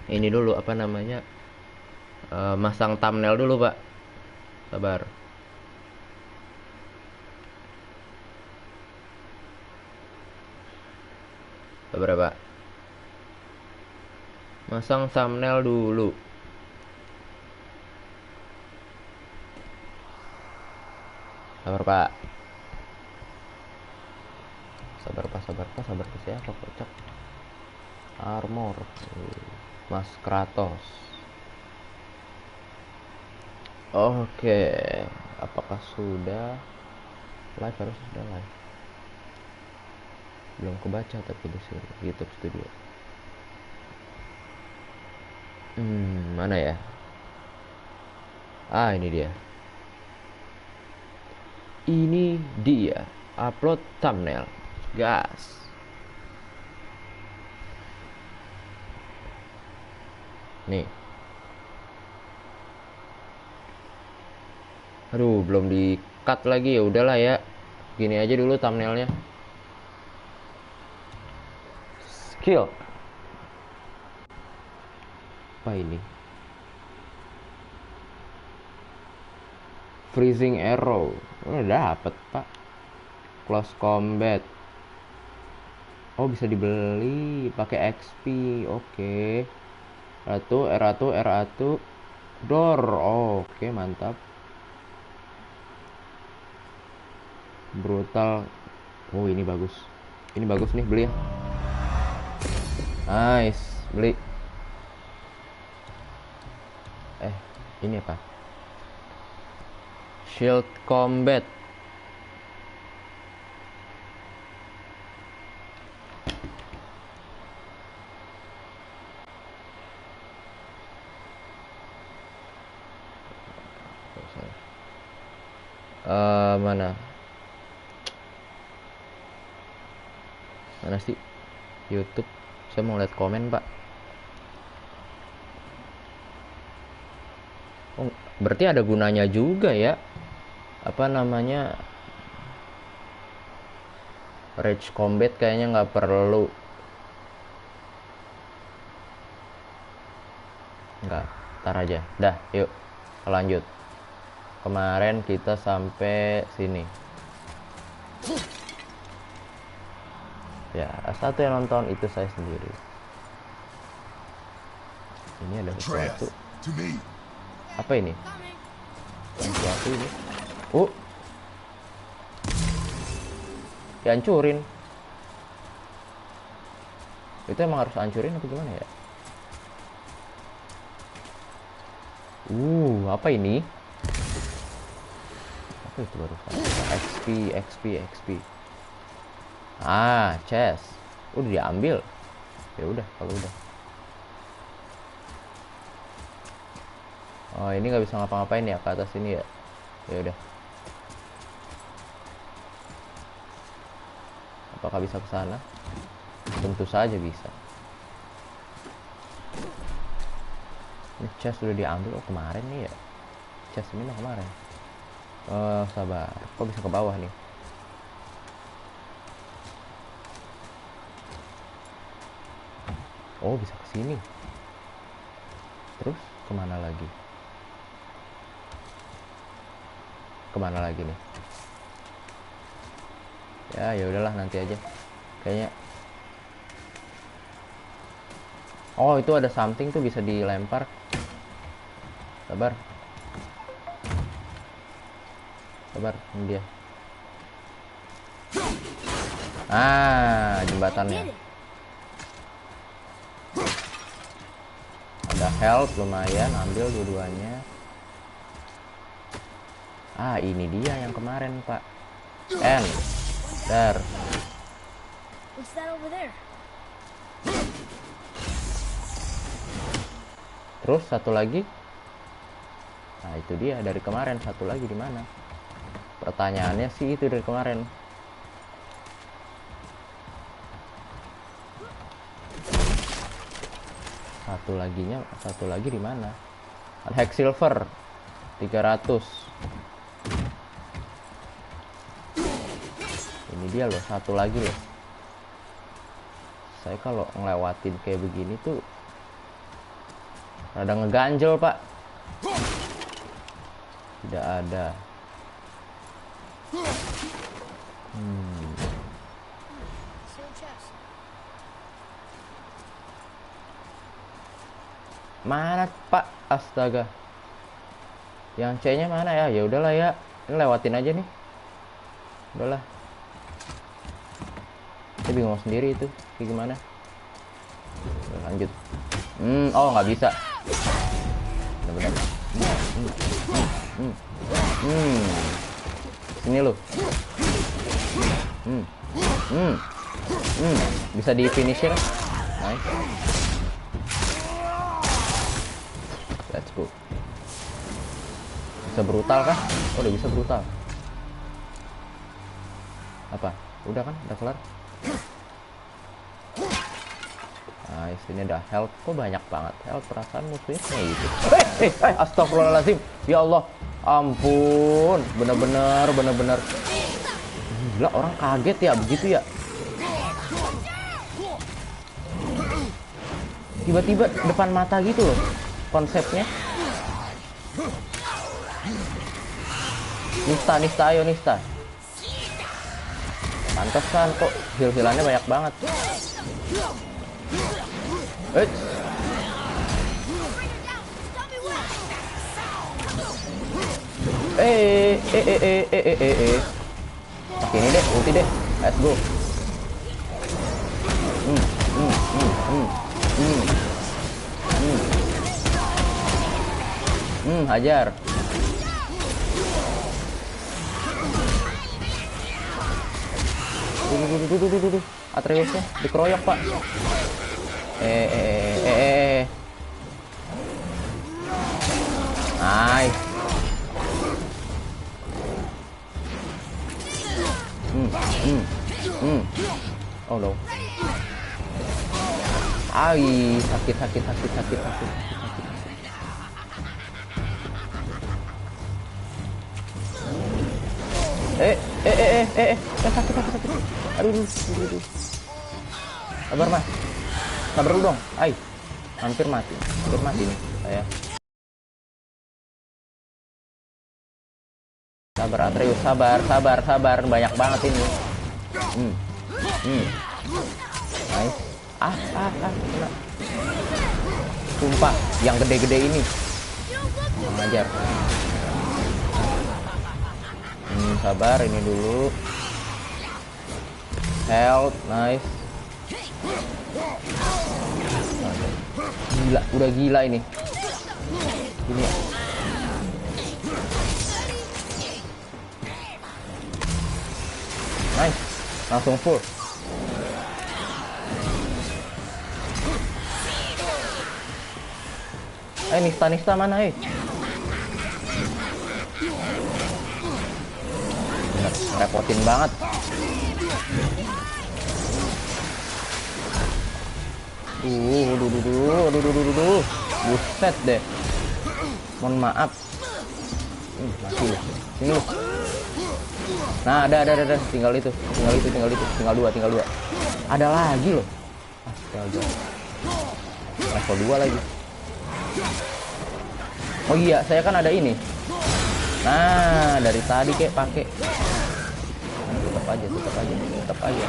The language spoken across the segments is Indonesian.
ini dulu apa namanya, masang thumbnail dulu Pak. Sabar. Sabar ya, Pak. Masang thumbnail dulu. Sabar Pak. Sabar Pak, sabar Pak, sabar ke siapa kocak? Armor. Mas Kratos. Oke, apakah sudah live? Harus sudah live. Belum kebaca tapi di sini YouTube Studio. Mana ya? Ini dia. Ini dia. Upload thumbnail. Gas. Nih. Aduh, belum di cut lagi, ya udahlah ya. Gini aja dulu thumbnailnya. Skill. Apa ini? Freezing arrow. Udah dapet Pak. Close combat. Oh, bisa dibeli pakai XP. Oke. R1 door. Oke, mantap. Brutal. Oh, ini bagus. Ini bagus nih, beli ya. Nice, beli. Ini apa? Shield combat. Mana? Mana sih? YouTube. Saya mau lihat komen, Pak. Oh, berarti ada gunanya juga ya. Apa namanya? Rage combat kayaknya nggak perlu. Nggak, tar aja. Dah, yuk lanjut. Kemarin kita sampai sini. Ya, satu yang nonton itu saya sendiri. Ini ada sesuatu. Apa ini? Sesuatu ini. Dihancurin. Itu emang harus hancurin apa gimana ya? Apa ini? Apa itu baru? XP. Chest. Udah diambil. Ya udah, kalau udah. Oh, ini nggak bisa ngapa-ngapain ya ke atas ini ya? Ya udah. Apakah bisa ke sana? Tentu saja bisa. Ini chest sudah diambil. Kemarin nih ya. Chest ini mah kemarin. Sabar. Kok bisa ke bawah nih? Oh, bisa ke sini. Terus kemana lagi? Kemana lagi nih? Ya udahlah, nanti aja. Kayaknya. Oh, itu ada something tuh bisa dilempar. Sabar, ini dia. Jembatannya. Ada health lumayan, ambil dua-duanya. Ini dia yang kemarin, Pak. There. What's that over there? Terus satu lagi. Itu dia dari kemarin. Satu lagi di mana? Pertanyaannya sih itu dari kemarin. Satu lagi di mana? Hex silver 300. Ini dia loh, satu lagi loh. Saya kalau ngelewatin kayak begini tuh Rada ngeganjel, Pak. Tidak ada. Sealed chest. Mana, Pak? Astaga. Yang C-nya mana ya? Ya udahlah ya. Ini lewatin aja nih. Udahlah. Saya bingung sendiri itu. Kayak gimana? Udah, lanjut. Oh, nggak bisa. Benar-benar. Sini lu. Bisa di finisher. Nice. Let's go. Bisa brutal kah? Oh, udah bisa brutal. Apa? Udah kan? Udah kelar. Nice, ini ada health. Kok banyak banget health? Perasaan musuhnya kayak gitu. Astagfirullahaladzim. Ya Allah. Ampun. Bener-bener. Gila, orang kaget ya begitu ya. Tiba-tiba depan mata gitu loh konsepnya. Nista, ayo Nista. Pantesan kok heal-healannya banyak banget. Pakai ini deh, ulti deh. Let's go. Hajar. Duh. Atreusnya dikeroyok, Pak. Nice. Oh no. Sakit. Sakit. Aduh. Sabar, Mas. Sabar dulu dong. Hampir mati nih saya. Sabar Atreus, sabar. Banyak banget ini. Nice. Kena. Sumpah, yang gede-gede ini. Ngajar. Sabar, ini dulu. Health, nice. Gila, udah gila ini. Ini. Nice, langsung full. Nista mana, Bener, repotin banget. Duh. Buset deh. Mohon maaf. Mati lu. Sini lu. Nah, ada. Tinggal itu. Tinggal dua. Ada lagi loh. Astaga. Level 2 lagi. Oh iya, saya kan ada ini. Nah, dari tadi kayak pakai. Tetap aja.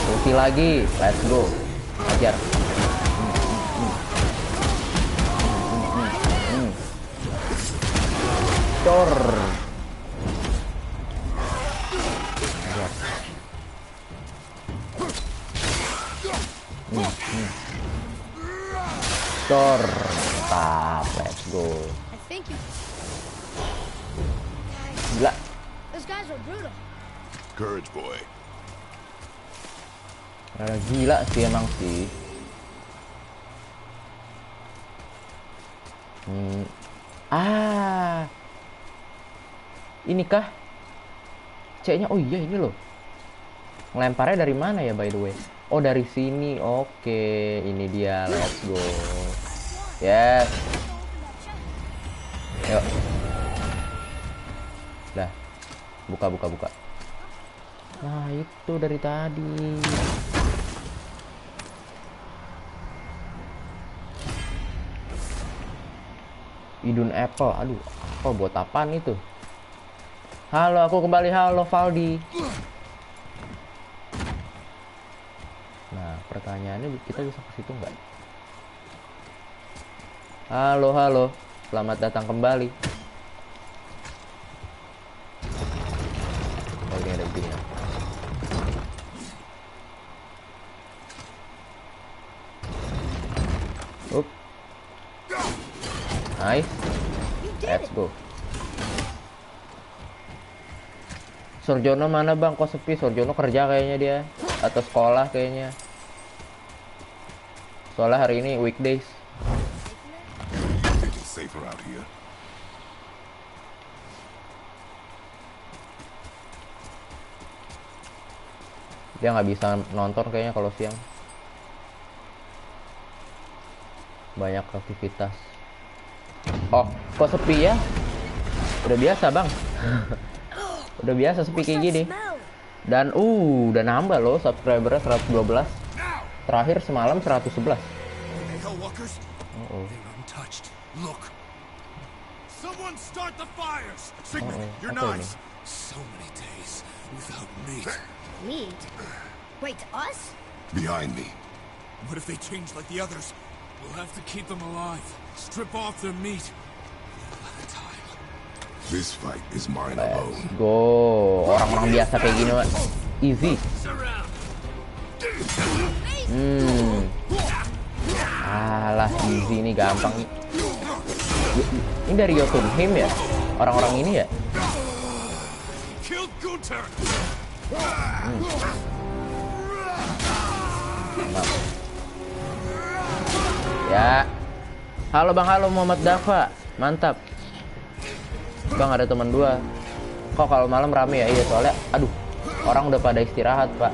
Ulti lagi, let's go. Ajar. Cor. Ajar. Cor. Mantap, let's go. Gila. Those guys were brutal. Courage, boy. Gila sih emang sih. Ini kah C-nya? Oh iya, ini loh. Ngelemparnya dari mana ya, by the way? Oh, dari sini. Oke, ini dia. Let's go. Yes. Yuk. Dah. Buka. Nah, itu dari tadi. Idun Apple. Aduh, apa buat apaan itu? Halo, aku kembali. Halo, Valdi. Nah, pertanyaannya kita bisa ke situ nggak? Halo, halo. Selamat datang kembali. Oh, ini ada begini ya. Up. Nice. Let's go. Sorjono mana bang? Kok sepi? Sorjono kerja kayaknya dia. Atau sekolah kayaknya. Soalnya hari ini weekdays. Safer out here. Dia nggak bisa nonton kayaknya kalau siang. Banyak aktivitas. Oh, kok sepi ya? Udah biasa bang. Udah biasa sepi kayak gini. Dan udah nambah loh subscribernya 112. Terakhir semalam 111. Look. Someone start the fires. Sigmund, you're apa ini? nice. So many days without meat. Meat? Wait, us? Behind me. What if they change like the others? We'll have to keep them alive. Strip off their meat. One at a time. This fight is mine alone. Go. Orang-orang biasa kayak gini mah easy. Alah, easy ini gampang. Ini dari Jotunheim ya? Orang-orang ini ya? Kill Gunther. Mantap. Ya. Halo Bang, halo Muhammad Dafa. Mantap. Bang, ada teman dua. Kok kalau malam rame ya? Iya, soalnya aduh, orang udah pada istirahat, Pak.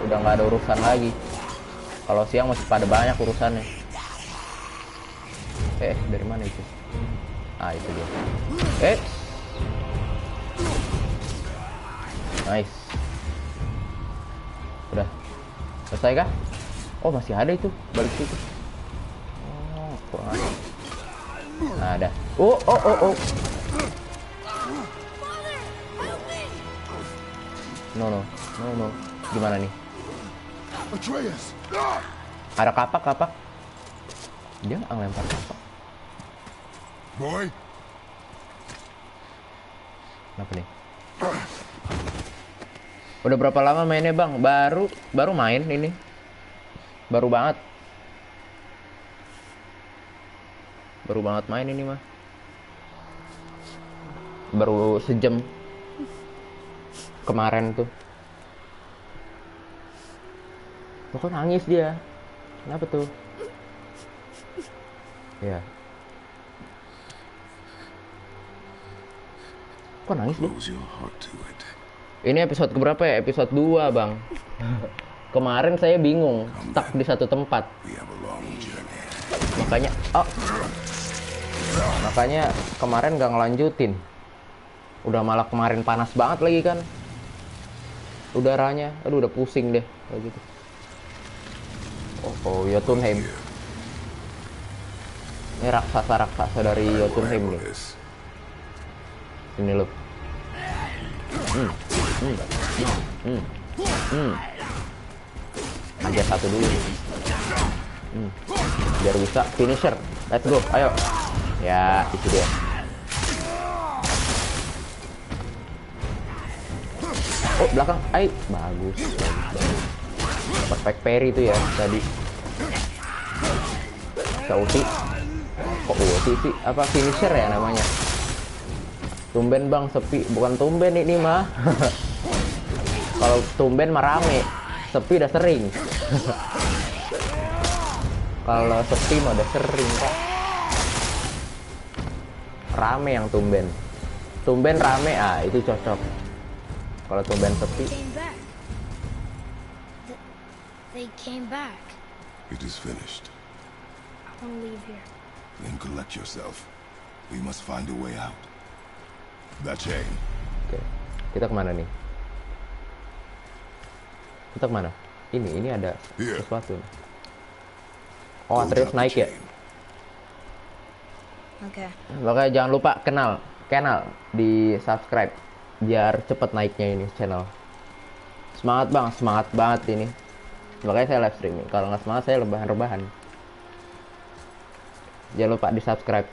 Udah nggak ada urusan lagi. Kalau siang masih pada banyak urusannya. Dari mana itu? Ah, itu dia. Nice. Udah. Selesai kah? Oh, masih ada itu. Balik situ. Oh, kurang ada. Nah, ada. Oh. No. Gimana nih? Atreus. Ada kapak. Dia nggak ngelempar kapak. Boy. Kenapa nih? Udah berapa lama mainnya bang? Baru main ini. Baru banget main ini mah. Baru sejam kemarin tuh. Lo kok nangis dia? Kenapa tuh? Ya. Kok nangis dia? Ini episode keberapa ya? Episode 2 bang. Kemarin saya bingung, stuck di satu tempat. Makanya kemarin gak ngelanjutin. Udah malah kemarin panas banget lagi kan udaranya. Aduh, udah pusing deh kayak gitu. Oh, Jotunheim. Ini raksasa dari Jotunheim nih. Sini lo. Aja satu dulu. Biar bisa finisher. Let's go, ayo. Ya, itu dia. Oh, belakang. Bagus. Perfect parry itu ya tadi. Bisa ulti. Kok ulti sih? Apa finisher ya namanya? Tumben bang, sepi. Bukan tumben ini mah. Kalau tumben mah rame. Sepi udah sering. Kalau sepi mah udah sering kok. Rame yang tumben. Tumben rame, itu cocok. Kalau tumben sepi. They came back. It is finished. I want to leave here. Then collect yourself. We must find a way out. That chain. Oke. Kita kemana nih? Kita kemana? Ini ada sesuatu. Oh, Atreus naik ya? Okay. Makanya jangan lupa kenal di subscribe biar cepet naiknya ini channel. Semangat banget ini. Makanya saya live streaming. Kalau nggak semangat saya rebahan. Jangan lupa di subscribe.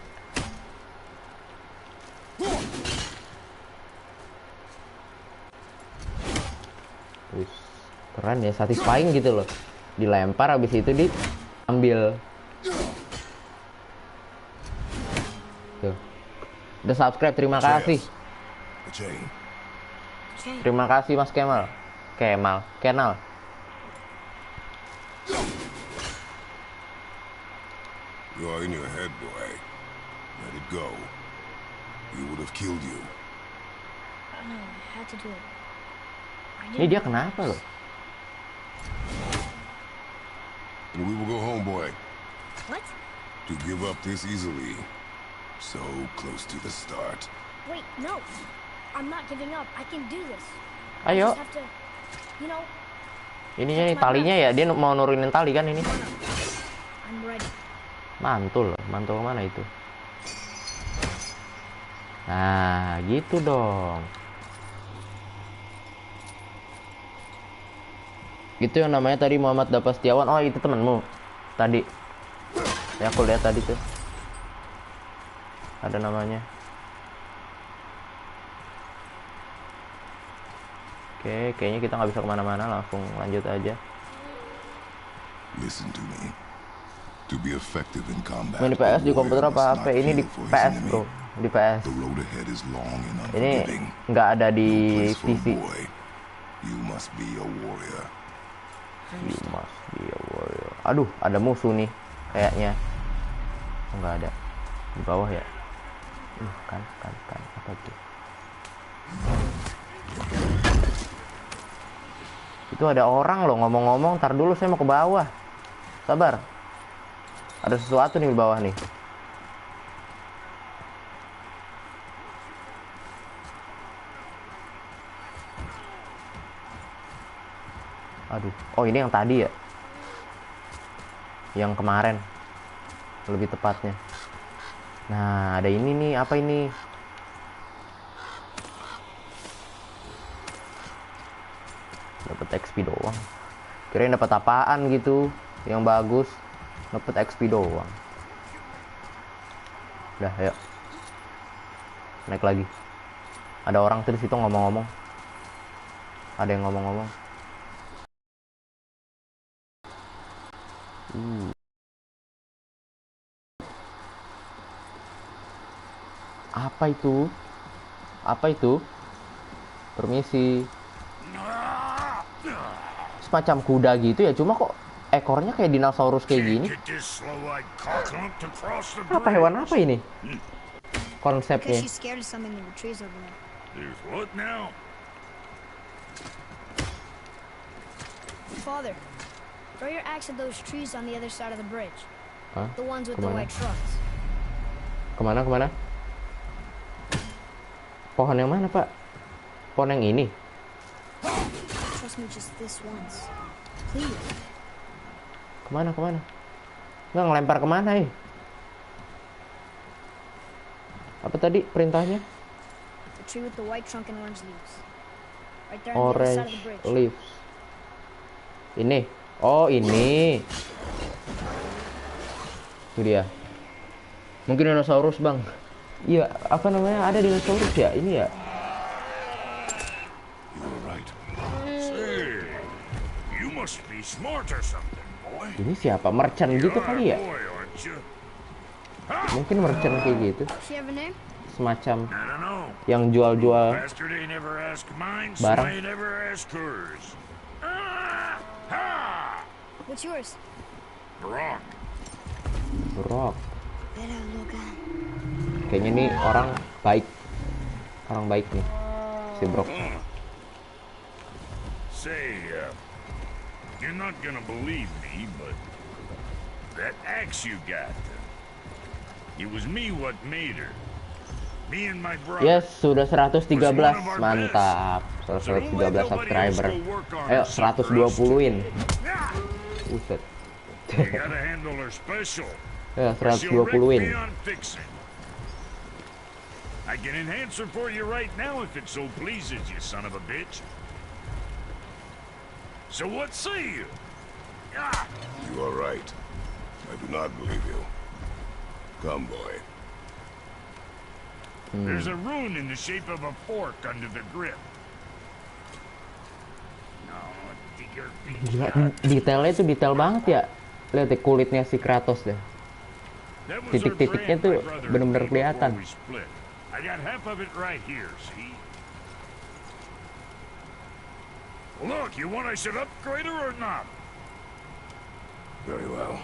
Wih, keren ya, satisfying gitu loh. Dilempar habis itu diambil. Tuh. Udah subscribe, terima kasih. Terima kasih Mas Kenal. You are in your head, boy. Let it go. He would have killed you. No, I had to do it. Ini dia kenapa loh? And we will go home, boy. What? To give up this easily. So close to the start. Wait, no. I'm not giving up. I can do this. Ayo. I just have to, you know, Ininya nih talinya ya, dia mau nurunin tali kan ini. I'm ready. Mantul mana itu? Nah, gitu dong. Itu yang namanya tadi Muhammad Dapas Setiawan. Oh, itu temanmu tadi. Ya aku lihat tadi tuh. Ada namanya. Oke, kayaknya kita nggak bisa kemana-mana, langsung lanjut aja. Listen to me. To be effective in combat. Main di PS di komputer apa HP? Ini di PS, bro. Di PS. The road ahead is long and Ini unforgiving. nggak ada di No place for a PC. boy. You must be a warrior. You must be a warrior. Aduh, ada musuh nih kayaknya. Oh, nggak ada. Di bawah ya. Kan. Apa itu? Itu ada orang loh, ngomong-ngomong. Ntar dulu, saya mau ke bawah. Sabar. Ada sesuatu nih di bawah nih. Aduh, oh ini yang tadi ya? Yang kemarin, lebih tepatnya. Nah, ada ini nih, apa ini? Dapat XP doang. Kirain dapat apaan gitu, yang bagus. Dapat XP doang. Udah, ayo. Naik lagi. Ada orang tuh di situ ngomong-ngomong. Ada yang ngomong-ngomong. Apa itu? Apa itu? Permisi. Semacam kuda gitu ya, cuma kok ekornya kayak dinosaurus kayak gini. Apa hewan apa ini? Konsepnya. She's scared of something in the trees over there. There's what now? Father, throw your axe at those trees on the other side of the bridge. Hah? The ones with the Kemana? white trunks. Kemana? Pohon yang mana, Pak? Pohon yang ini? Trust me just this once. Please. Kemana? Nggak ngelempar kemana, Apa tadi perintahnya? The tree with the white trunk and orange leaves. Right there on the other side Orange of the bridge. leaves. Ini. Oh, ini. Itu dia. Mungkin dinosaurus, Bang. Iya, apa namanya? Ada dinosaurus ya? Ini ya. You're right. Say, you must be smart or something, boy. Ini siapa? Merchant gitu kali ya? Boy, aren't you? Mungkin merchant kayak gitu. She have a name? Semacam I don't know. yang jual-jual Bastard ain't never asked mine, so barang. I ain't never asked hers. Ah! Ha! What's yours? Brock. Brock. Bella Logan. Kayaknya nih orang baik. Orang baik nih. Si Brock. Say, you're not gonna believe me, but that axe you got, it was me what made her. Me and my brother. Yes, sudah 113. Mantap. 113 subscriber. Ayo 120-in. Buset. You gotta handle her special. Ya, She'll wreck 120-in. beyond fixing. I can enhance her for you right now if it so pleases you, son of a bitch. So what say you? Ah! You are right. I do not believe you. Come, boy. There's a rune in the shape of a fork under the grip. No, digger Gila, detailnya tuh detail banget ya. Lihat deh kulitnya si Kratos deh. Titik-titiknya tuh bener-bener kelihatan. I got half of it right here, see? Look, you want I should upgrade her or not? Very well.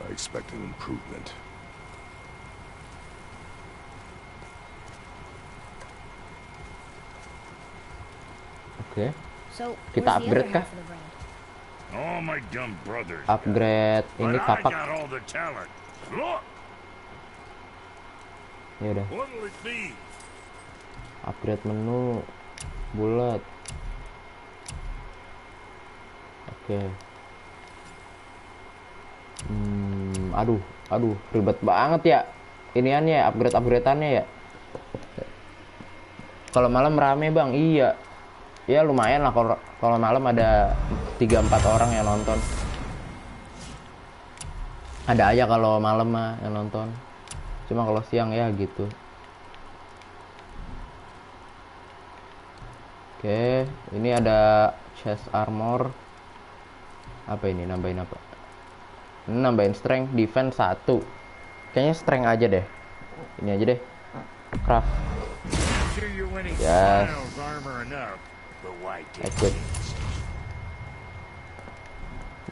I expect an improvement. Oke. So, Kita where's the other upgrade kah? half of the brand? All my dumb brothers. Upgrade ini But I kapak. got all the talent. Look, Ya udah. what'll it be? Upgrade menu bulat. Oke. Aduh, ribet banget ya. Iniannya, upgrade-upgradeannya ya. Kalau malam rame bang, iya. Ya lumayan lah kalau malam ada 3-4 orang yang nonton. Ada aja kalau malam mah yang nonton. Cuma kalau siang ya gitu. Oke, ini ada chest armor. Apa ini? Nambahin apa? Nambahin strength, defense 1. Kayaknya strength aja deh. Ini aja deh. Craft. Sure you're winning Yes. Miles armor enough, but why take Equip.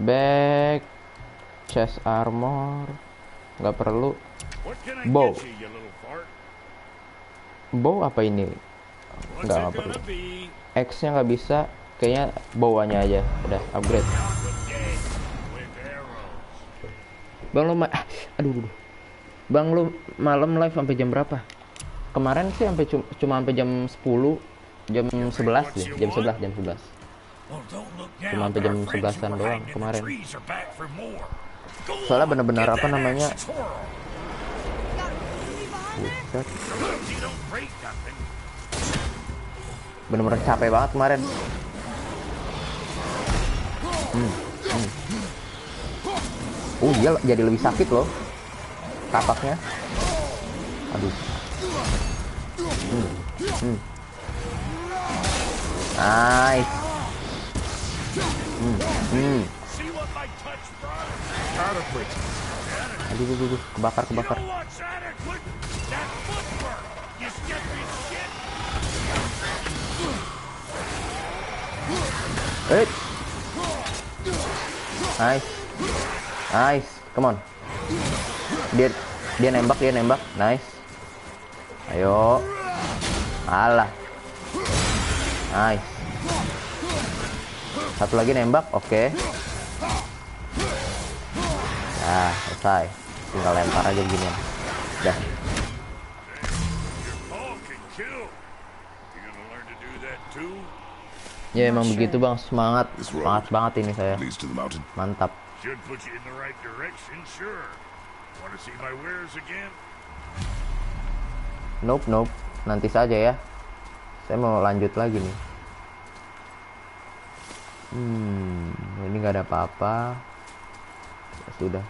Back. Chest armor. Nggak perlu. What can I Bow. get you, you little fart? Bow apa ini? What's Nggak it perlu. gonna be? X-nya nggak bisa. Kayaknya bawahnya aja. Udah upgrade. Again, with arrows. Bang lu aduh. Bang lu malam live sampai jam berapa? Kemarin sih sampai cuma sampai jam 10, jam 11 deh, jam 11. Well, don't look Cuma now, sampai but jam our friends 11-an who were doang hiding in the kemarin. trees are back for more. Go Soalnya on, bener-bener get apa that namanya? axe twirl. Got me behind there? Buset. You don't break nothing. Bener-bener capek banget kemarin. Iya jadi lebih sakit loh kapaknya. Aduh. Nice. See what my touch brought? Aduh, kebakar. You know what's adequate? That foot burn. You stepping shit. Nice. Come on. Dia nembak. Nice. Ayo. Alah. Nice. Satu lagi nembak. Oke. Nah, selesai. Tinggal lempar aja begini. Udah. All can kill. You gonna learn to do that too? Ya emang begitu bang. Semangat banget ini saya. Leads to the mountain. Mantap. Should put you in the right direction, sure. Want to see my wares again? Nope. Nanti saja ya. Saya mau lanjut lagi nih. Ini nggak ada apa-apa. Ya sudah.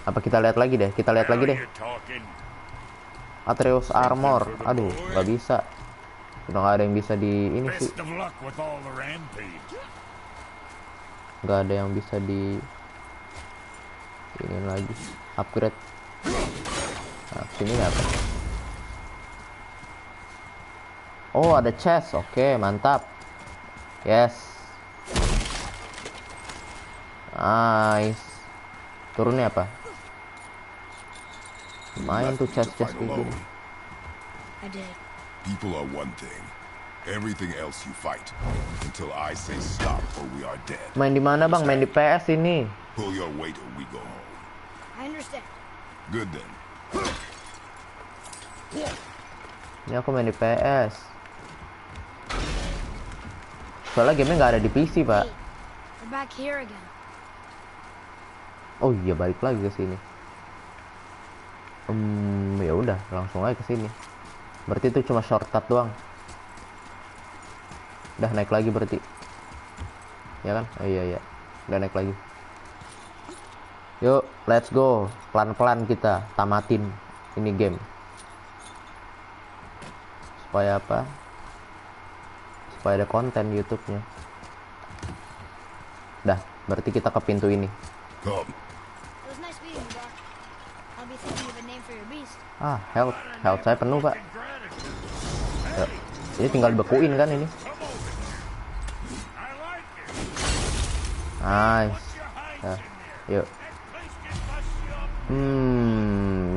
Apa kita lihat lagi deh? Now you're talking. Atreus armor. Aduh, nggak bisa. Udah nggak ada yang bisa di ini sih. Best of luck with all the rampage. Nggak ada yang bisa di ini lagi. Upgrade. Nah, sini nggak apa? Oh, ada chest. Oke, mantap. Yes. Nice. Turunnya apa? Lumayan tuh chest kayak gini. I did. People are one thing. Everything else you fight. Until I say stop or we are dead. Main di mana bang? Main di PS ini. Pull your weight or we go home. I understand. Good then. Ini aku main di PS. Soalnya gamenya nggak ada di PC pak. Hey, we're back here again. Oh iya balik lagi ke sini. Ya udah, langsung aja ke sini. Berarti itu cuma shortcut doang. Udah naik lagi berarti. Ya kan? Oh, iya. Udah naik lagi. Yuk, let's go. Pelan-pelan kita tamatin ini game. Supaya apa? Supaya ada konten YouTube-nya. Dah, berarti kita ke pintu ini. Come. It was nice meeting you, Doc. I'll be thinking of a name for your beast. Health saya penuh, Pak. Ya, ini tinggal bekuin kan ini. Nice. Ya, yuk.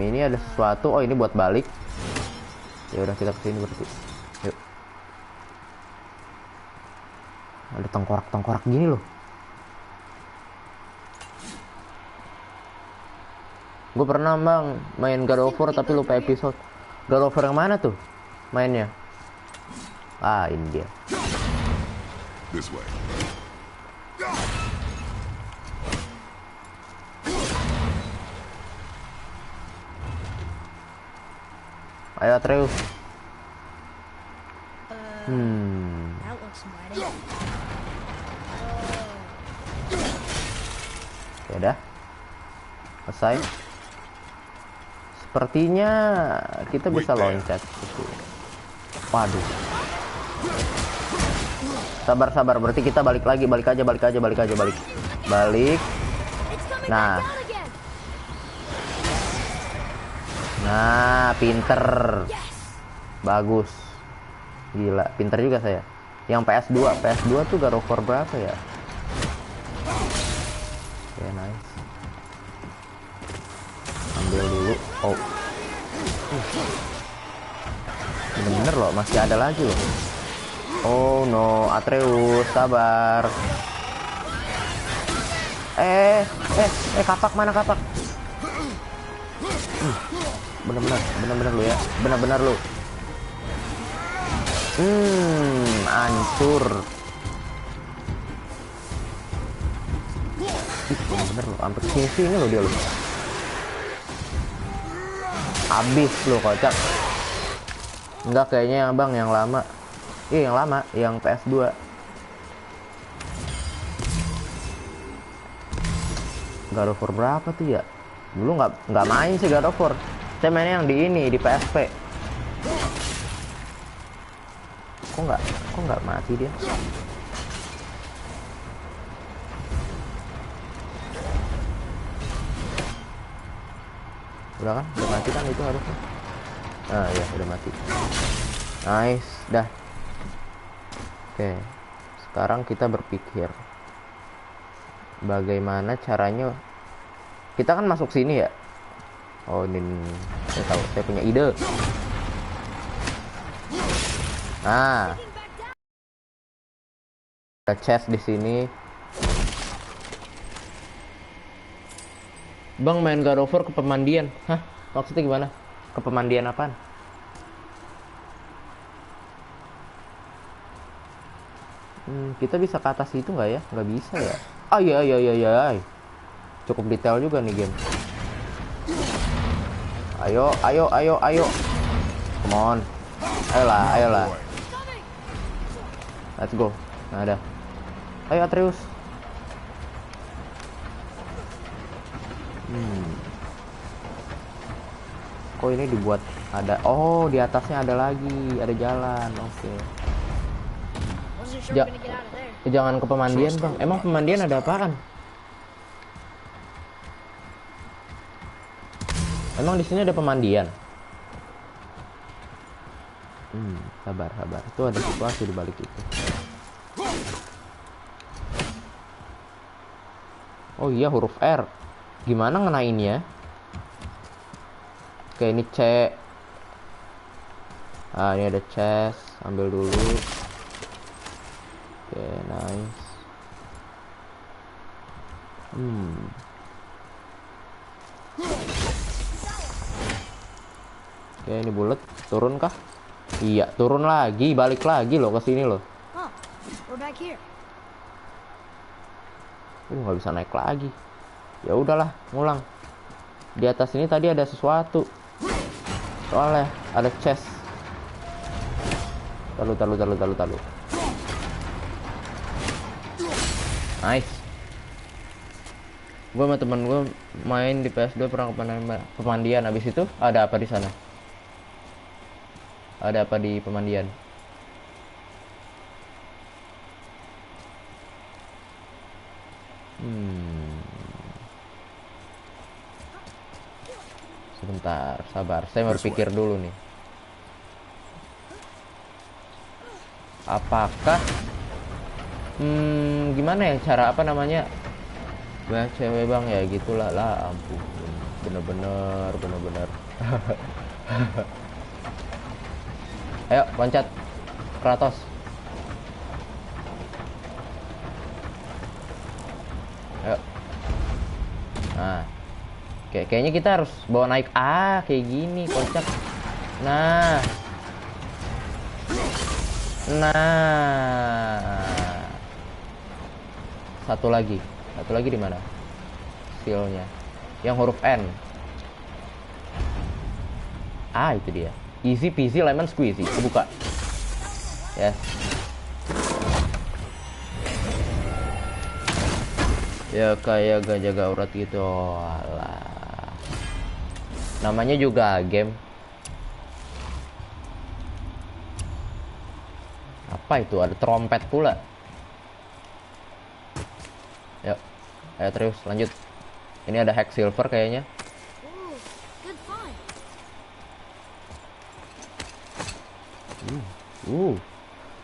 Ini ada sesuatu. Oh, ini buat balik. Ya udah, kita kesini berarti. Yuk. Ada tengkorak-tengkorak gini loh. Gue pernah bang main God of War tapi lupa episode. God of War yang mana tuh mainnya? Ini dia. This way. Ayo Atreus. That looks mighty. Ya udah. Selesai. Sepertinya kita bisa loncat. Waduh. Sabar. Berarti kita balik lagi. Balik. Nah, pinter. Bagus. Gila, pinter juga saya. Yang PS2 tuh God of War berapa ya? Ya, nice. Ambil dulu. Oh. Bener-bener loh, masih ada lagi loh. Oh no, Atreus, sabar. Kapak mana kapak? Bener-bener lu ya. Bener-bener lu. Hancur. Bener lu, hampir sini lo dia lu. Habis lu kocak. Enggak, kayaknya bang yang lama. Yang PS2. God of War berapa tuh ya? Dulu nggak main sih God of War. Saya mainnya yang di PSP. Kok nggak mati dia? Udah mati kan itu harusnya. Ya udah mati. Nice, dah. Oke, sekarang kita berpikir bagaimana caranya. Kita kan masuk sini ya. Oh, ini saya tahu, saya punya ide. Nah, ada chest di sini. Bang main God of War ke pemandian. Hah? Maksudnya gimana? Ke pemandian apaan? Kita bisa ke atas itu nggak ya? Nggak bisa ya? Iya. Cukup detail juga nih game. Ayo. Come on. Ayolah. Let's go. Nah, ada. Ayo Atreus. Kok ini dibuat ada? Oh, di atasnya ada lagi, ada jalan. Oke. Jangan ke pemandian bang. Emang pemandian ada apaan? Emang di sini ada pemandian? Sabar. Itu ada situasi di balik itu. Oh iya, huruf R. Gimana ngenainnya? Oke, ini C. Ini ada chest. Ambil dulu. Oke, nice. Oke, ini bulat. Turun kah? Iya, turun lagi. Balik lagi loh ke sini loh. We're back here. Nggak bisa naik lagi. Ya udahlah, ngulang. Di atas ini tadi ada sesuatu. Soalnya ada chest. Talu. Nice. Gue sama temen gue main di PS2 pernah ke pemandian. Habis itu ada apa di sana? Ada apa di pemandian? Sebentar, sabar. Saya mau pikir dulu nih. Apakah gimana ya cara apa namanya? Banyak cewek bang ya gitulah lah, ampun. Bener-bener. Ayo loncat, Kratos. Ayo. Nah, kayaknya kita harus bawa naik kayak gini, kocak. Nah, satu lagi di mana? Skillnya, yang huruf N. Itu dia. Easy peasy lemon squeezy. Buka. Yes. Ya kayak gak jaga aurat gitu. Alah. Namanya juga game. Apa itu? Ada trompet pula. Yuk. Ayo terus lanjut. Ini ada hack silver kayaknya.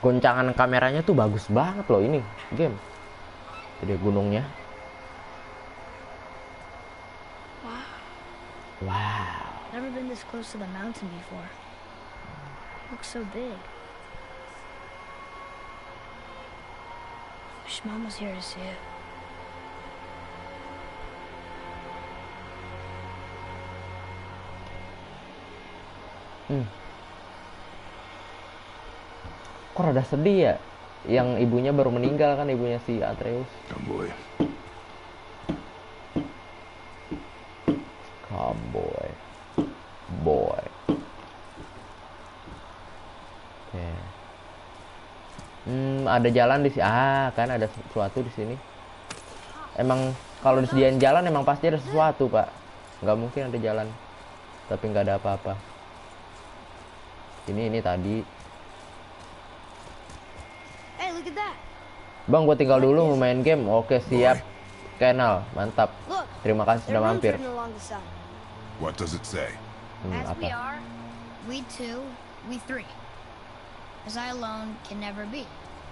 Goncangan kameranya tuh bagus banget loh ini game. Jadi gunungnya. Wow. Never been this close to the mountain before. Looks so big. Wish Mom was here to see it. Kok rada sedih ya? Yang ibunya baru meninggal kan, ibunya si Atreus. Cowboy. Boy. Oke. Ada jalan di sini. Kan ada sesuatu di sini. Emang kalau disediain jalan emang pasti ada sesuatu, Pak. Nggak mungkin ada jalan tapi nggak ada apa-apa. Ini tadi. Hey, look at that. Bang, gue tinggal dulu mau main game. Oke, siap. Kenal, mantap. Look, Terima kasih there sudah are rooms mampir. written along the side. What does it say? As we Apa? are, we two, we three. As I alone can never be.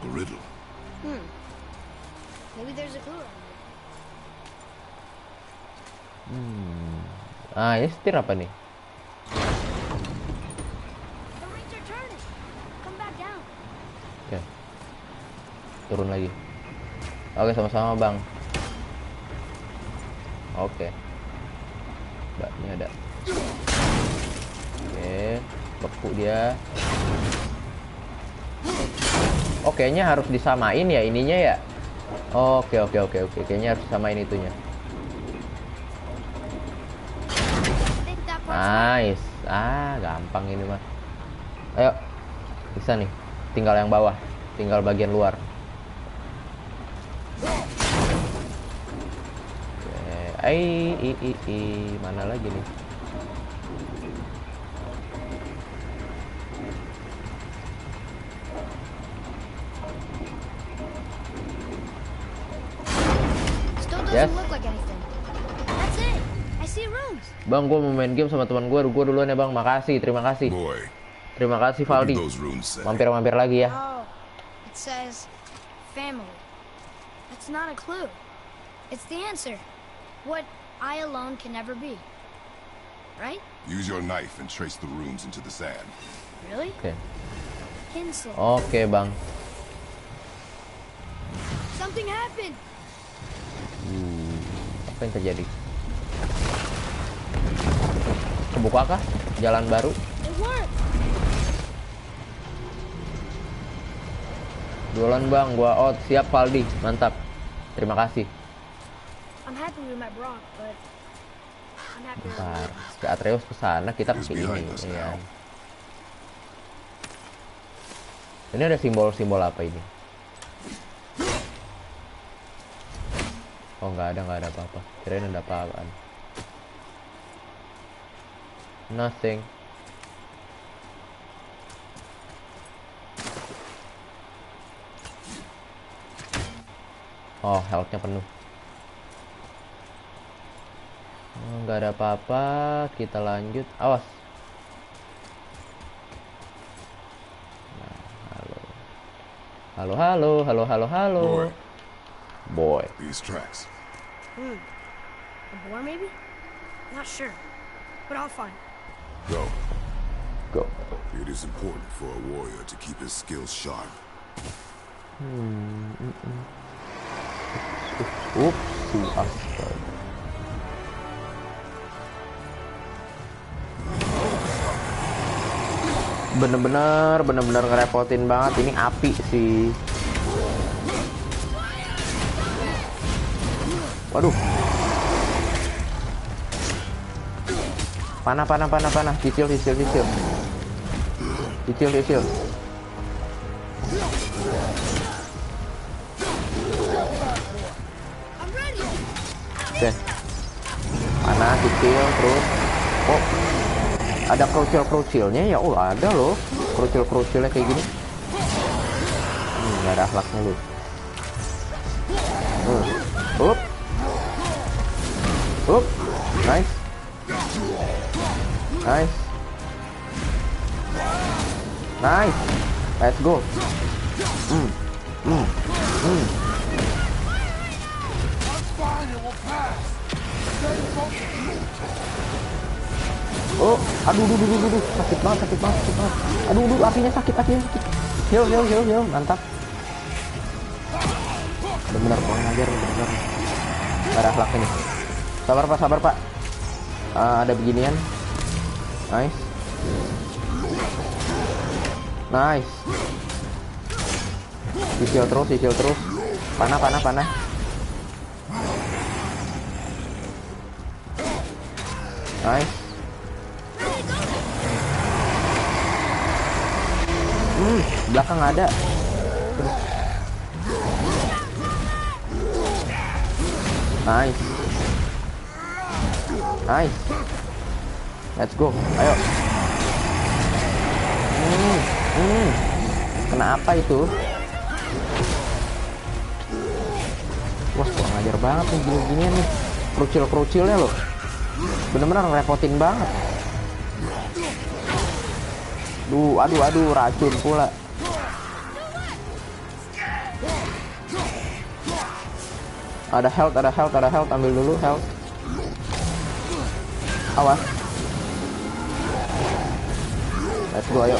A riddle. Maybe there's a clue around here. Ini setir apa nih? The rings are turning. Come back down. Oke. Turun lagi. Oke, sama-sama, Bang. Oke. Mbak, ini ada. Oke, beku dia. Oh, kayaknya harus disamain ya ininya ya. Oke. Kayaknya harus disamain itunya. I think that part's Nice. Gampang ini mah. Ayo. Bisa nih. Tinggal yang bawah. Tinggal bagian luar. Mana lagi nih? still doesn't Yes. look like anything. That's it. I see rooms. Bang, gue mau main game sama teman gue duluan ya, Bang. Makasih, terima kasih. Boy, Terima kasih, what Valdi. do those runes say? Mampir-mampir lagi ya. Oh, it says family. That's not a clue. It's the answer. What I alone can never be. Right? Use your knife and trace the runes into the sand. Really? Oke. Hinson. Oke, Bang. Something happened. Apa yang terjadi? Kebuka kah? Jalan baru? It worked. Jualan, Bang. Gua out. Siap, Valdi. Mantap. Terima kasih. I'm happy we met Brock, but I'm happy. Bentar, si Atreus ke sana, kita ke He's sini. behind us Iya. now. Ini ada simbol-simbol apa ini? Oh, nggak ada apa-apa. Kirain ada apa-apaan. Nothing. Oh, health-nya penuh. Oh, nggak ada apa-apa. Kita lanjut. Awas. Nah, halo. Boy, Boy. these tracks. A boar, maybe? Not sure, but I'll find. Go. Go. It is important for a warrior to keep his skills sharp. Upsi, astaga. Bener-bener ngerepotin banget. Ini api sih. Waduh. Panah. Cicil. Oke. Panah, cicil, terus. Oh. Ada kerucil-kerucilnya ya. Oh, ada loh. Kerucil-kerucilnya kayak gini. Nggak ada akhlaknya lu. Up. Nice. Let's go. Oh, aduh, sakit banget. Aduh, apinya sakit. Heal, mantap. Bener, kurang ajar, bener. Gak ada akhlaknya nih. Sabar pak. Ada beginian. Nice. Cicil terus. Panah. Nice. Belakang ada. Nice. Let's go. Ayo. Kenapa itu? Wah, kurang ajar banget nih gini-ginian nih. Kerucil-kerucilnya loh. Bener-bener ngerepotin banget. Aduh, racun pula. Ada health, ambil dulu health. Awas. Let's go, ayo.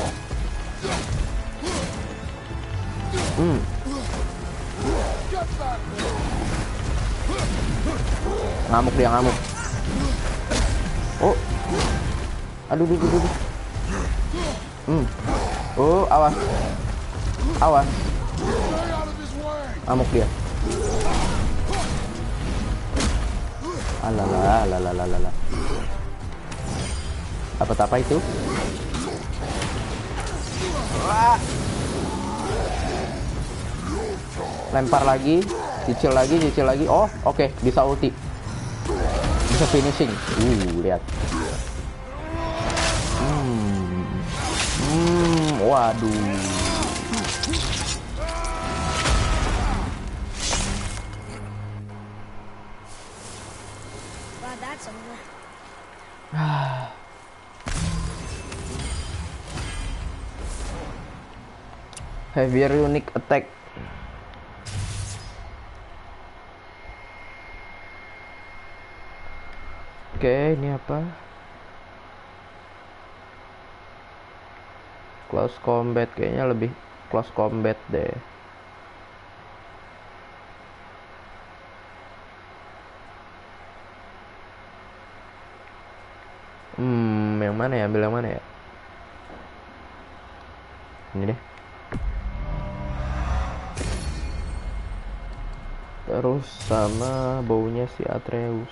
Ngamuk. Oh. Aduh. Oh, awas. Ngamuk dia. Alah. Apa itu? Lempar lagi, cicil lagi. Oh, oke, bisa ulti. Bisa finishing. Lihat. Waduh. Glad that's over. Heavier unique attack. Oke, ini apa? Close combat, kayaknya lebih close combat deh. Yang mana ya? Ambil yang mana ya? Ini deh. Terus sama baunya si Atreus.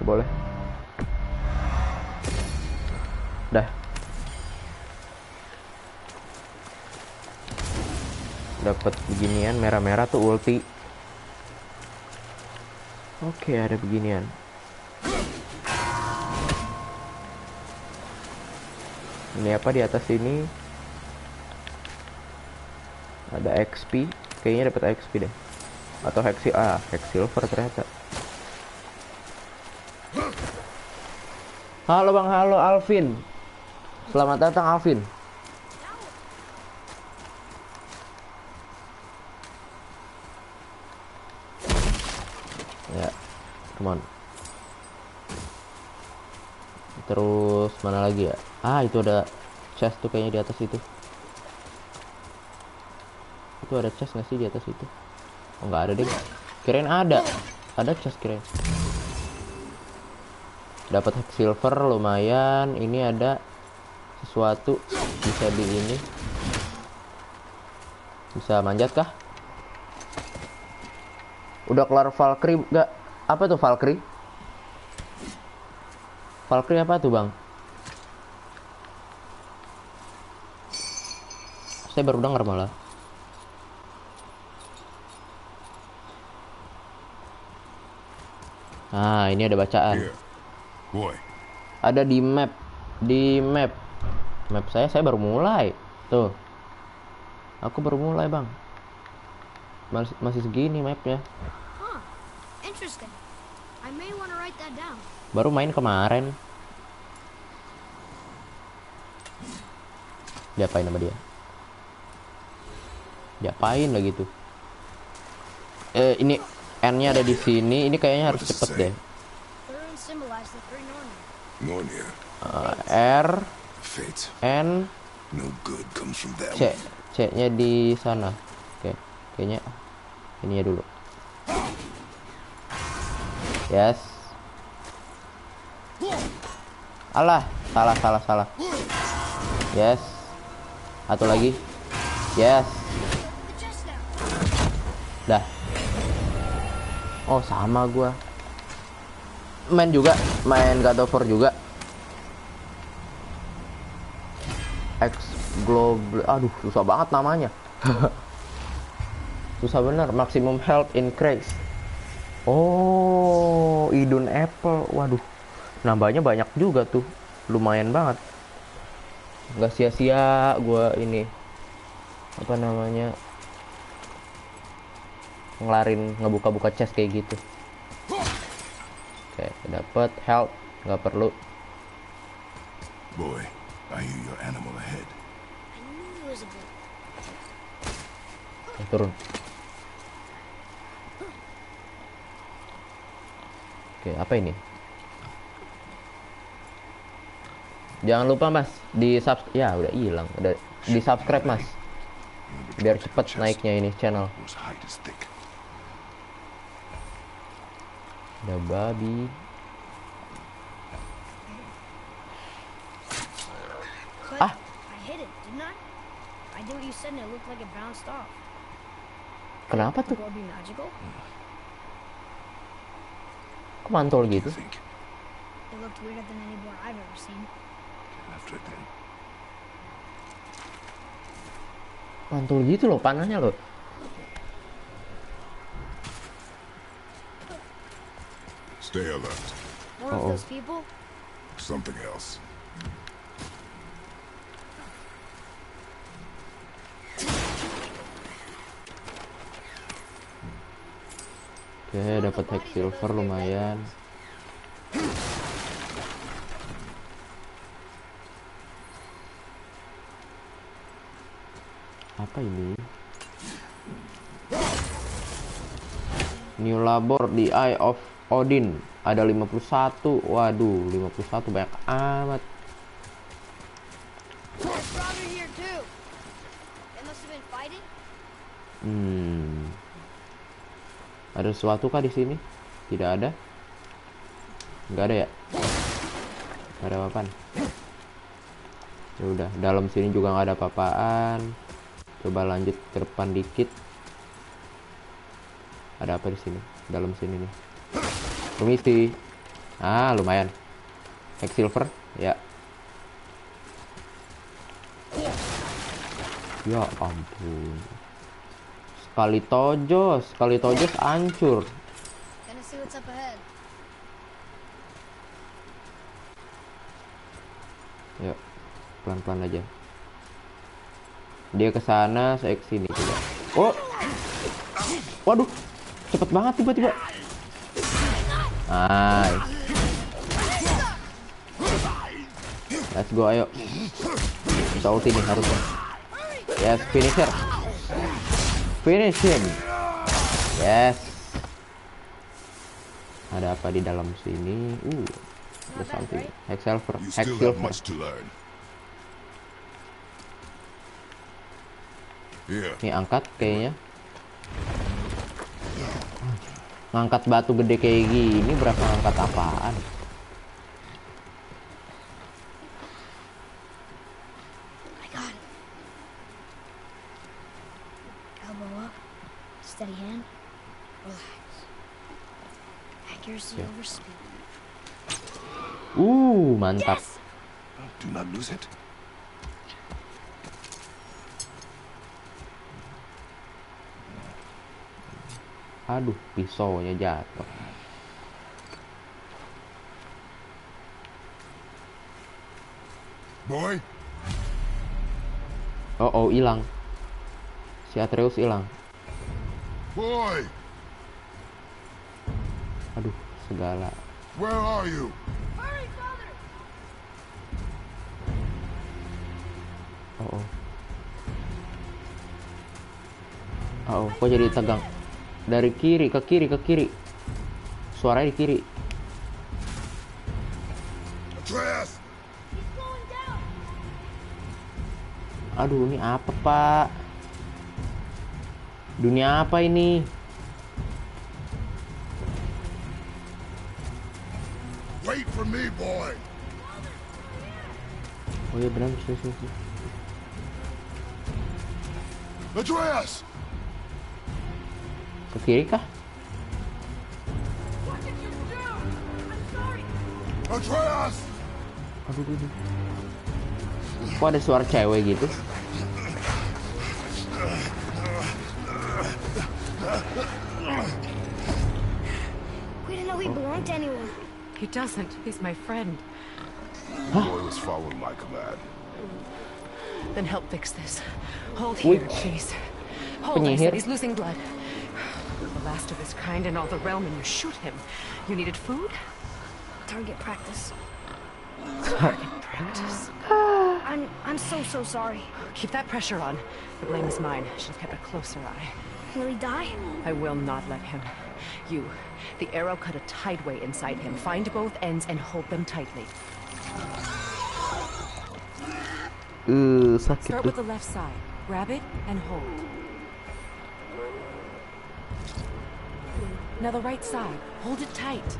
boleh. Dah. Dapat beginian merah-merah tuh ulti. Oke, ada beginian. Ini apa di atas ini? Ada XP. Kayaknya dapat XP deh. Atau Hex Silver ternyata. Halo Bang, halo Alvin. Selamat datang Alvin. Ya, come on. Terus mana lagi ya? Ah, itu ada chest tuh kayaknya di atas itu. Itu ada chest nggak sih di atas itu? Oh, nggak ada deh. Kirain ada. Ada chest kirain. Dapat silver lumayan. Ini ada sesuatu bisa di ini. Bisa manjat kah? Udah kelar Valkyrie nggak? Apa tuh Valkyrie? Valkyrie apa tuh Bang? Saya baru dengar malah. Nah, ini ada bacaan. Here, boy. Ada di map. Di map. Map saya baru mulai. Tuh. Aku baru mulai, Bang. Masih segini mapnya. Huh. Interesting. I may want to write that down. Baru main kemarin. Diapain sama dia? Diapain lagi tuh? Ini N-nya ada di sini. Ini kayaknya harus cepet deh. The runes symbolize the three Nornia. Nornia. R, Fate. N, No good comes from that C. one. C-nya di sana. Oke, kayaknya ini ya dulu. Yes. Alah, salah. Yes. Atau lagi. Yes. The chest now. Dah. Oh, sama gua. Main God of War juga. X Global. Aduh, susah banget namanya. Susah bener. Maximum health increase. Oh, Idun Apple. Waduh, nambahnya banyak juga tuh. Lumayan banget. Nggak sia-sia gua ini. Apa namanya? Ngelarin ngebuka-buka chest kayak gitu. Oke, dapat health, nggak perlu. Boy, I hear your animal ahead. I knew it was a book. Turun. Oke, apa ini? Jangan lupa Mas, di subscribe. Ya, udah hilang. Udah di subscribe Mas. Biar cepet naiknya ini channel. Whose hide is thick. Ada babi. But Ah. I hit it, didn't I? I did what you said and it looked like it bounced off. Kenapa tuh? Will it be magical? Kok mantul What do gitu? you think? It looked weirder than any board I've ever seen. Get after it then. Mantul gitu loh panahnya loh. Stay alert. More of those people? Something else. Oke, dapat Hex Silver lumayan. Apa ini? New labor di Eye of Odin. Ada 51. Waduh, 51 banyak amat. There's Robert here too. They must have been fighting. Ada sesuatu kah di sini? Tidak ada. Nggak ada ya? Nggak ada apa-apaan. Ya udah, dalam sini juga nggak ada apa-apaan. Coba lanjut ke depan dikit. Ada apa di sini? Dalam sini nih. Permisi. Ah, lumayan. Quicksilver, ya. Ya ampun. Sekali tojos hancur. Gonna see what's up ahead. Yuk, pelan-pelan aja. Dia ke sana, saya ke sini coba. Oh. Waduh. Cepet banget tiba-tiba. Nice. Let's go, ayo. Kita ulti nih harusnya. Yes, finisher. Finish him. Yes. Ada apa di dalam sini? Ada something. Hexsilver. You still have much to learn. Yeah. Ini angkat kayaknya. Ngangkat batu gede kayak gini berapa angkat apaan? I got it. Elbow up, steady hand, relax. Accuracy over speed. Mantap. Yes! Do not lose it. Aduh, pisaunya jatuh. Boy. Oh, hilang. Si Atreus hilang. Boy. Aduh, segala. Where are you? Hurry, father! Kok jadi tegang? Dari kiri ke kiri ke kiri. Suaranya di kiri. Atreus! He's slowing down! Aduh, ini apa, Pak? Dunia apa ini? Wait for me, boy. Oh iya benar, sini. Atreus! Ke kiri kah? Atreus! Aduh. Kok ada suara cewek gitu? We didn't know he belonged to anyone. He doesn't. He's my friend. The boy was following my command. Then help fix this. Hold here, please. Hold, I said. He's losing blood. The last of his kind in all the realm, and you shoot him. You needed food? Target practice. Target practice. I'm so sorry. Keep that pressure on. The blame is mine. Should have kept a closer eye. Will he die? I will not let him. You, the arrow cut a tideway inside him. Find both ends and hold them tightly. Sakit Start tuh. with the left side. Grab it and hold. Now the right side. Hold it tight.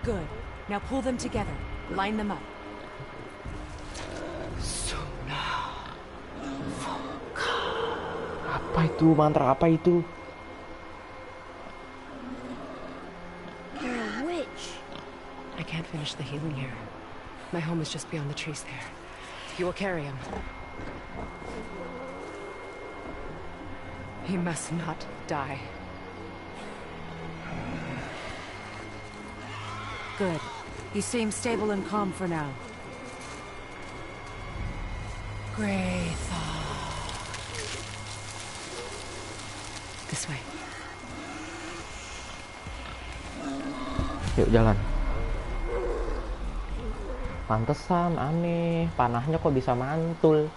Good. Now pull them together. Line them up. Apa itu? Mantra apa itu? You're a witch. I can't finish the healing here. My home is just beyond the trees there. You will carry him. He must not die. Good. He seems stable and calm for now. Greythaw. This way. Yuk jalan. Pantesan aneh, panahnya kok bisa mantul.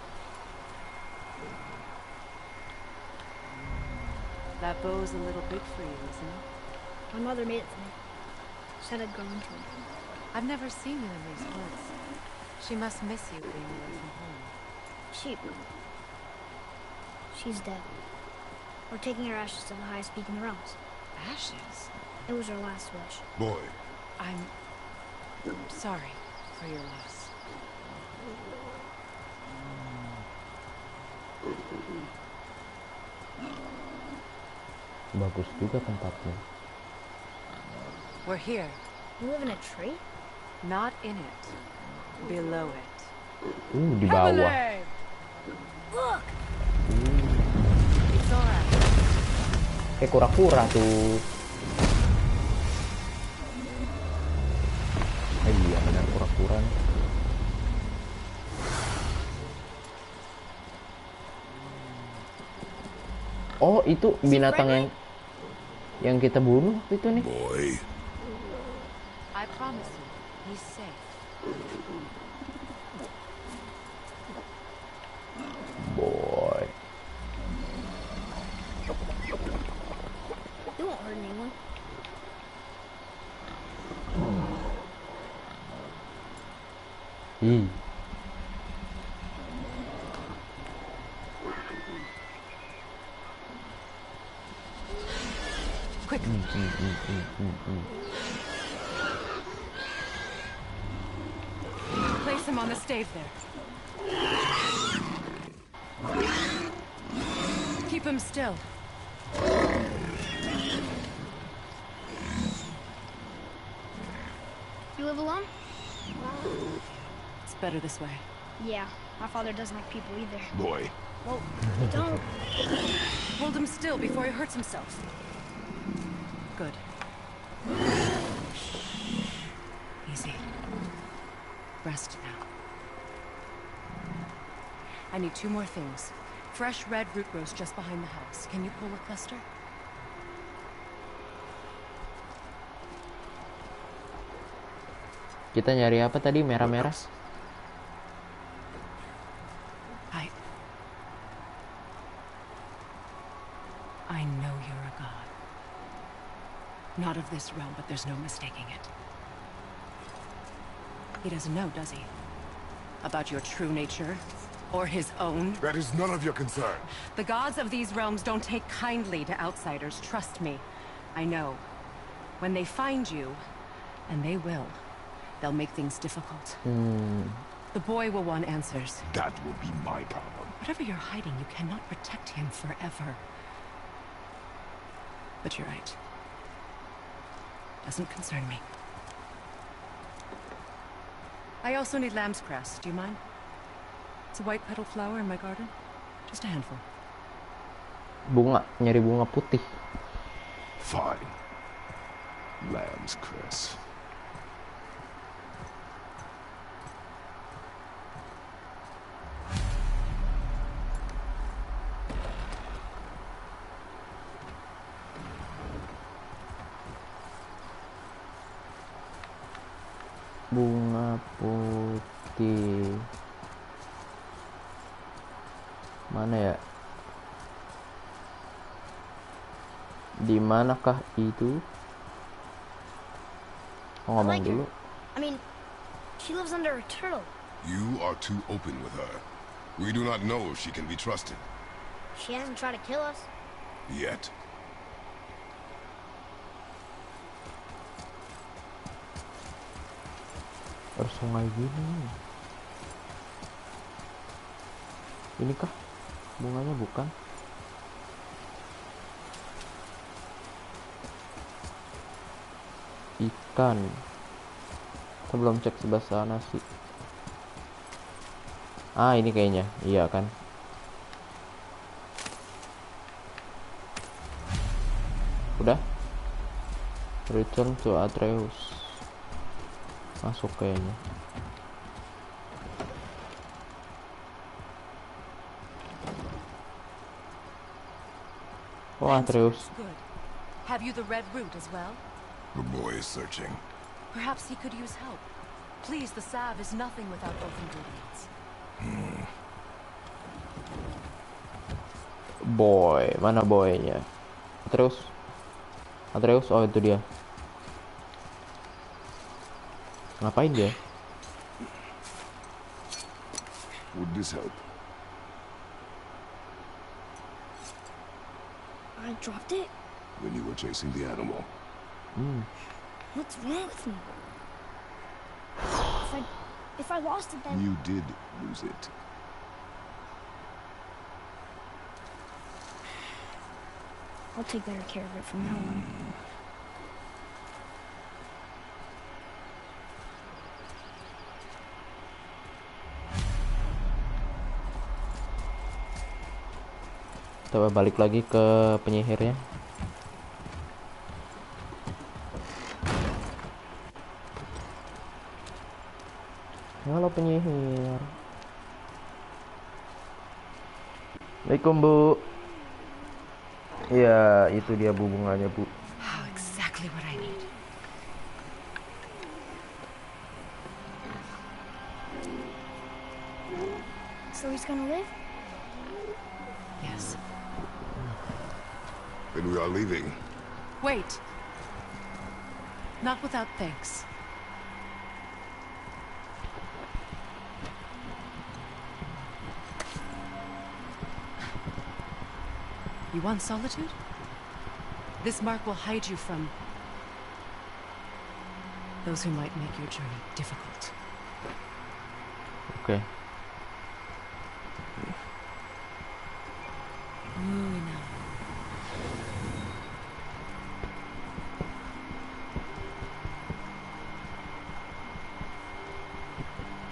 That bow's a little big for you, isn't it? My mother made it for me. Said I'd grow into it. I've never seen you in these woods. She must miss you being away from home. She's dead. We're taking her ashes to the highest peak in the realms. Ashes? It was her last wish. Boy. I'm sorry for your loss. Bagus juga tempatnya. We're here. You live in a tree? Not in it. Below it. Di bawah. Look! It's alright. Kayak kura-kura tuh. Iya benar kura-kura nih. Oh itu binatang yang kita bunuh waktu itu nih. Boy. I promise you, he's safe. Boy. You won't hurt anyone. Ih. Quick. Place him on the stave there. Keep him still. You live alone? It's better this way. Yeah, my father doesn't like people either. Boy. Well, don't. Hold him still before he hurts himself. Good. Easy. Rest now. I need 2 more things. Fresh red root roast just behind the house. Can you pull a cluster? Kita nyari apa tadi? Merah-merah. I know you're a god. Not of this realm, but there's no mistaking it. He doesn't know, does he? About your true nature? Or his own? That is none of your concern. The gods of these realms don't take kindly to outsiders, trust me. I know. When they find you, and they will, they'll make things difficult. The boy will want answers. That will be my problem. Whatever you're hiding, you cannot protect him forever. But you're right. Doesn't concern me. I also need lamb's grass. Do you mind? It's a white petal flower in my garden. Just a handful. Bunga, nyari bunga putih. Fine. Lamb's cress. Bunga putih. Mana ya? Di manakah itu? Oh, ngomong like her. dulu. I mean, she lives under a turtle. You are too open with her. We do not know if she can be trusted. She hasn't tried to kill us. Yet. Sungai gini. Ini kah bunganya? Bukan. Ikan. Kita belum cek sebelah sana sih. Ah, ini kayaknya. Iya kan. Udah. Return to Atreus. Masuk kayaknya. Oh, Atreus. Good. Have you the red root as well? The boy is searching. Perhaps he could use help. Please, the salve is nothing without both ingredients. Boy, mana boynya? Atreus. Atreus, oh itu dia. Ngapain dia? Would this help? I dropped it? When you were chasing the animal. What's wrong with me? If I lost it, then... You did lose it. I'll take better care of it from now on. Coba balik lagi ke penyihirnya. Halo penyihir. Assalamualaikum Bu. Ya itu dia Bu, bunganya Bu. Oh, exactly what I need. So he's gonna live? Yes. Then we are leaving. Wait. Not without thanks. You want solitude? This mark will hide you from those who might make your journey difficult. Oke.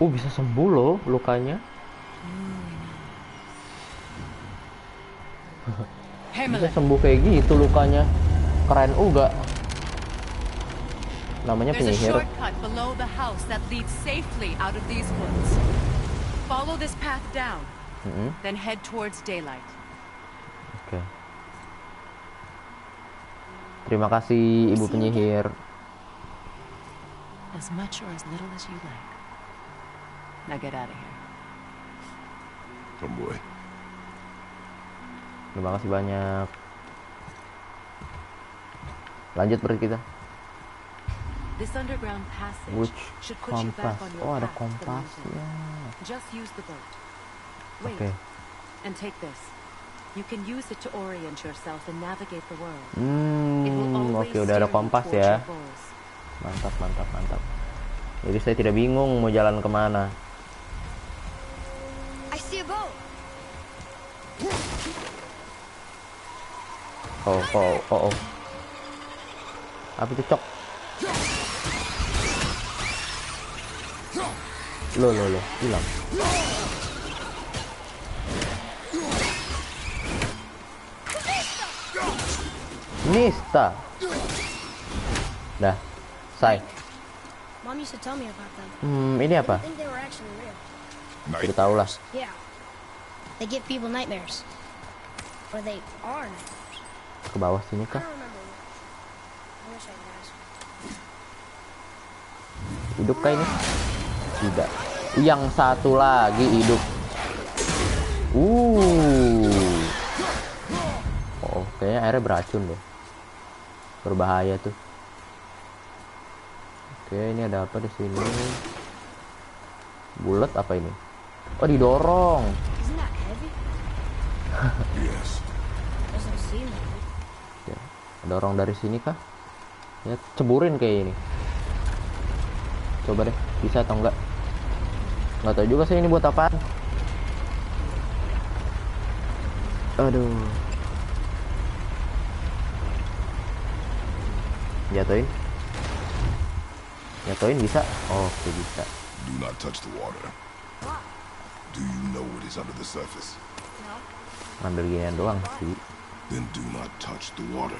Bisa sembuh loh lukanya. Bisa sembuh kayak gitu lukanya. Keren juga. Namanya There's a penyihir. shortcut below the house that leads safely out of these woods. Follow this path down, then head towards daylight. Oke. Terima kasih Ibu penyihir. As much or as little as you like. Now get out of here. Tomboy. Terima kasih banyak. Lanjut berarti kita. This underground passage Which should put you back kompas? on your Oh ada path to the kompasnya. mountain. Just use the boat. Wait, Oke. and take this. You can use it to orient yourself and navigate the world. It will always Oke, udah ada steer you kompas towards ya. your goals. Mantap, mantap, mantap. Jadi saya tidak bingung mau jalan kemana. I see a boat. Oh. Apa itu cok? Loh, hilang. Nista. Dah, say. Mom used to tell me about them. Ini apa? I think they were actually real. Tidak tahu lah. Yeah. They give people nightmares. Or they are nightmares. Ke bawah sini I kah? don't remember which. I wish I could ask. Hidup kah ini? Tidak. Yang satu lagi hidup. Oh, kayaknya airnya beracun deh. Berbahaya tuh. Oke, ini ada apa di sini? Bulat apa ini? Oh, didorong. Isn't that heavy? Yes. Doesn't seem heavy. Ya, dorong dari sini kah? Ya, ceburin kayak ini. Coba deh, bisa atau enggak? Nggak tahu juga sih ini buat apaan. Aduh. Jatuhin bisa? Oke, bisa. Do not touch the water. Do you know what is under the surface? No. Ngambil ginian doang sih. Then do not touch the water.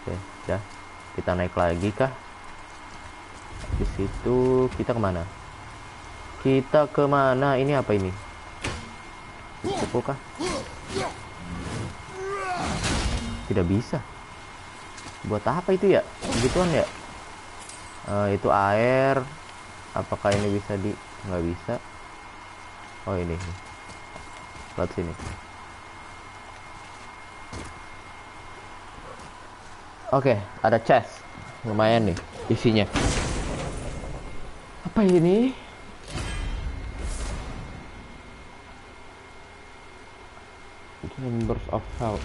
Oke, dah. Kita naik lagi kah? Di situ kita kemana? Kita kemana? Ini apa ini? Cukup kah? Tidak bisa. Buat apa itu ya? Begituan ya? Itu air. Apakah ini bisa di? Nggak bisa. Oh ini. Lihat sini. Oke, ada chest. Lumayan nih isinya. Apa ini? Chambers of Hell.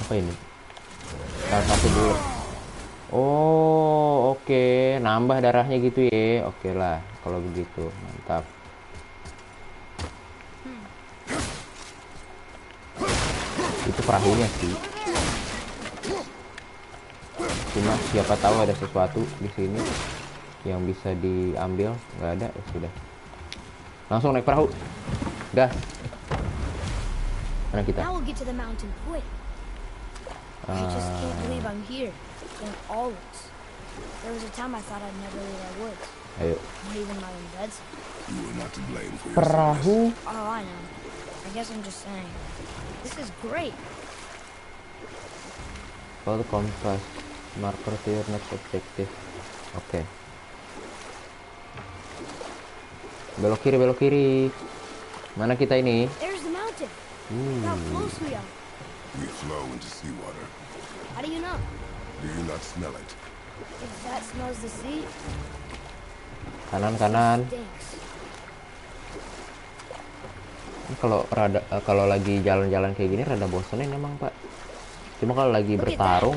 Apa ini? Salah satu dulu. Oh, oke. Nambah darahnya gitu ya. Oke lah, kalau begitu. Mantap. Itu perahunya sih. Cuma siapa tahu ada sesuatu di sini yang bisa diambil. Nggak ada, ya sudah. Langsung naik perahu. Gas. Mana kita? Now we'll get to the mountain quick. I just can't believe I'm here. In all woods. There was a time I thought I'd never leave our woods. Ayo. Not even my own beds. You are not to blame for your Perahu. Oh, I know. I guess I'm just saying. This is great. Follow the compass. Marker to your next objective. Oke. Belok kiri, belok kiri. Mana kita ini? There's the mountain. Look how close we are. We flow into seawater. How do you know? Do you not smell it? If that smells the sea, Kanan, kanan. stinks. Ini kalau lagi jalan-jalan kayak gini rada bosenin emang, Pak. Cuma kalau lagi bertarung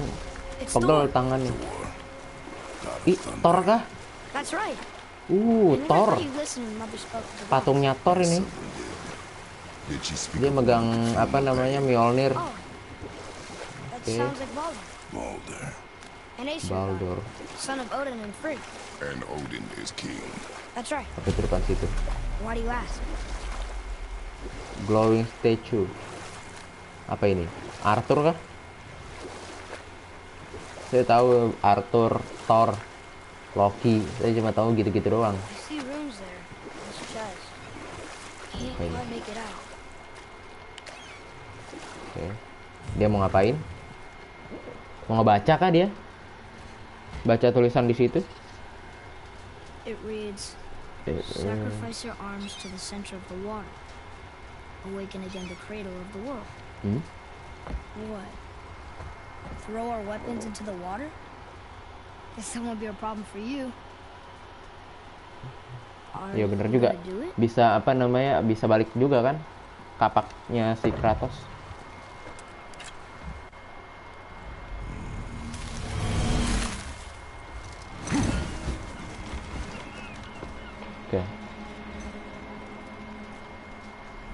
It's pegel Thor. tangannya. God Ih, of thunder. Thor kah? That's right. I never Thor. thought you listened when Mother spoke to the gods. Patungnya Thor ini. Did she speak Dia of megang apa namanya Mjolnir. Oh, that Okay. sounds like Baldur. Baldur? An Aesir Baldur. god, son of Odin and Frigg. And Odin is king. That's right. Apa itu depan situ? Why do you ask? Glowing statue. Apa ini? Arthur kah? Saya tahu Arthur, Thor, Loki. Saya cuma tahu gitu-gitu doang. I see runes there. This chest. Can't Okay. quite make it out. Oke. Dia mau ngapain? Mau ngebaca kah dia? Baca tulisan di situ? It reads, sacrifice your arms to the center of the water. Awaken again the cradle of the world. Hmm? What? Throw our weapons into the water? Guess that won't be a problem for you. Are Iya bener you juga. gonna do it? Bisa apa namanya? Bisa balik juga kan? Kapaknya si Kratos. Oke.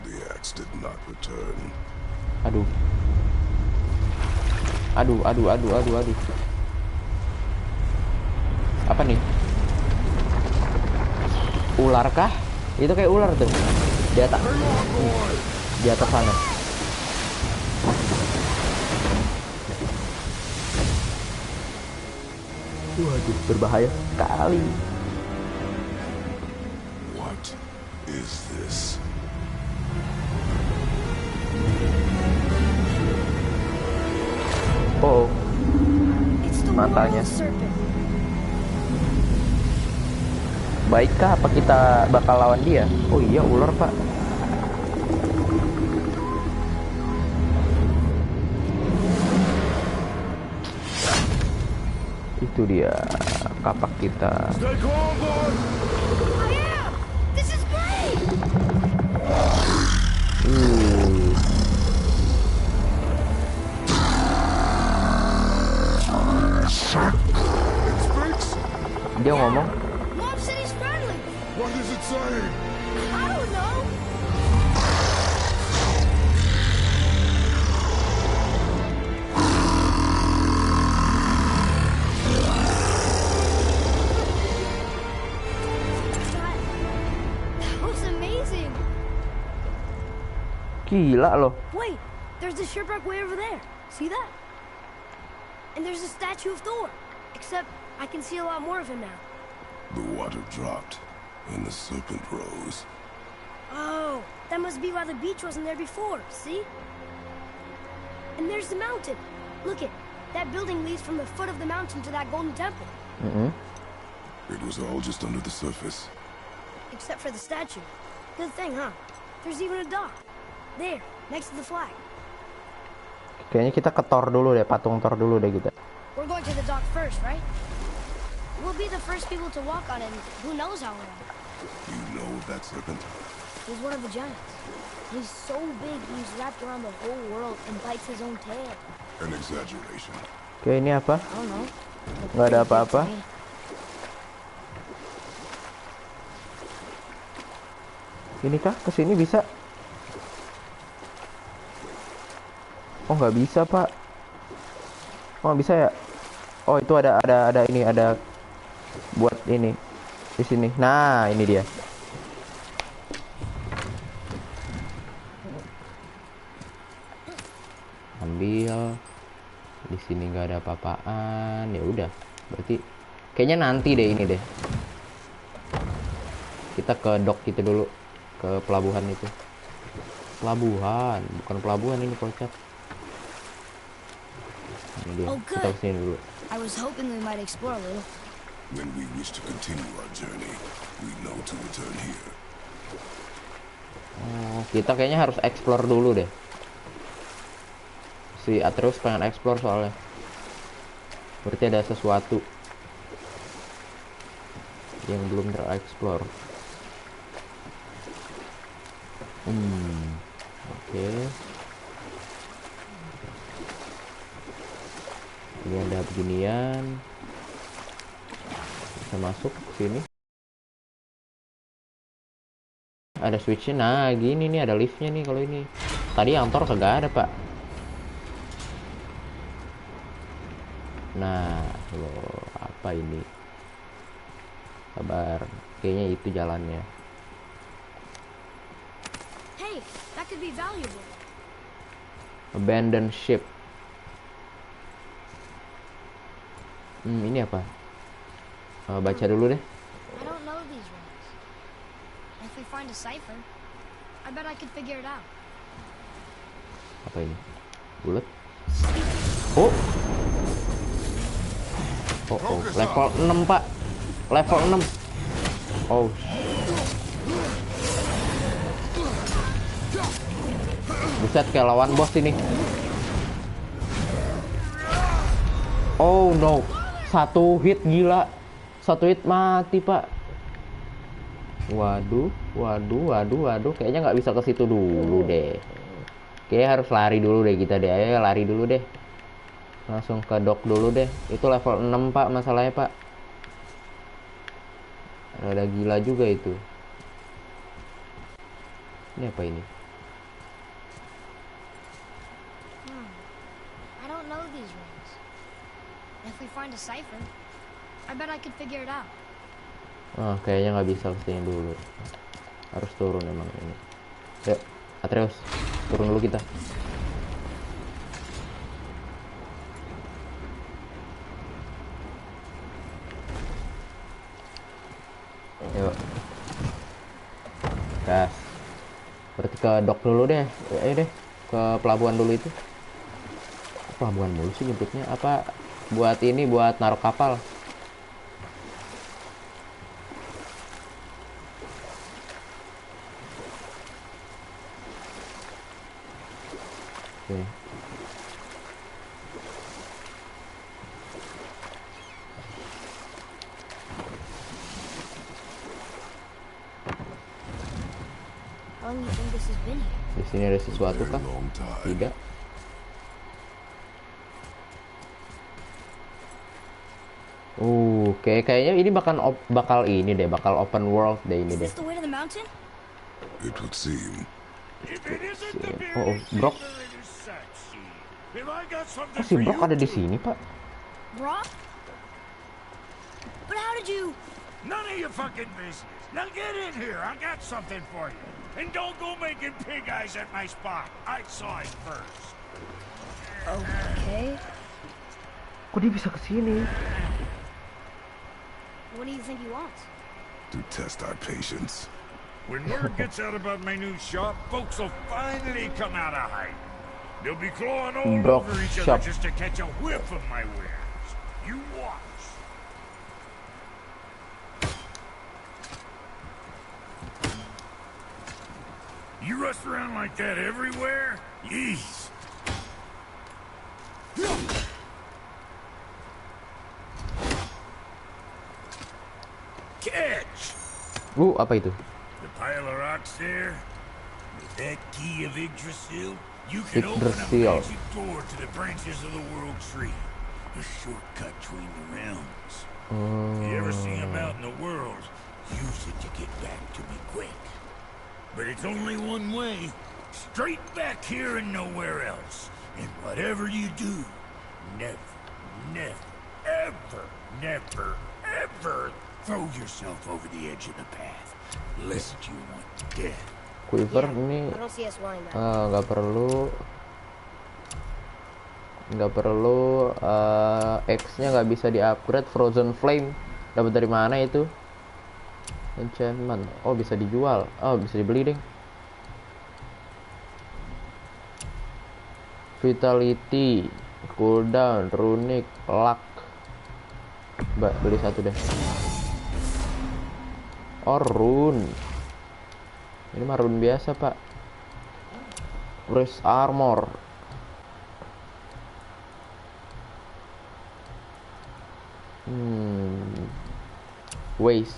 The axe did not return. Aduh. Aduh. Apa nih? Ular kah? Itu kayak ular tuh. Di atas. Di atas sana. Waduh, berbahaya sekali. What is this? Oh, It's the Matanya. world serpent. baikkah apa kita bakal lawan dia? Oh iya, ular, Pak. Itu dia kapak kita. Stay calm, boy! I am! This is great! Dia ngomong, Mom said he's friendly. What is it saying? I don't know. That was amazing. gila loh. Wait, there's a shipwreck way over there. See that? And there's a statue of Thor. Except I can see a lot more of him now. The water dropped, and the serpent rose. Oh, that must be why the beach wasn't there before, see? And there's the mountain. Look it, that building leads from the foot of the mountain to that golden temple. It was all just under the surface. Except for the statue. Good thing, huh? There's even a dock. There, next to the flag. Kayaknya kita ke Thor dulu deh, patung Thor dulu deh kita. We're going to the dock first, right? We'll be the first people to walk on it, and who knows how long. You know of that serpent? He's one of the giants. He's so big, he's wrapped around the whole world and bites his own tail. An exaggeration. Oke, ini apa? I don't know. Nggak ada apa-apa. Ini kah? Kesini bisa? Oh, nggak bisa, Pak. Oh, nggak bisa ya? Oh, itu ada ini, ada buat ini di sini. Nah, ini dia. Ambil. Di sini nggak ada apa-apaan. Ya udah. Berarti kayaknya nanti deh ini deh. Kita ke dock gitu dulu, ke pelabuhan itu. Pelabuhan, bukan pelabuhan ini, kocak. Ini dia. Oh, Kita good. kesini dulu. I was hoping we might explore a little. When we wish to continue our journey, we know to return here. Oh, kita kayaknya harus explore dulu deh. Si Atreus pengen explore soalnya. Berarti ada sesuatu yang belum tereksplor. Oke. Ini ada beginian. Bisa masuk ke sini. Ada switchnya. Nah, gini nih, ada liftnya nih kalau ini. Tadi yang Thor kagak ada, Pak. Nah, loh, apa ini? Sabar, kayaknya itu jalannya. Hey, that could be valuable. Abandoned ship. Ini apa? Baca dulu deh. I don't know these rings. If we find a cipher, I bet I could figure it out. Apa ini? Bulat. Oh. Oh, level 6, Pak. Level 6. Oh. Buset, kayak lawan bos ini. Oh no. Satu hit, gila. Satu hit mati, Pak. Waduh. Kayaknya nggak bisa ke situ dulu deh. Kayaknya harus lari dulu deh kita deh. Ayo lari dulu deh. Langsung ke dock dulu deh. Itu level 6, Pak, masalahnya, Pak. Ada gila juga itu. Ini apa ini? I don't know these rings. If we find a cipher, I bet I could figure it out. Oh, kayaknya nggak bisa kesini dulu. Harus turun emang ini. Yuk, Atreus, turun dulu kita. Yuk. Gas. Berarti ke dock dulu deh. Ayo deh, ke pelabuhan dulu itu. Pelabuhan mulu sih nyebutnya. Apa buat ini, buat naruh kapal. Oke. How long do you think this has been here? Di sini ada sesuatu kah? Long time. Tidak. Kayaknya ini bakal ini deh, bakal open world deh ini Is deh. this the way to the mountain? It would seem. If it isn't the Oh, very Brock. decorated sightsee, have I got something Oh, si for Brock you ada di too? sini, Pak. Brock? But how did you... None of your fucking business. Now get in here. I got something for you. And don't go making pig eyes at my spot. I saw it first. Okay. Kok dia bisa ke sini? What do you think he wants? To test our patience. When word gets out about my new shop, folks will finally come out of hiding. They'll be clawing all Brock over each shop. other just to catch a whiff of my wares. You watch. You rush around like that everywhere? Yeesh. Catch! Apa itu? The pile of rocks there? With that key of Yggdrasil, you can open a Yggdrasil. magic door to the branches of the World Tree. A shortcut between the realms. If you ever see him out in the world, use it to get back to me quick. But it's only one way. Straight back here and nowhere else. And whatever you do, never, never, ever throw yourself over the edge of the path, lest you want death. Quiver Yeah, ini I don't see us wanting that. nggak perlu X-nya nggak bisa di-upgrade. Frozen Flame dapat dari mana itu? Enchantment. Oh, bisa dijual. Oh, bisa dibeli deh. Vitality, cooldown, runic, luck. Mbak, beli satu deh. Oh, rune. Ini mah rune biasa, Pak. Wrist armor. Waist.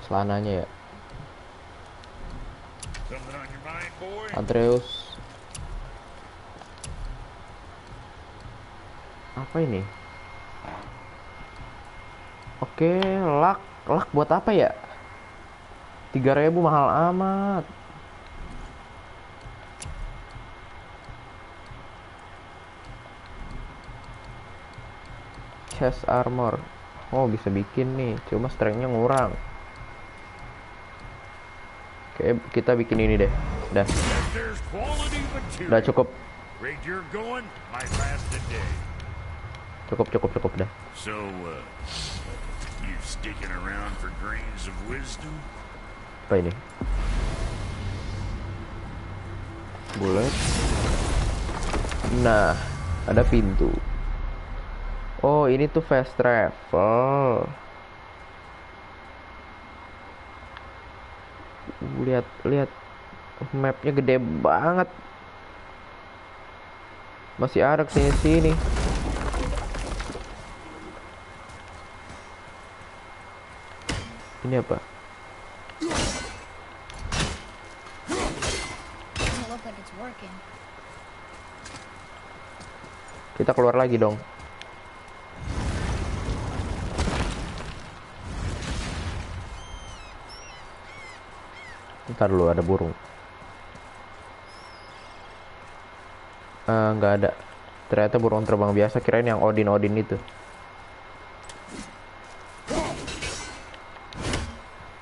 Celananya ya. Something on your mind, boy? Atreus. Apa ini? Oke, luck. Luck buat apa ya? 3.000 mahal amat. Chest armor. Oh, bisa bikin nih. Cuma strength-nya ngurang. Oke, kita bikin ini deh. Udah. There's quality material. Udah cukup. Rate you're going might last a day. Cukup dah. So, you sticking around for grains of wisdom? Apa ini? Bullet. Nah, ada pintu. Oh, ini tuh fast travel. Lihat mapnya gede banget. Masih ada kesini-sini. Ini apa? Doesn't look like it's working. Kita keluar lagi dong. Ntar dulu, ada burung. Nggak ada. Ternyata burung terbang biasa. Kirain yang Odin itu.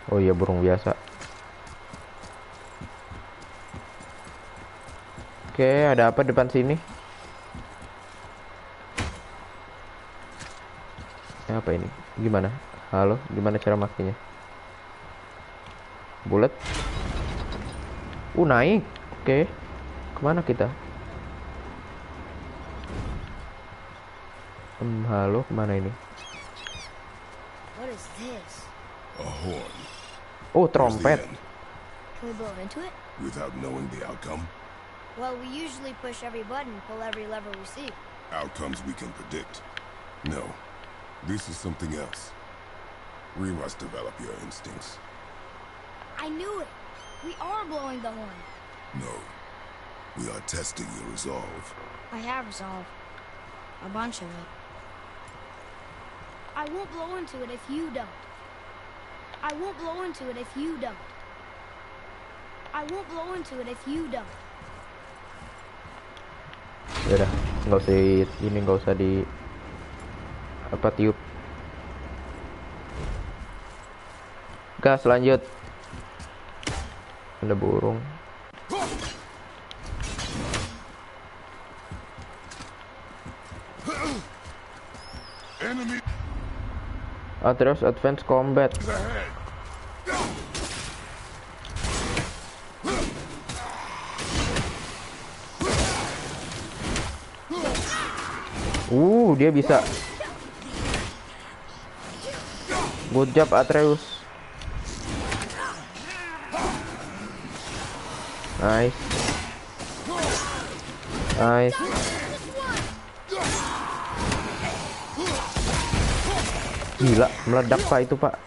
Oh iya, burung biasa. Oke, ada apa depan sini? Apa ini? Gimana? Halo, gimana cara makainya? Bullet. Naik. Oke. Kemana kita? Halo, kemana ini? What is this? A horn. Oh, Where's the trompet. end? Can we blow into it? Without knowing the outcome. Well, we usually push every button, pull every lever we see. Outcomes we can predict. No. This is something else. We must develop your instincts. I knew it! We are blowing the horn. No. We are testing your resolve. I have resolve. A bunch of it. I won't blow into it if you don't. I won't blow into it if you don't. I won't blow into it if you don't. Yaudah, nggak usah ini, nggak usah di apa tiup. Gas, lanjut. Ada burung. Enemy Terus advance combat. ahead. Dia bisa. Good job, Atreus. Nice. Nice. Gila, meledak Pak itu, Pak.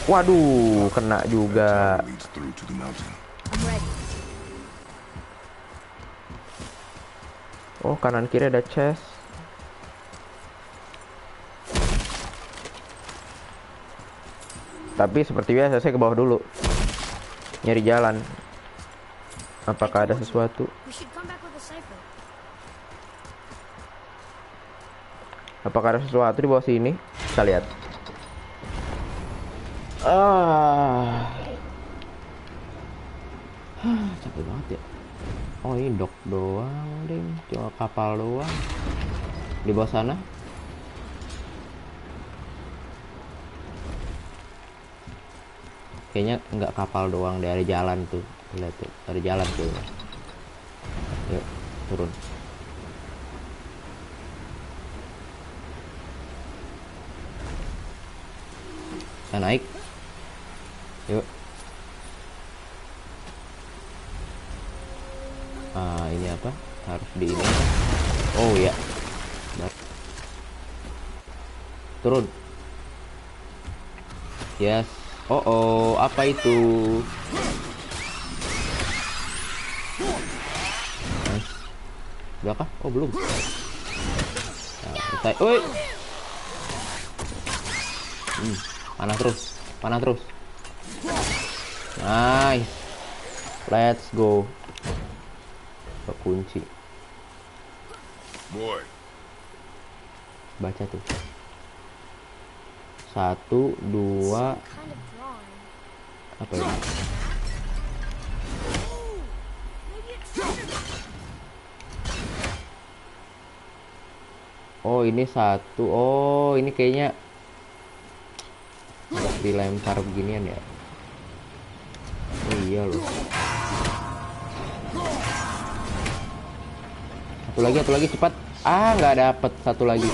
Waduh, kena juga. Leads through to the mountain. I'm ready. Oh, kanan kiri ada chest. Tapi seperti biasa saya ke bawah dulu. Nyari jalan. Apakah ada sesuatu? We should come back with a cipher. Apakah ada sesuatu di bawah sini? Kita lihat. Capek banget ya. Oh ini dok doang deh, cuma kapal doang. Di bawah sana. Kayaknya nggak kapal doang deh, ada jalan tuh. Lihat tuh, ada jalan tuh. Yuk, turun. Kita naik. Yuk. Ini apa? Harus di ini. Oh ya. Turun. Yes. Oh, apa itu? Nice. Udah kah? Oh, belum. Nah, selesai. Oi. Panah terus. Panah terus. Nice. Let's go. Kunci. Boy. Baca tuh. 1, 2. Kind of drawing. Apa ini? Oh ini 1. Oh ini kayaknya harus dilempar beginian ya. Oh iya loh. Satu lagi cepat. Nggak dapet satu lagi.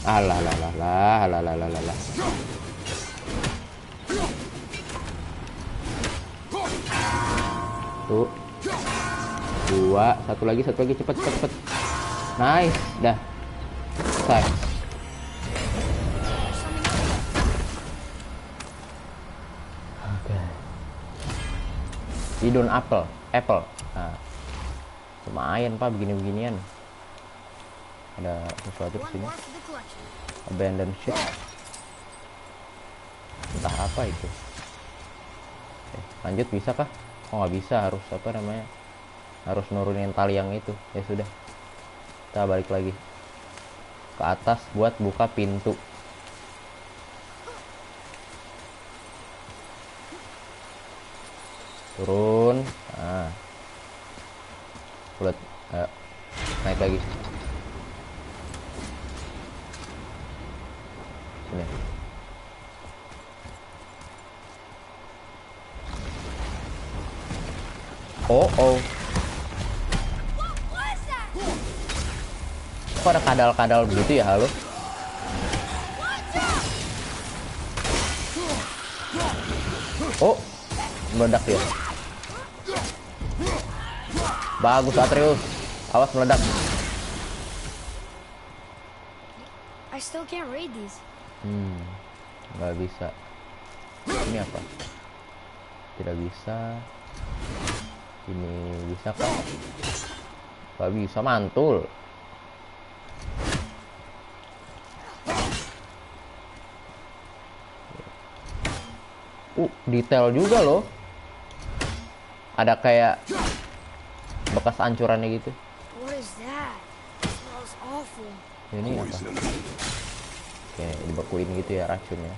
Alah. Tuh. 2, satu lagi cepet. Nice, dah. Selesai. Oke. Hidden apple. Nah, lumayan pak beginian. Ada sesuatu di One sini. more for the collection. Abandoned ship. Entah apa itu. Lanjut bisa kah? Oh nggak bisa, harus apa namanya? Harus nurunin tali yang itu. Ya sudah. Kita balik lagi ke atas buat buka pintu. Turun. Nah. Bulat. Ayo. Naik lagi. Sini. Oh. Kok ada kadal-kadal begitu ya, halo? Oh. Meledak ya. Bagus Atreus. Awas meledak. I still can't read these. Nggak bisa. Ini apa? Tidak bisa. Ini bisa kah? Nggak bisa, mantul. Detail juga loh. Ada kayak bekas ancurannya gitu. What is that? It smells awful. Ini apa? Oke, dibekuin gitu ya racunnya.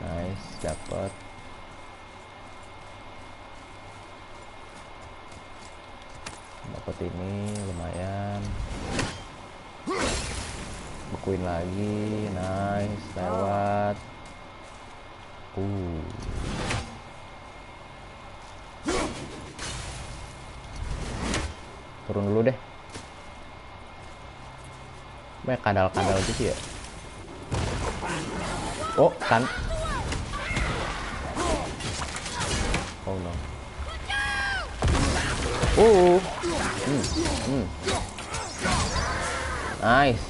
Nice, dapat. Dapat ini lumayan. Bekuin lagi, nice, lewat. Turun dulu deh. Banyak kadal-kadal gitu ya. Oh kan. Oh no. Nice.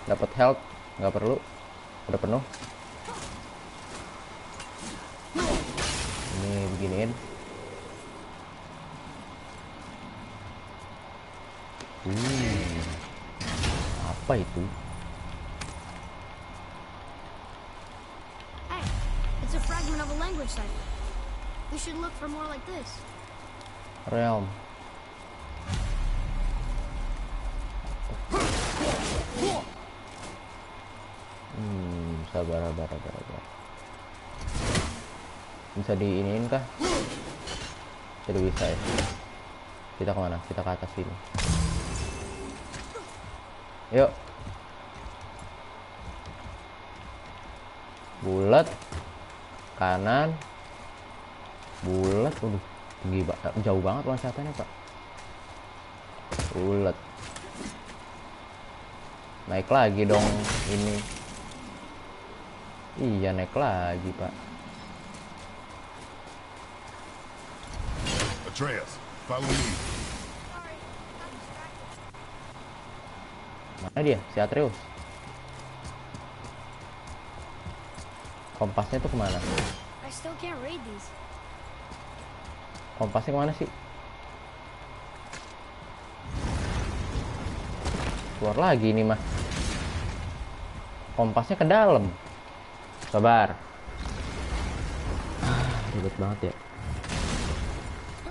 Dapat health, nggak perlu. Udah penuh. Ini beginiin. Apa itu? Hey, it's a fragment of a language cipher. We should look for more like this. Realm. sabar. Bisa diiniin kah? Tidak bisa ya. Kita kemana? Kita ke atas sini. Yuk. Bulat. Kanan. Bulat. Waduh, tinggi banget. Jauh banget loncatannya, Pak. Bulat. Naik lagi dong ini. Iya, naik lagi, Pak. Atreus, follow me. Mana dia? Si Atreus. Kompasnya tuh kemana? I still can't read these. Kompasnya kemana sih? Keluar lagi ini mah. Kompasnya ke dalam. Sabar. Ribet banget ya.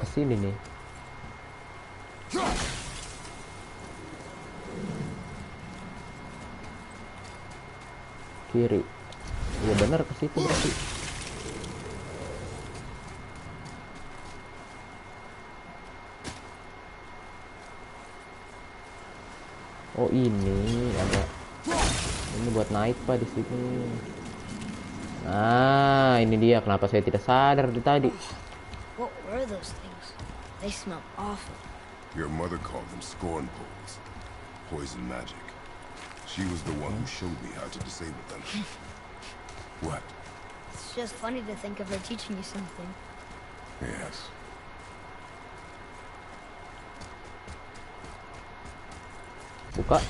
Kesini nih. Kiri. Ya bener ke situ berarti. Oh ini ada. Ini buat naik Pak di sini. Nah, ini dia kenapa saya tidak sadar dari tadi. What were those things? They smell awful. Your mother called them scorn poles. Poison magic. She was the one who showed me how to disable them. What? It's just funny to think of her teaching you something. Yes. Buka.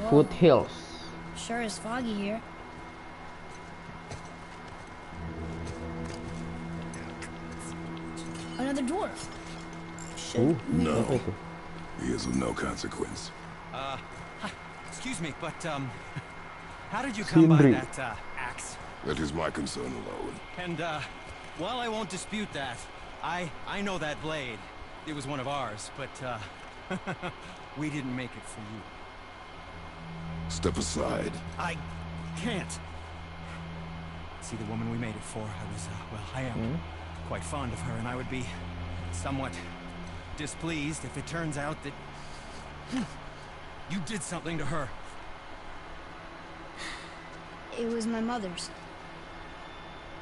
Foothills. Sure is foggy here. Another dwarf. No. Apa itu? He is of no consequence. Hi. Excuse me, but, how did you come by Sindri. that, axe? That is my concern alone. And, while I won't dispute that, I know that blade. It was one of ours, but, we didn't make it for you. Step aside. I can't. See, the woman we made it for, I was, well, I am quite fond of her, and I would be somewhat displeased if it turns out that you did something to her. It was my mother's.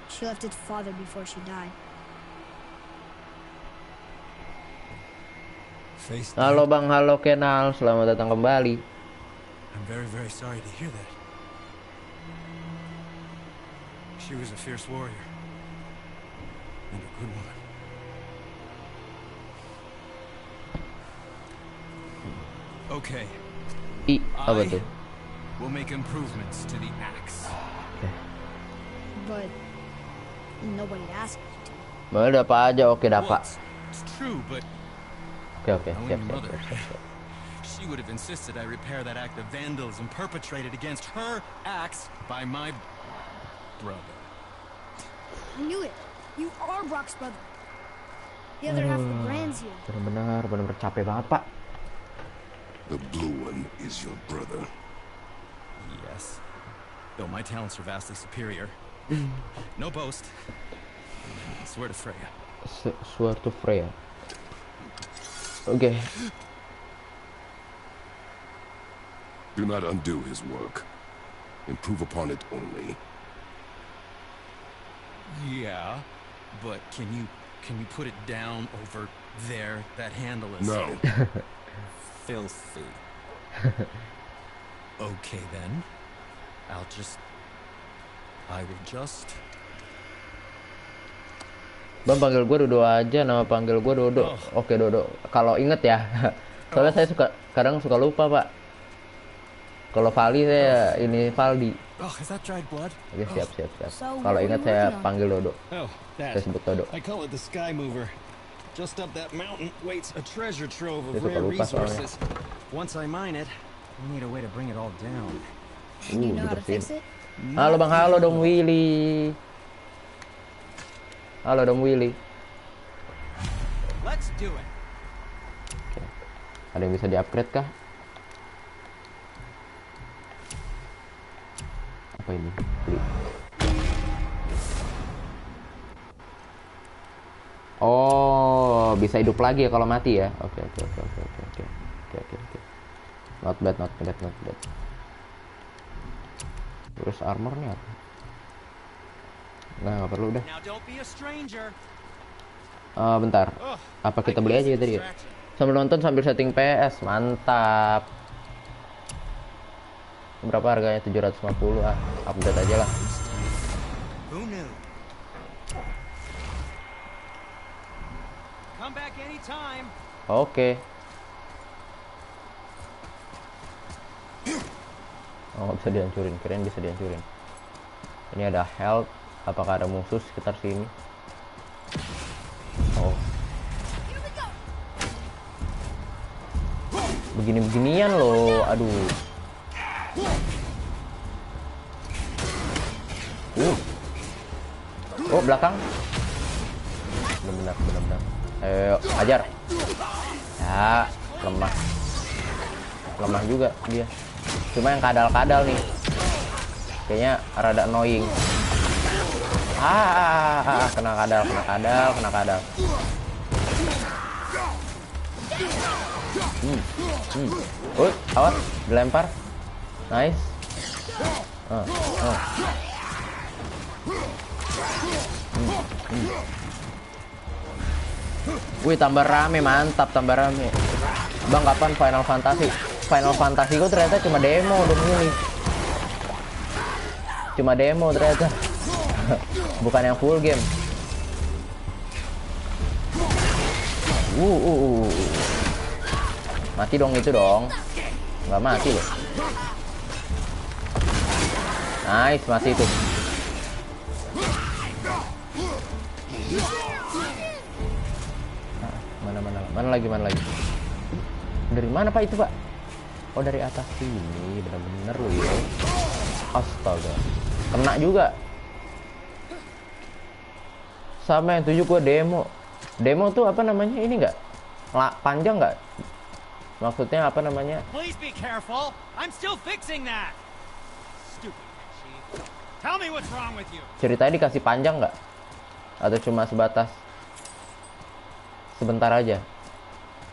She left its father before she died. Face Halo Bang, halo Kenal, selamat datang kembali. I'm very, very sorry to hear that. She was a fierce warrior. And a good woman. Okay. Apa tuh? We'll make improvements to the axe. But nobody asked me to. Boleh dapat aja, oke dapat. It's true, but Oke, knowing siap. mother, she would have insisted I repair that act of vandalism perpetrated against her axe by my brother. I knew it. You are Brock's brother. The other half of the brand's here. Bener-bener capek banget Pak. The blue one is your brother. Yes. Though my talents are vastly superior. No boast. I swear to Freya. Swear to Freya. Oke. Do not undo his work. Improve upon it only. Yeah, but can you put it down over there? That handle is No. filthy. Okay then. I will just. Bang panggil gue Dodo aja, nama panggil gue Dodo. Oke Dodo. Kalau inget ya. Soalnya saya kadang suka lupa Pak. Kalau Vali saya ini Valdi. Oh, is that dried blood? Oke siap. So, Kalau what ingat are you saya working on? panggil Dodo. Oh, Saya that. sebut Dodo. I call it the Sky Mover. Just up that mountain waits a treasure trove of Saya suka rare lupa soalnya. resources. Once I mine it, I need a way to bring it all down. And you know how to dibersihin. fix it? Halo Bang, halo Dom Willy. Halo Dom Willy. Let's do it. Oke. Ada yang bisa di-upgrade kah? Apa ini? Beli. Oh, bisa hidup lagi ya kalau mati ya. Oke. Not bad. Terus armornya apa? Nggak perlu udah. Bentar. Apa kita beli aja tadi ya? Sambil nonton sambil setting PS, mantap. Berapa harganya? 750. Update aja lah. Oke. Oh, bisa dihancurin. Kirain bisa dihancurin. Ini ada health. Apakah ada musuh sekitar sini? Oh. Begini-beginian loh. Aduh. Oh, belakang. Benar. Ayo, ajar. Ya, lemah juga dia. Cuma yang kadal-kadal nih. Kayaknya rada annoying. Kena kadal. Awas, dilempar. Nice. Wih, tambah rame, mantap, tambah rame. Bang, kapan Final Fantasy? Final Fantasy gue ternyata cuma demo dong ini. Cuma demo ternyata. Bukan yang full game. Mati dong itu dong. Nggak mati loh. Nice, mati itu. Mana lagi? Dari mana Pak itu Pak? Oh, dari atas sini. Bener-bener loh ya. Astaga. Kena juga. Sama yang 7 gua demo. Demo tuh apa namanya? Ini enggak? Panjang enggak? Maksudnya apa namanya? Please be careful. I'm still fixing that. Stupid chief. Tell me what's wrong with you. Ceritanya dikasih panjang enggak? Atau cuma sebatas sebentar aja?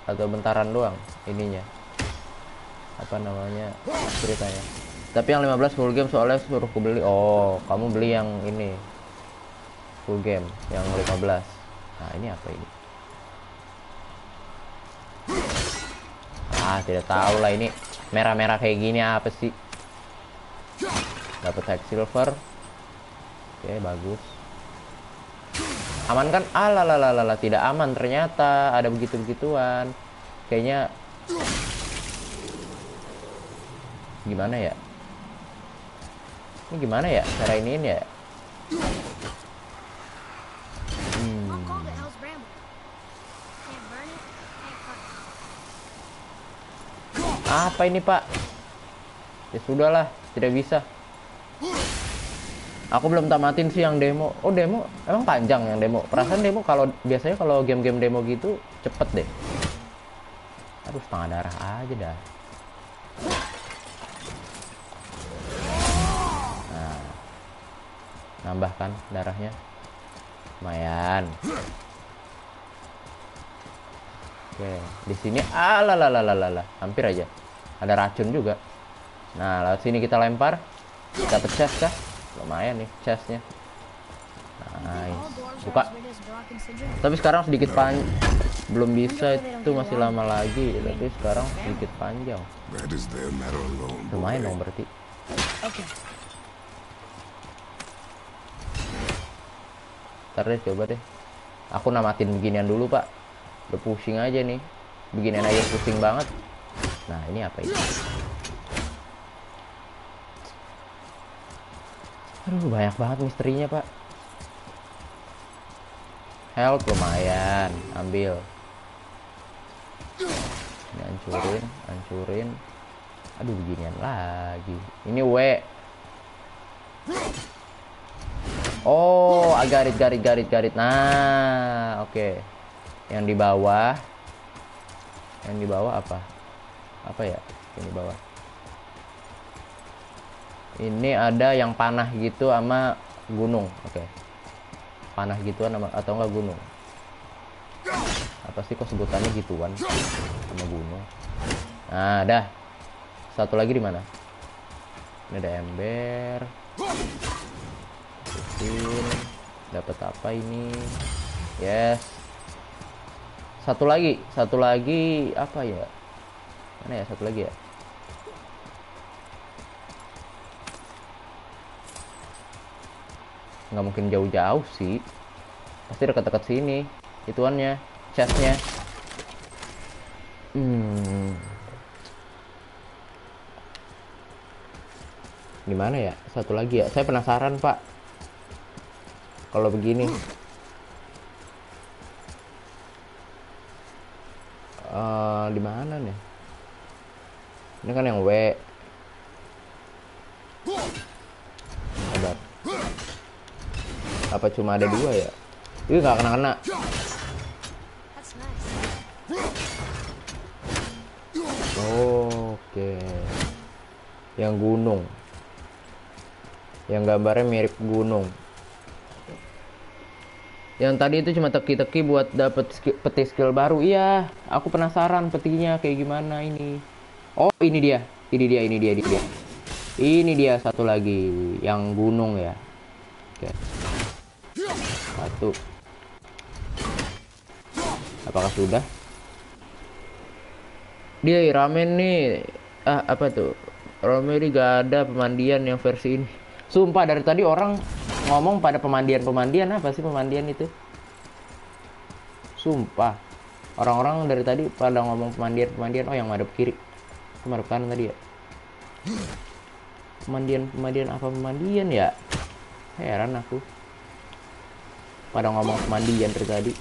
Atau bentaran doang ininya? Apa namanya ceritanya? Tapi yang 15 full game soalnya suruh aku beli. Oh, kamu beli yang ini full game yang 15. Nah, ini apa ini? Tidak tahu lah ini merah-merah kayak gini apa sih? Dapat hex silver. Oke, bagus. Aman kan? Alalala, tidak aman ternyata. Ada begitu-begituan. Kayaknya gimana ya? Ini gimana ya cara iniin ya? Apa ini Pak? Ya sudahlah, tidak bisa. Aku belum tamatin sih yang demo. Oh, demo emang panjang yang demo. Perasaan demo kalau biasanya kalau game-game demo gitu cepet deh. Aduh, setengah darah aja dah. Nah, nambah kan darahnya. Lumayan. Oke, di sini hampir aja. Ada racun juga. Nah, lewat sini kita lempar. Dapat chest kah? Lumayan nih chestnya. Nice. Buka. Tapi sekarang sedikit belum bisa, itu masih lama lagi. Tapi sekarang sedikit panjang. Lumayan dong berarti. Ntar deh, coba deh. Aku namatin beginian dulu Pak. Udah pusing aja nih. Beginian aja pusing banget. Nah, ini apa ini? Aduh, banyak banget misterinya Pak. Health lumayan, ambil. Ini hancurin. Aduh, beginian lagi. Ini W. Oh, garit. Nah, oke. Yang di bawah apa? Apa ya? Ini bawah. Ini ada yang panah gitu sama gunung. Oke. Panah gituan atau enggak gunung. Apa sih kok sebutannya gituan sama gunung? Nah, dah. Satu lagi di mana? Ini ada ember. Dapat apa ini? Yes. Satu lagi apa ya? Mana ya satu lagi ya? Nggak mungkin jauh-jauh sih. Pasti dekat-dekat sini. Ituannya, chestnya. Gimana ya? Satu lagi ya. Saya penasaran, Pak. Kalau begini. Di mana nih? Ini kan yang W. Sabar. Apa cuma ada 2 ya? Ih, nggak kena-kena. That's nice. Oke. Yang gunung. Yang gambarnya mirip gunung. Yang tadi itu cuma teki-teki buat dapet peti skill baru. Iya, aku penasaran petinya kayak gimana ini. Oh, ini dia. Ini dia satu lagi yang gunung ya. Oke. Satu. Apakah sudah? Dia ramen nih. Apa tuh? Ramen ini gak ada pemandian yang versi ini. Sumpah dari tadi orang ngomong pada pemandian apa sih pemandian itu? Sumpah. Orang-orang dari tadi pada ngomong pemandian. Oh, yang madep kiri. Itu madep kanan tadi ya. Pemandian apa pemandian ya? Heran aku. Pada ngomong pemandian dari tadi.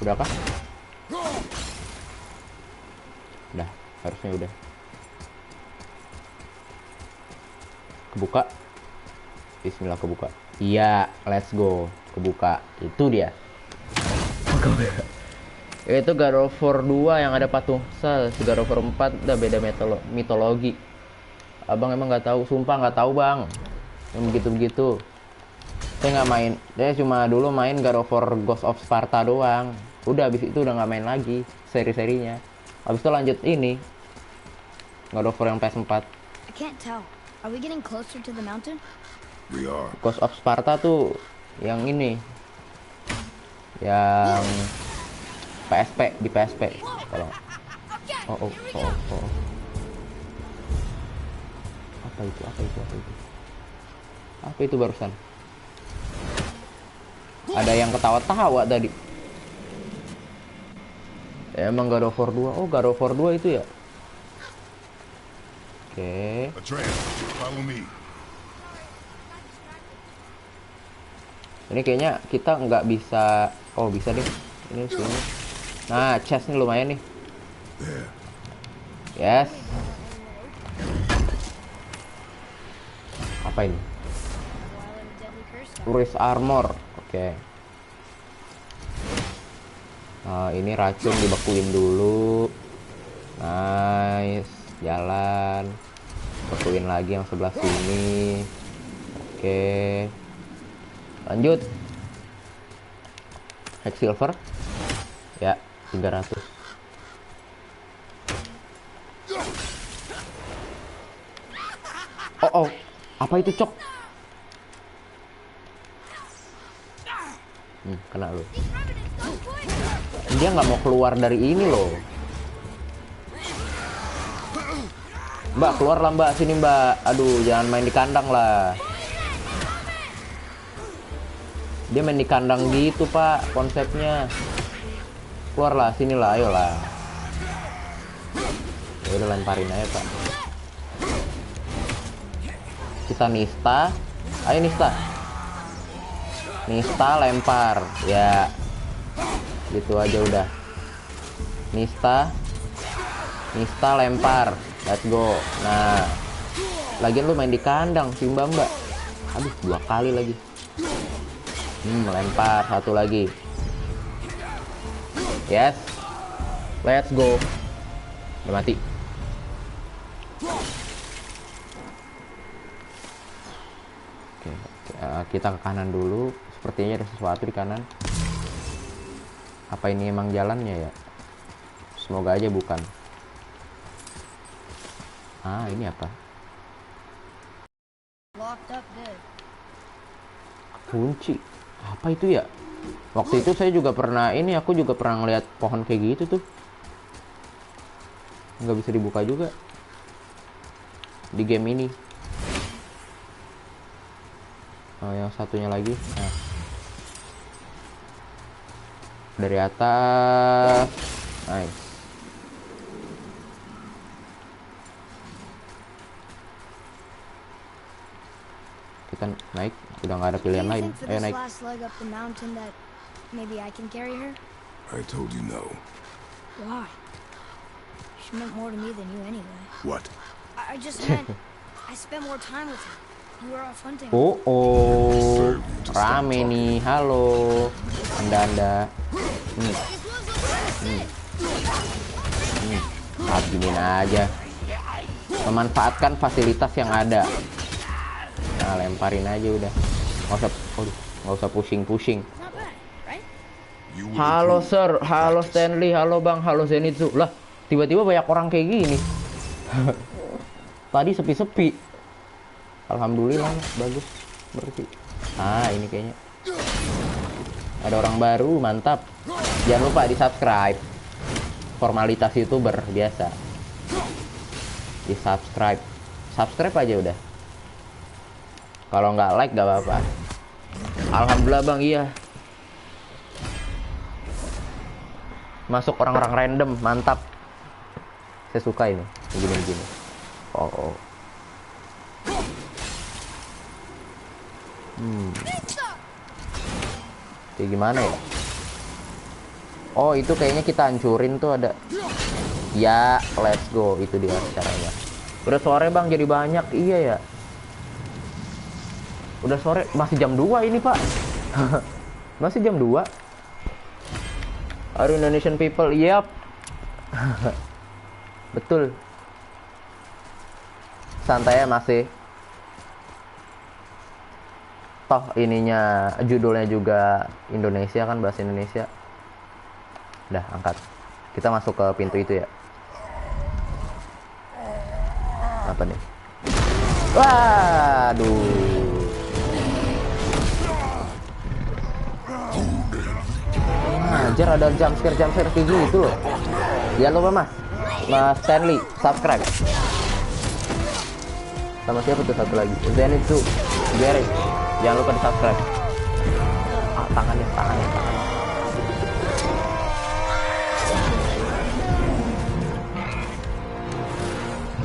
Udah kah? Udah, harusnya udah. Kebuka. Bismillah, kebuka. Iya, let's go. Kebuka. Itu dia. Itu God of War 2 yang ada patung Sal. God of War 4 udah beda mitologi. Abang emang nggak tahu, sumpah nggak tahu bang. Yang begitu-begitu. Saya nggak main. Saya cuma dulu main God of War Ghost of Sparta doang. Udah habis itu udah nggak main lagi seri-serinya. Habis itu lanjut ini God of War yang PS4. I can't tell. Are we getting closer to the mountain? We are. Ghost of Sparta tuh yang ini. Yang PSP di PSP kalau oh. Apa itu barusan? Ada yang ketawa-tawa tadi. Emang God of War 2. Oh, God of War 2 itu ya. Oke. Atreus, follow me. Ini kayaknya kita nggak bisa. Oh, bisa deh. Ini sini. Nah, chest nih lumayan nih. Yes. Apa ini? Wrist armor. Oke. Nah, ini racun dibekuin dulu. Nice. Jalan. Bekuin lagi yang sebelah sini. Oke. Lanjut. Hex silver. Ya, 300. Oh. Apa itu, Cok? Kena lu. Dia nggak mau keluar dari ini loh. Mbak, keluar lah mbak, sini mbak. Aduh, jangan main di kandang lah. Dia main di kandang gitu pak, konsepnya. Keluarlah, sinilah, ayolah. Ya udah lemparin aja pak. Kita Nista, ayo Nista. Nista lempar, ya. Gitu aja udah. Nista lempar, let's go. Nah, lagian lu main di kandang sih mbak. Aduh, 2 kali lagi. Lempar, satu lagi. Yes. Let's go. Udah mati. Oke, kita ke kanan dulu. Sepertinya ada sesuatu di kanan. Apa ini emang jalannya ya? Semoga aja bukan. Ah, ini apa? Locked up good. Kunci. Apa itu ya? Waktu itu saya juga pernah aku juga pernah ngeliat pohon kayak gitu tuh. Nggak bisa dibuka juga di game ini. Oh, yang satunya lagi. Nah. Dari atas. Nice. Kita naik, udah nggak ada pilihan lain. Ayo naik. Last leg up the mountain that maybe I can carry her? I told you no. Why? She meant more to me than you anyway. What? I just meant I spent more time with her. You were off hunting. Oh, rame nih. Halo, anda. Giniin aja. Memanfaatkan fasilitas yang ada. Nah, lemparin aja udah. Nggak usah pusing-pusing. Not bad, right? Halo sir, halo Stanley, halo bang, halo Zenitsu. Lah, tiba-tiba banyak orang kayak gini. Tadi sepi-sepi. Alhamdulillah, bagus, bersih. Ah, ini kayaknya ada orang baru, mantap. Jangan lupa di subscribe. Formalitas YouTuber biasa. Di subscribe aja udah. Kalau nggak like nggak apa-apa. Alhamdulillah bang, iya. Masuk orang-orang random, mantap. Saya suka ini, gini-gini. Oh. Kayak gimana ya? Oh, itu kayaknya kita hancurin tuh ada. Ya, let's go. Itu dia caranya. Udah sore bang, jadi banyak. Iya ya. Udah sore, masih jam 2 ini pak. Masih jam 2. Are Indonesian people? Yap. Betul. Santai ya masih. Toh ininya, judulnya juga Indonesia kan, bahasa Indonesia. Udah, angkat. Kita masuk ke pintu itu ya. Apa nih? Waduh. Anjir, ada jump scare kayak gitu loh. Jangan lupa Mas Stanley, subscribe. Sama siapa tuh satu lagi? Zenitsu, Gary. Jangan lupa di subscribe. Tangannya.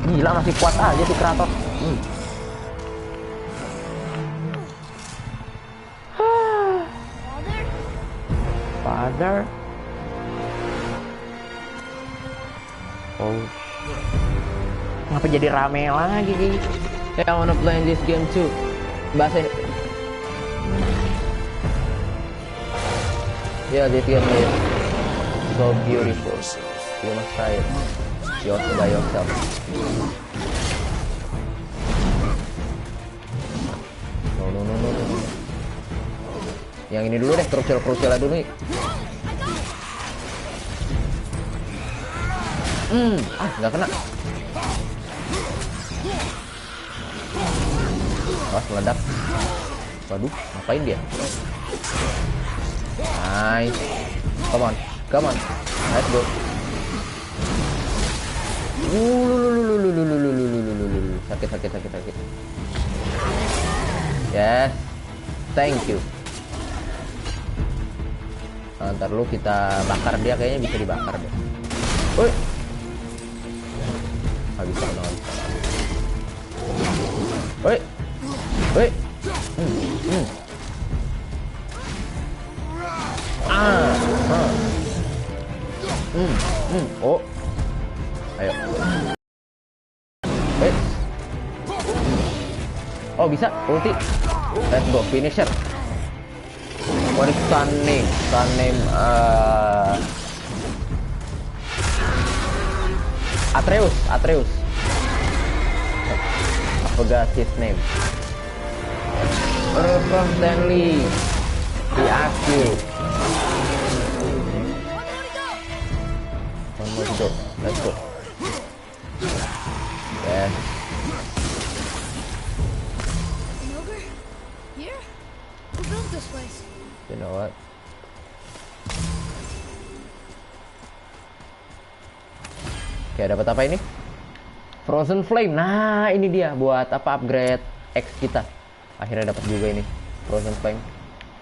Gila, masih kuat aja si Kratos. Father. Oh. Kenapa jadi rame lagi? Hey, I wanna play this game too. Bahasa ini. Yeah, this game is so beautiful. You must try it. By yourself. No. Yang ini dulu deh, krusial dulu nih. Nggak kena. Awas, meledak. Waduh, ngapain dia? Nice. Come on. Let's go. Sakit. Yes. Thank you. Nah, ntar lu kita bakar dia, kayaknya bisa dibakar deh. Woi. Nggak bisa. Woi. Oh. Ayo. Oh, bisa ulti. Let's go, finisher. What is sun name? Atreus. I forgot his name. From Stanley. He asked you. One more to go. Let's go. Yes. An ogre? Here? Who built this place? You know what? Oke, dapat apa ini? Frozen Flame. Nah, ini dia buat apa upgrade X kita. Akhirnya dapat juga ini. Frozen Flame.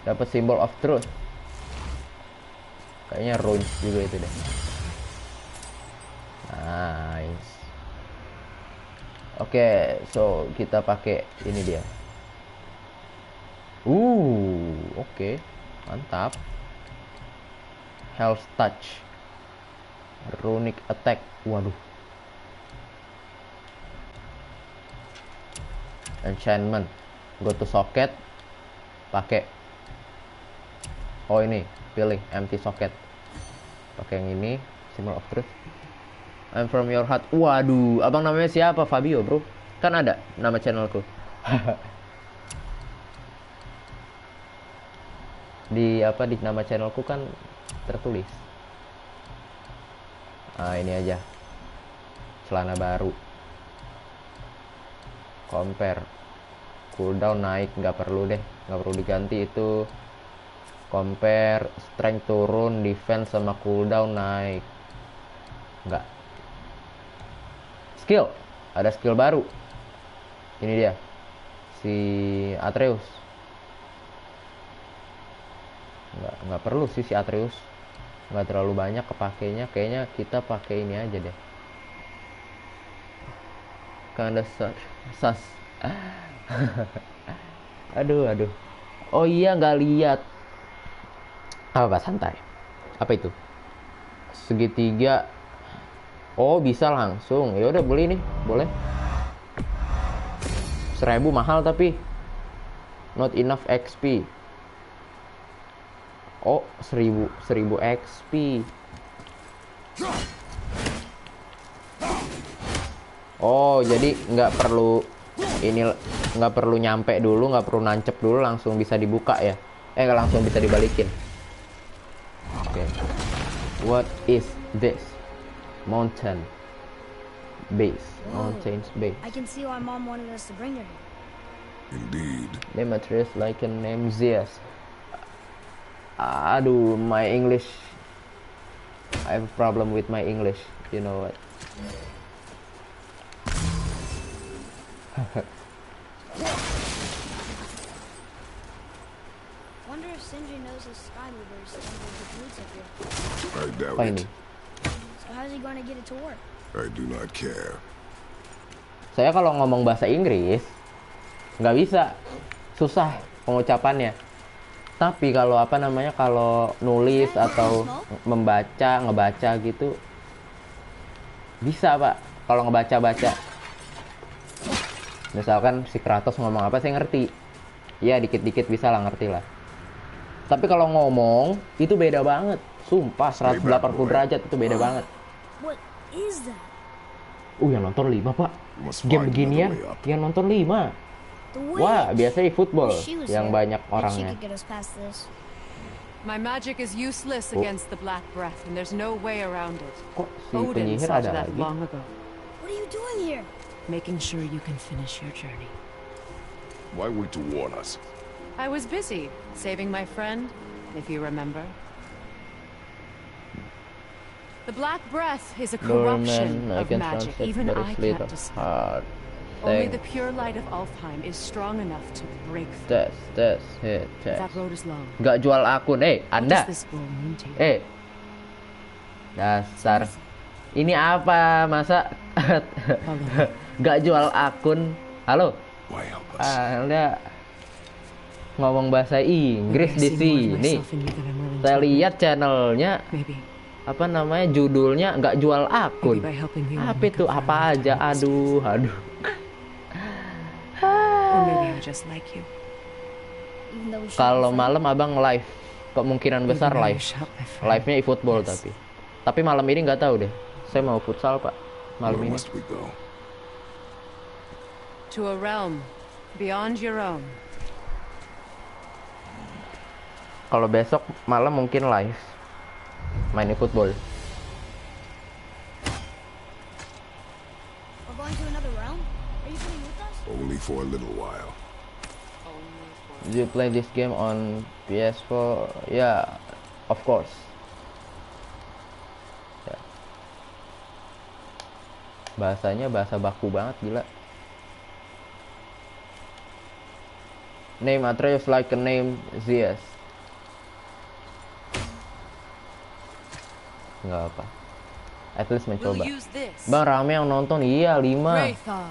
Dapat Symbol of Truth. Kayaknya ruins juga itu deh. Nice. Oke, so kita pakai ini dia. Oke. Mantap. Health Touch. Runic Attack. Waduh. Enchantment. Go to socket. Pakai. Oh ini, pilih empty socket. Pakai yang ini, Symbol of Truth. I'm from your heart. Waduh, abang namanya siapa? Fabio, bro. Kan ada nama channelku. Di nama channelku kan tertulis. Ini aja. Celana baru. Compare. Cooldown naik, nggak perlu deh, nggak perlu diganti itu. Compare, strength turun, defense sama cooldown naik. Nggak. Skill, ada skill baru. Ini dia, si Atreus. Nggak perlu sih si Atreus, nggak terlalu banyak kepakainya. Kayaknya kita pakai ini aja deh. Kinda sus. aduh. Oh iya, nggak lihat. Apa santai? Apa itu? Segitiga. Oh, bisa langsung. Ya udah beli nih, boleh. 1000 mahal tapi not enough XP. Oh, 1000 XP. Oh, jadi nggak perlu ini, nggak perlu nyampe dulu, nggak perlu nancep dulu, langsung bisa dibuka ya. Langsung bisa dibalikin. Oke. What is this? Mountain base. Mountains base. I can see why Mom wanted us to bring her here. Indeed. Name a trace like a name Zeus. Aduh, my English. I have a problem with my English. You know what? Wonder if Sindri knows his sky movers and the brutes up here. I doubt Apa it. ini? So how's he going to get it to work? I do not care. Saya kalau ngomong bahasa Inggris nggak bisa, susah pengucapannya. Tapi kalau kalau nulis atau ngebaca gitu bisa, Pak. Kalau ngebaca-baca, misalkan si Kratos ngomong apa saya ngerti, ya dikit-dikit bisa lah, ngerti lah. Tapi kalau ngomong itu beda banget, sumpah 180 derajat itu beda banget. What is that? Yang nonton 5, Pak. Must Game find beginian another way up. yang nonton 5. The way. Wah, biasanya di football Wish she was yang here. banyak Then she orangnya. could get us past this. My magic is useless against the Black Breath, and there's no way around it. Kok si Odin penyihir saw ada to that lagi? long ago, What are you doing here? making sure you can finish your journey. Why wait to warn us? I was busy saving my friend, if you remember. The Black Breath is a corruption Dorman, I of can magic. translate Even very I little. can't dispel. Hard. Only Thanks. the pure light of Alfheim is strong enough to break through. Tes, hit, tes. That road is long. Gak jual akun, What Anda. does this scroll mean to you? Dasar. Ini apa, masa Follow me. gak jual akun? Halo, Why help us? Anda ngomong bahasa Inggris Maybe I di see more of sini. myself in you than I'm willing Saya to admit. lihat channelnya, Maybe judulnya nggak jual akun. by helping you, Apa we itu? could Apa find aja? our times. Aduh. Or maybe I just like you. Even though we should Kalau be friends. malam abang live, kemungkinan besar Even though live. you shot my friend. Live-nya e-football Yes. tapi malam ini nggak tahu deh. Saya mau futsal, Pak. malam Where ini. must we go? To a realm beyond your own. Kalau besok malam mungkin live main football. We're going to another realm? Are you coming with us? Only for a little while. Do you play this game on PS4? Yeah, of course. Ya. Bahasanya bahasa baku banget, gila. Name Atreus like a name Zeus. Nggak apa. At least mencoba. We'll use this. Bang, rame yang nonton. Iya, 5. Wraithar.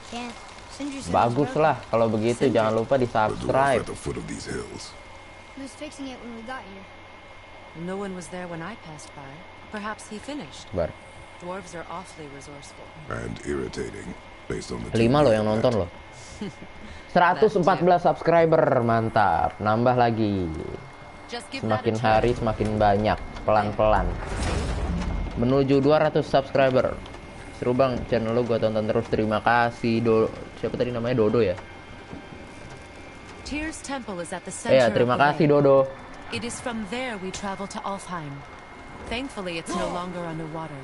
Can't. Sindri said Bagus it was broken. lah. Kalau begitu jangan lupa di The dwarf subscribe. at the foot of these hills. He was fixing it when we got here. No one was there when I passed by. Perhaps he finished. Bar. Dwarves are awfully resourceful. And irritating, based on the 5 loh yang nonton loh. 114 subscriber, mantap. Nambah lagi. Just give that a Semakin try. hari semakin banyak, pelan-pelan. Menuju 200 subscriber. Seru bang, channel lu gua tonton terus. Terima kasih. Siapa tadi namanya? Dodo ya? Tyr's temple is at the center Iya, terima of the kasih lake. Dodo. It is from there we travel to Alfheim. Thankfully, it's no longer underwater.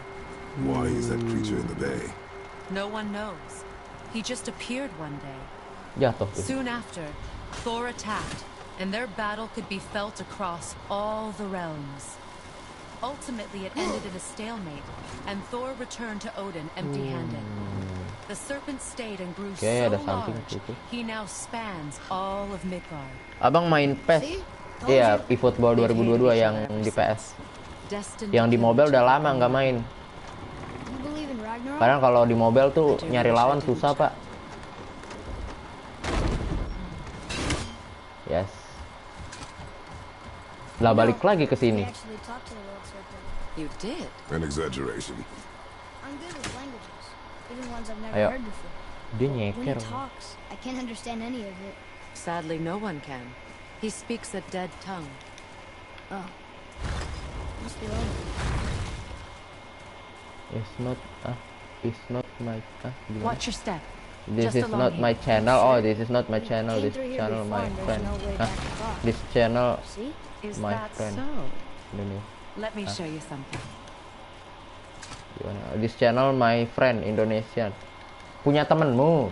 Why is that creature in the bay? No one knows. He just appeared one day. Jatuh. Soon after, Thor attacked, and their battle could be felt across all the realms. Ultimately, it ended in a stalemate, and Thor returned to Odin empty-handed. The serpent stayed and grew Kayaknya so ada something large, gitu. he now spans all of Midgard. Abang main PES. Iya, eFootball 2022 yang di PS. Destined Yang di to mobile udah kill lama nggak main. You believe in Ragnarok? Karena kalau di mobile tuh nyari lawan susah, Pak. Yes. Lah balik lagi ke We sini. actually talked to the world serpent. You did? An exaggeration. I'm good with languages, even ones I've never Ayo. heard before. Dia When he nyeker. talks, I can't understand any of it. Sadly, no one can. He speaks a dead tongue. Oh. Must be lonely. It's not my gimana? Watch your step. This Just is along not here. my channel. Oh, this is not my channel. Came This through here channel before my and there's friend. no way Hah? back across. This channel See? Is My that friend. so? ini Let me show you something. gimana? This channel my friend Indonesian. Punya temenmu.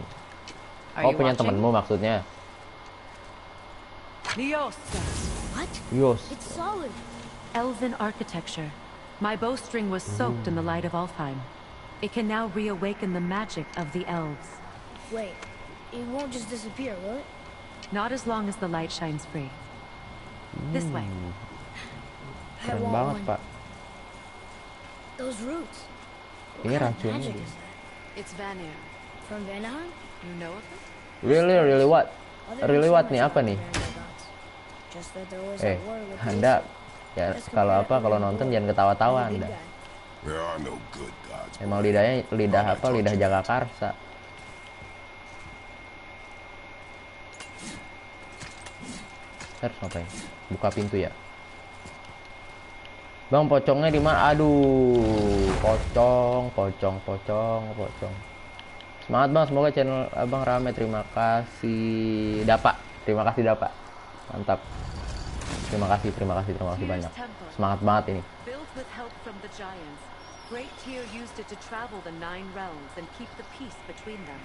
Are Oh, you punya watching? temenmu maksudnya. Niosta. What? Yos. It's solid. Elven architecture. My bowstring was soaked in the light of Alfheim. It can now reawaken the magic of the elves. Wait, it won't just disappear, will it? Not as long as the light shines free. This way. I Keren want banget, one. Pak. Those roots. Ini What kind of racunnya. magic dia. is that? It's Vanir. From Vanaheim? You know of it? Really what? Other Really than what so nih? much Apa about nih? the Vanir gods. Just that they're always Eh, at war with Anda Jason. ya Let's kalau compare apa that kalau to the nonton Lord, jangan ketawa-tawa the big Anda. guy. There are no good gods. Emang lidahnya lidah apa? Lidah Jagakarsa. Harus ngapain? Buka pintu ya. Bang, pocongnya di mana? Aduh, pocong. Semangat bang, semoga channel abang rame. Terima kasih Dapa. Mantap. Terima kasih banyak. Semangat banget ini. Built with help from the giants, Great Tyr used it to travel the 9 realms and keep the peace between them.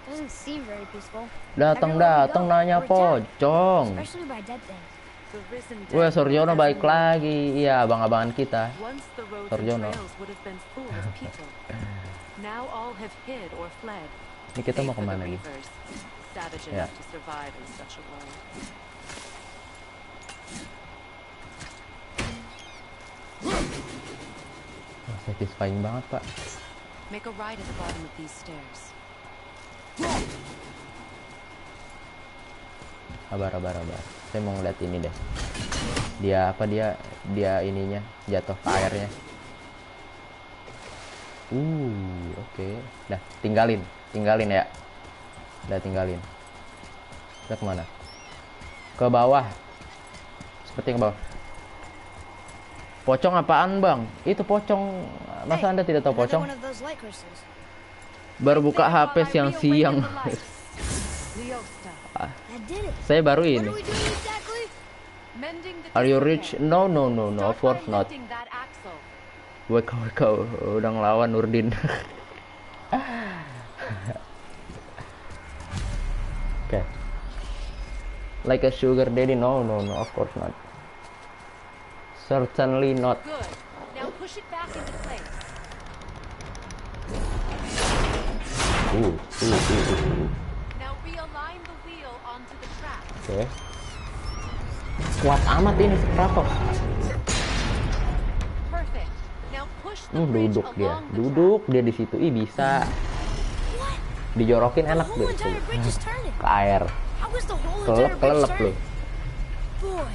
Doesn't seem very peaceful. Datang Everywhere we go, nanya we're attacked, pocong. especially by dead things. The risen Wah, dead Sorjono were balik everywhere. lagi. Iya, abang-abangan kita. Once the roads and Sorjono. trails would have been full of people. Now all have hid or fled. Ini kita Save mau for the kemana nih? Reavers, savage Ya. enough to survive in such a world. Oh, satisfying banget, Pak. Make a right at the bottom of these stairs. Sabar. Saya mau ngeliat ini deh. Dia ininya jatuh ke airnya. Oke. Dah, tinggalin ya. Udah tinggalin. Kita kemana? Ke bawah. Seperti ke bawah. Pocong apaan bang? Itu pocong Masa Anda tidak tahu Another pocong? one of those light crystals. Baru buka HP siang-siang. Leosta. That did it. Saya baru What ini. are we doing exactly? Mending the Are you disrepair. rich? No, no, no, no. Of Start course by not. lifting that axle. Kau udah ngelawan Nurdin. Oke. Like a sugar daddy? No, no, no. Of course not. Certainly not. Good. Now push it back into place. Now realign the wheel onto the track. Oke. Kuat amat ini si Kratos. Perfect. Now push the bridge Duduk dia. along the Duduk dia di situ. Ih, bisa. What? Dijorokin The enak whole tuh. entire bridge is turning. Ke air. How is the whole entire bridge Kelelep lu. turning? Boy,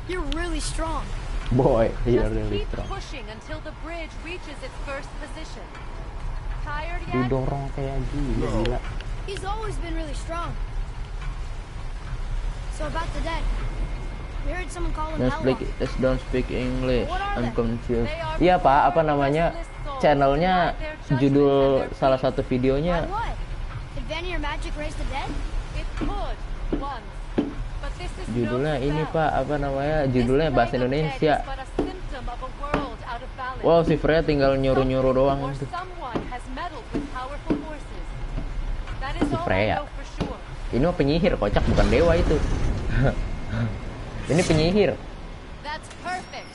you're really strong. Boy, track. iya Just really keep strong. pushing until the bridge reaches its first position. Tired yet? Didorong kayak gila. He's always been really strong. So about the dead. We heard someone call him Hellwalker. Don't speak English. What are I'm they? confused. They are Iya Pak, apa poor, namanya? restless souls Channelnya who deny their judgment judul and their salah faith. satu videonya Why what? Did Vanny or magic raise the dead? It could once, but this is judulnya no ini spell. Pak, apa namanya? This Judulnya bahasa plague of dead Indonesia. is but a symptom of a world out of balance. Wow, si Freya tinggal nyuruh-nyuruh doang Or tuh. someone has meddled with powerful forces. That is all I Freya. know for sure. Ini mah penyihir, kocak bukan dewa itu. Ini penyihir. That's perfect.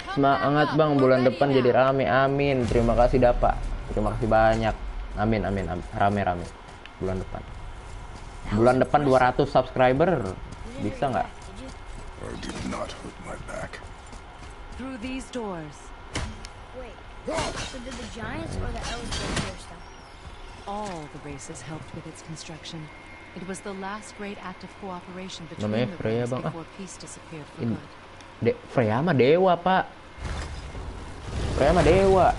Come Semangat back up. Bang, We're bulan ready depan now. jadi rame. Amin. Terima kasih Dapa. Terima kasih banyak. Amin, amin, amin. Rame-rame bulan depan. Bulan depan 200 subscriber. Bisa nggak? Did you? I did not hurt my back. Through these doors. Wait. So did the giants or the elves build their stuff? All the races helped with its construction. It was the last great act of cooperation between Namanya the Freya, realms Bang. before peace disappeared for In- good. Freya mah dewa, Pak. Freya mah dewa.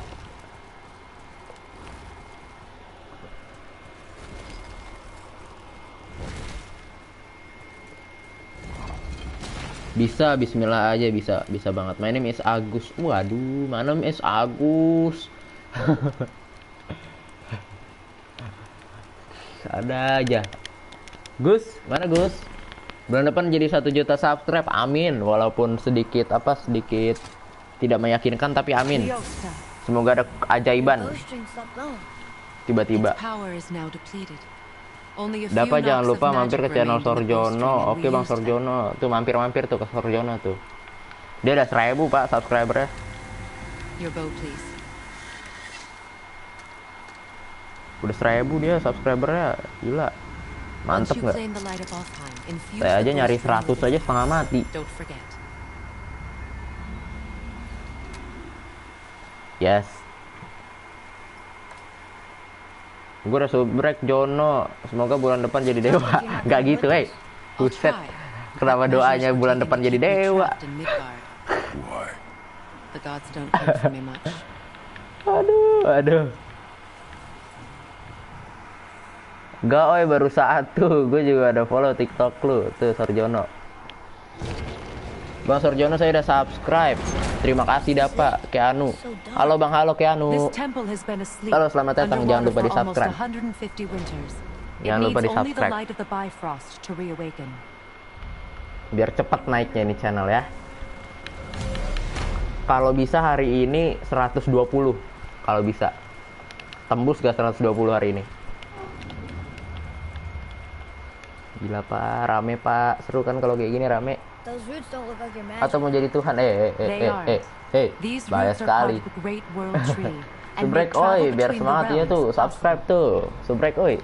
Bisa, bismillah aja, bisa banget. My name is Agus. Waduh, mana is Agus? Ada aja. Gus, mana Gus? Bulan depan jadi 1 juta subscribe, amin. Walaupun sedikit tidak meyakinkan, tapi amin. Leosta. Semoga ada keajaiban Those strings stopped blowing. tiba-tiba. Its power is now depleted. Only a few Dapat jangan knocks lupa of mampir ke magic channel remained in the bowstring Sorjono. and Oke we Bang used them. Sorjono, tuh mampir tuh ke Sorjono tuh. Dia ada 1000 Pak subscribernya. Your bow, please. Udah 1000 dia subscribernya, gila. Mantep Once you nggak? claim the light of Alfheim, infuse Saya the aja nyari bowstring 100 with aja it. setengah mati. Don't forget. Yes. Gue udah subrek Jono. Semoga bulan depan jadi dewa. Gak gitu, I'll Buset. try. Kenapa doanya Measures were bulan taken depan to jadi keep me dewa? trapped in Midgard. Why? The gods don't care for me much. Aduh. Gak, oi, baru 1. Gue juga ada follow TikTok lu. Tuh, Sorjono. Bang Sorjono, saya udah subscribe. Terima kasih Dapa, Keanu. Halo Bang, halo This Keanu. temple has been asleep. Halo, selamat datang. Jangan lupa underwater for almost di-subscribe. 150 winters. Jangan It lupa needs only the di-subscribe. light of the Bifrost to reawaken. Biar cepet naiknya ini channel ya. Kalau bisa hari ini 120. Kalau bisa. Tembus gak 120 hari ini? Gila Pak, rame Pak. Seru kan kalau kayak gini rame. Those roots don't look like your magic. Atau mau jadi Tuhan? They are. These Bahaya roots are part sekali. of the great world tree. and Subrek they travel oi, biar between the semangat ya realms tuh. also. Subscribe tuh. Subrek oi.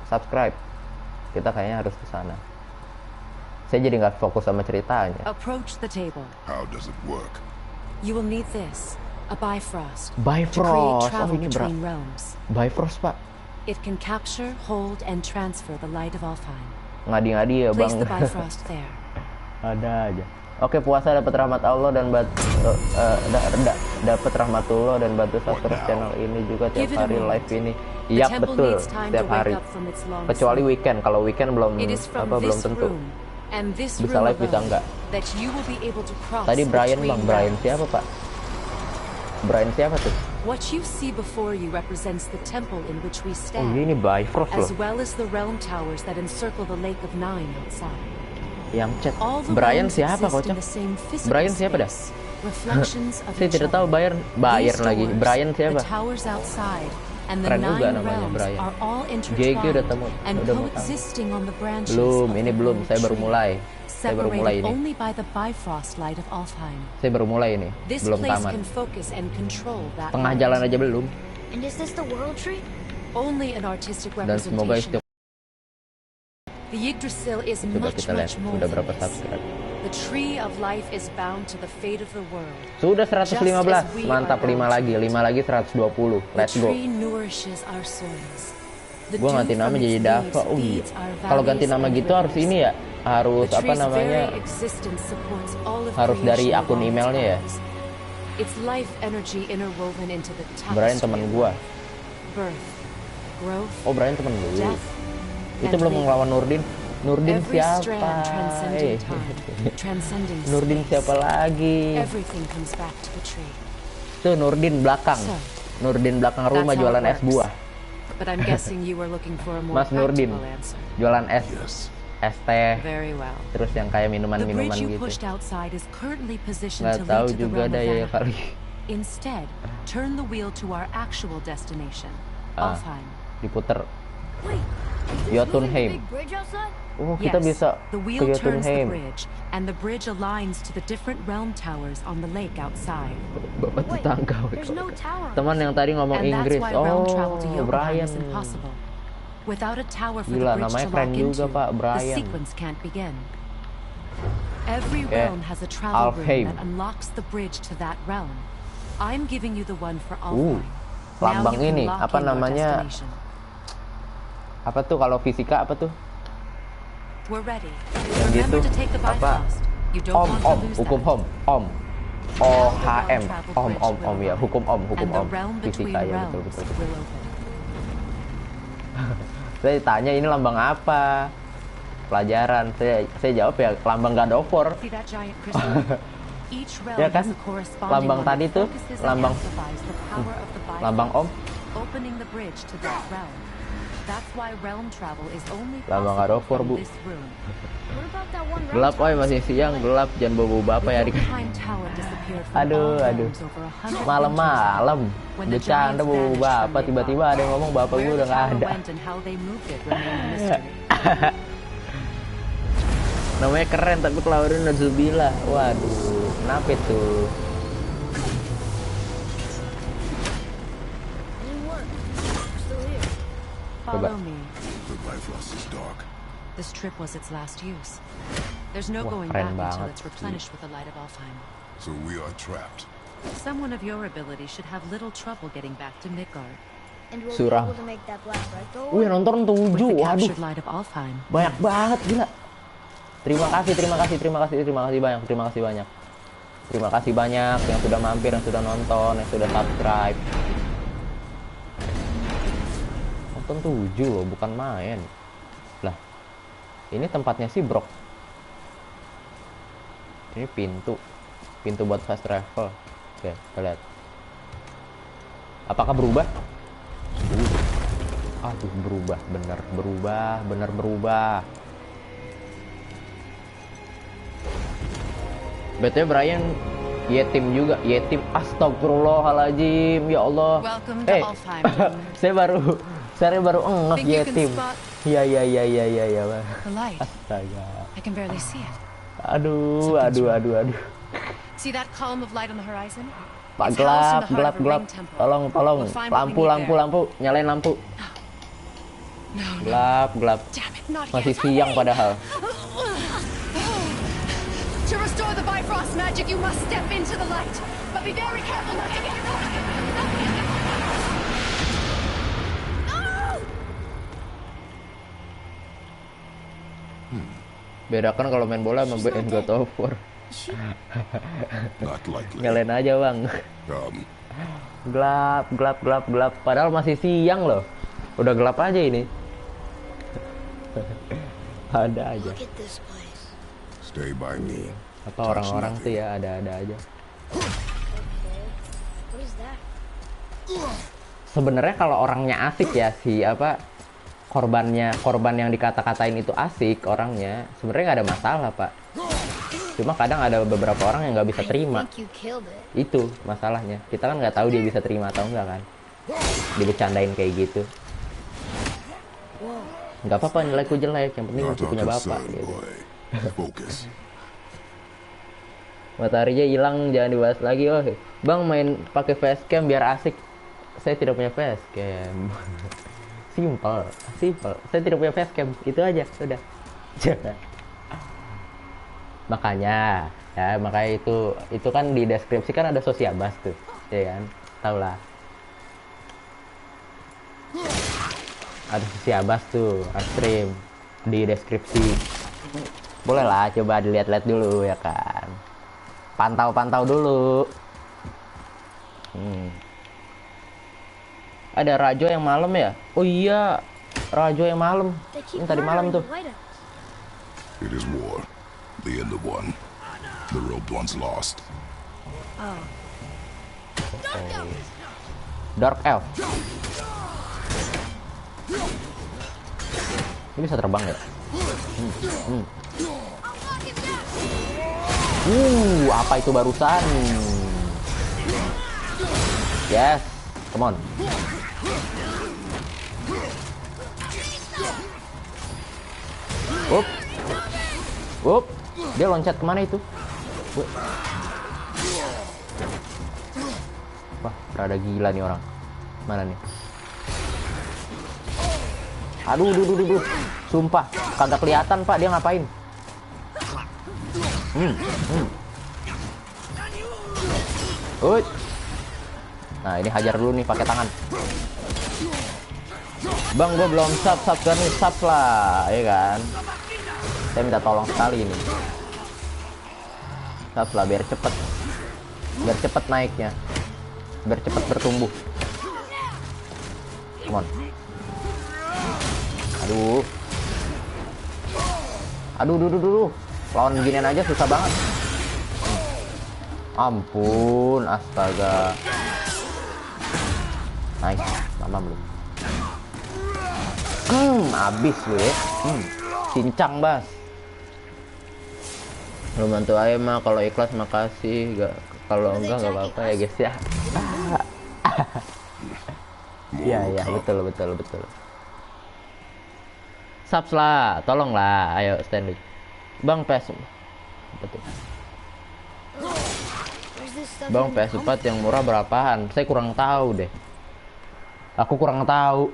Subscribe. Kita kayaknya harus ke sana. Saya jadi nggak fokus sama ceritanya. Approach the table. How does it work? You will need this, a Bifrost, to Bifrost. create Oh, travel ini between realms. Bifrost Pak. It can capture, hold, and transfer the light of Alfheim. Ngadi-ngadi ya Place Bang. the Bifrost there. Ada aja. Oke, puasa dapat rahmat Allah dan dapat rahmatullah dan bantu subscribe channel ini juga tiap Give it a hari moment. live ini. The Iya temple betul, needs time tiap to wake hari. up from its long Kecuali sleep. weekend. Kalau weekend belum It is from belum this tentu. room and this Bisa room live, bisa alone enggak. that you will be able to cross Tadi Brian between Bang, Brian realms. siapa Pak? Brian siapa tuh? What you see before you represents the temple in which we Oh stand, ini Bifrost loh. as well as the realm towers that encircle the Lake of Nine outside. Yang chat. All the Brian realms siapa exist kocak? in the same physical Brian siapa dah? space, reflections of Saya each tidak tahu other. Bayern These lagi. doors, Brian siapa? The towers outside and the Keren juga nine namanya, realms Brian. are all JQ intertwined udah temu, and udah mau tahu. coexisting on the branches Belum, of ini the belum. world Saya baru tree, mulai. Saya baru mulai separated ini. only by the Bifrost light of Alfheim. Saya baru mulai ini. This Belum place tamat. can focus and control that Tengah light. jalan aja belum. And is this the world tree? Only an artistic Dan semoga representation. setiap The Yggdrasil is coba much, kita lihat much more udah than berapa this. subscribe. The tree of life is bound to the fate of the world. Sudah 115. Just as we Mantap, are 5 bound lagi, to it. 5 lagi 120. Let's The go. tree nourishes our souls. The Gue ganti dew nama from jadi its Dava. leaves Oh iya. feeds our Kalau ganti valleys nama and gitu harus rivers. ini ya. Harus The apa tree's namanya? very existence supports all of Harus dari creation akun along its emailnya ya. boughs. Its life energy interwoven into the Brian tapestry teman of gua. life. Birth, growth, Oh Brian teman gue. death, Itu and belum living. ngelawan Nurdin. Nurdin Every siapa? strand transcending time, transcending Nurdin space. siapa lagi? Everything comes back to the tree. Tuh Nurdin belakang. So, Nurdin belakang rumah that's how jualan it es works. buah. But I'm guessing you were looking for a more Mas Nurdin. practical answer. Jualan es, Yes. es teh, Very well. terus yang kayak The minuman-minuman bridge you gitu. pushed outside is currently positioned Nggak to tahu lead to the juga realm dah of ya Vanaheim. kali. Instead, turn the wheel to our actual destination, Alfheim. Diputer. Wait, is this Jotunheim. moving the big bridge outside? Oh kita bisa the ke wheel turns the Jotunheim. bridge, and the bridge aligns to the different realm towers on the lake outside. Bapak Wait, tetangga. there's no tower. Teman yang tadi ngomong And that's Inggris. why realm travel to Oh Jotunheim Brian. is impossible. Without a tower for Gila, the bridge namanya to keren lock juga, into, Pak, the Brian. sequence can't begin. Every Oke, realm has a travel room Alfheim. that unlocks the bridge to that realm. I'm giving you the one for Alfheim. Now lambang you can ini, lock apa in your namanya? destination. Apa tuh kalau fisika apa tuh? We're ready. Yang Remember gitu. to take the Apa? Bifrost. You don't want to lose Hukum that. Om. OHM. Om ya, hukum Om, And the Om. realm between Fisika ya, realms betul. will open. Saya tanya ini lambang apa? Pelajaran. Saya jawab ya lambang God of War. See that giant crystal? Each realm Ya kan? has a corresponding Lambang one tadi that tuh, focuses and lambang- amplifies the power of the Bifrost, Lambang Om. opening the bridge to that realm. That's why realm travel is only Lambang God of War, possible Bu. from this room. What about that one Gelap, round oi masih siang, gelap. Jangan bawa bapak ya. The Jotunheim Tower disappeared from Aduh, all aduh. realms over 100 Malam-malam. When the Bercanda giants bawa vanished bapak. from Tiba-tiba nearby. ada yang ngomong bapak gue Where udah the nggak tower ada. went and how they moved it remain a mystery. Namanya keren tapi kelahiran Nazubillah. Waduh, kenapa itu? Didn't work. We're still here. Follow me. The Bifrost is dark. This trip was its last use. There's no Wah, going keren back until banget. it's replenished with the light of Alfheim. So we are trapped. Someone of your ability should have little trouble getting back to Midgard. And we'll Surah. be able to make that black right door. Wih, nonton 7. With the Waduh, captured light of Alfheim. banyak banget gila. Terima kasih banyak. Terima kasih banyak yang sudah mampir, yang sudah nonton, yang sudah subscribe. Nonton 7 loh, bukan main. Lah, ini tempatnya sih Brok. Ini pintu buat fast travel. Oke, kita lihat. Apakah berubah? Aduh, berubah, bener berubah. BTW Brian yetim juga, yetim. Astagfirullahaladzim, ya Allah. Welcome to Alfheim, gentlemen. saya baru ngeh Think you can yetim. spot Iya. the light? Astaga. I can barely see it. Aduh. See that column of light on the horizon? Pak, It's housed in the gelap. heart of a ring temple. Tolong. We'll find what we need there. Lampu. Nyalain lampu. No. Gelap. Damn it, not Masih yet. siang padahal. To restore the Bifrost magic, you must step into the light. But be very careful not to get your Bedakan kalau main bola sama main God of War. Not likely. Nyalain aja, Bang. Gelap. Padahal masih siang loh. Udah gelap aja ini. Ada aja. Look at this place. Stay by me. Apa orang-orang tuh ya ada-ada aja. Okay. What is sebenarnya kalau orangnya asik ya, si apa korban yang dikata-katain itu asik orangnya, sebenarnya nggak ada masalah pak. Cuma kadang ada beberapa orang yang nggak bisa terima. think you killed it. Itu masalahnya. Kita kan nggak tahu dia bisa terima atau enggak kan. Dibecandain kayak gitu. Nggak apa-apa nilaiku jelek, yang penting Not masih our punya bapak. concern, Gitu. boy. Focus. Mataharinya hilang, jangan dibahas lagi. Oh, bang main pakai facecam biar asik. Saya tidak punya facecam. Simple. Saya tidak punya facecam. Itu aja, sudah. Makanya itu kan di deskripsi kan ada Sosiabas tuh, ya kan? Tahu lah. Ada Sosiabas tuh, stream di deskripsi. Boleh lah, coba dilihat-lihat dulu ya kan. Pantau-pantau dulu. Ada Rajo yang malam ya? Oh iya, Rajo yang malam. They keep Ini tadi malam murdering tuh. the lighthouse. It is war. The end of one. The robed one's lost. Dark Elf. Ini bisa terbang ya? Apa itu barusan? Yes, come on. Up. Dia loncat kemana itu? Wah, rada gila nih orang. Mana nih? Aduh. Sumpah, kagak kelihatan pak dia ngapain. Uy. Nah ini hajar dulu nih pakai tangan. Bang, gue belum sub kan nih, sub lah, ya kan? Saya minta tolong sekali ini. Sub lah biar cepet naiknya, biar cepet bertumbuh. Come on. Aduh. Lawan ginian aja susah banget. Ampun, astaga. Nice, mamam lu. Abis lu ya. Cincang bas. Lu bantu aja mah, kalau ikhlas makasih, kalau enggak nggak apa-apa ya guys ya. Iya, betul. Subs lah, tolong lah, ayo Stanley. Bang PS. Betul. Bang PS4 yang murah berapaan? Saya kurang tahu deh. Aku kurang tahu.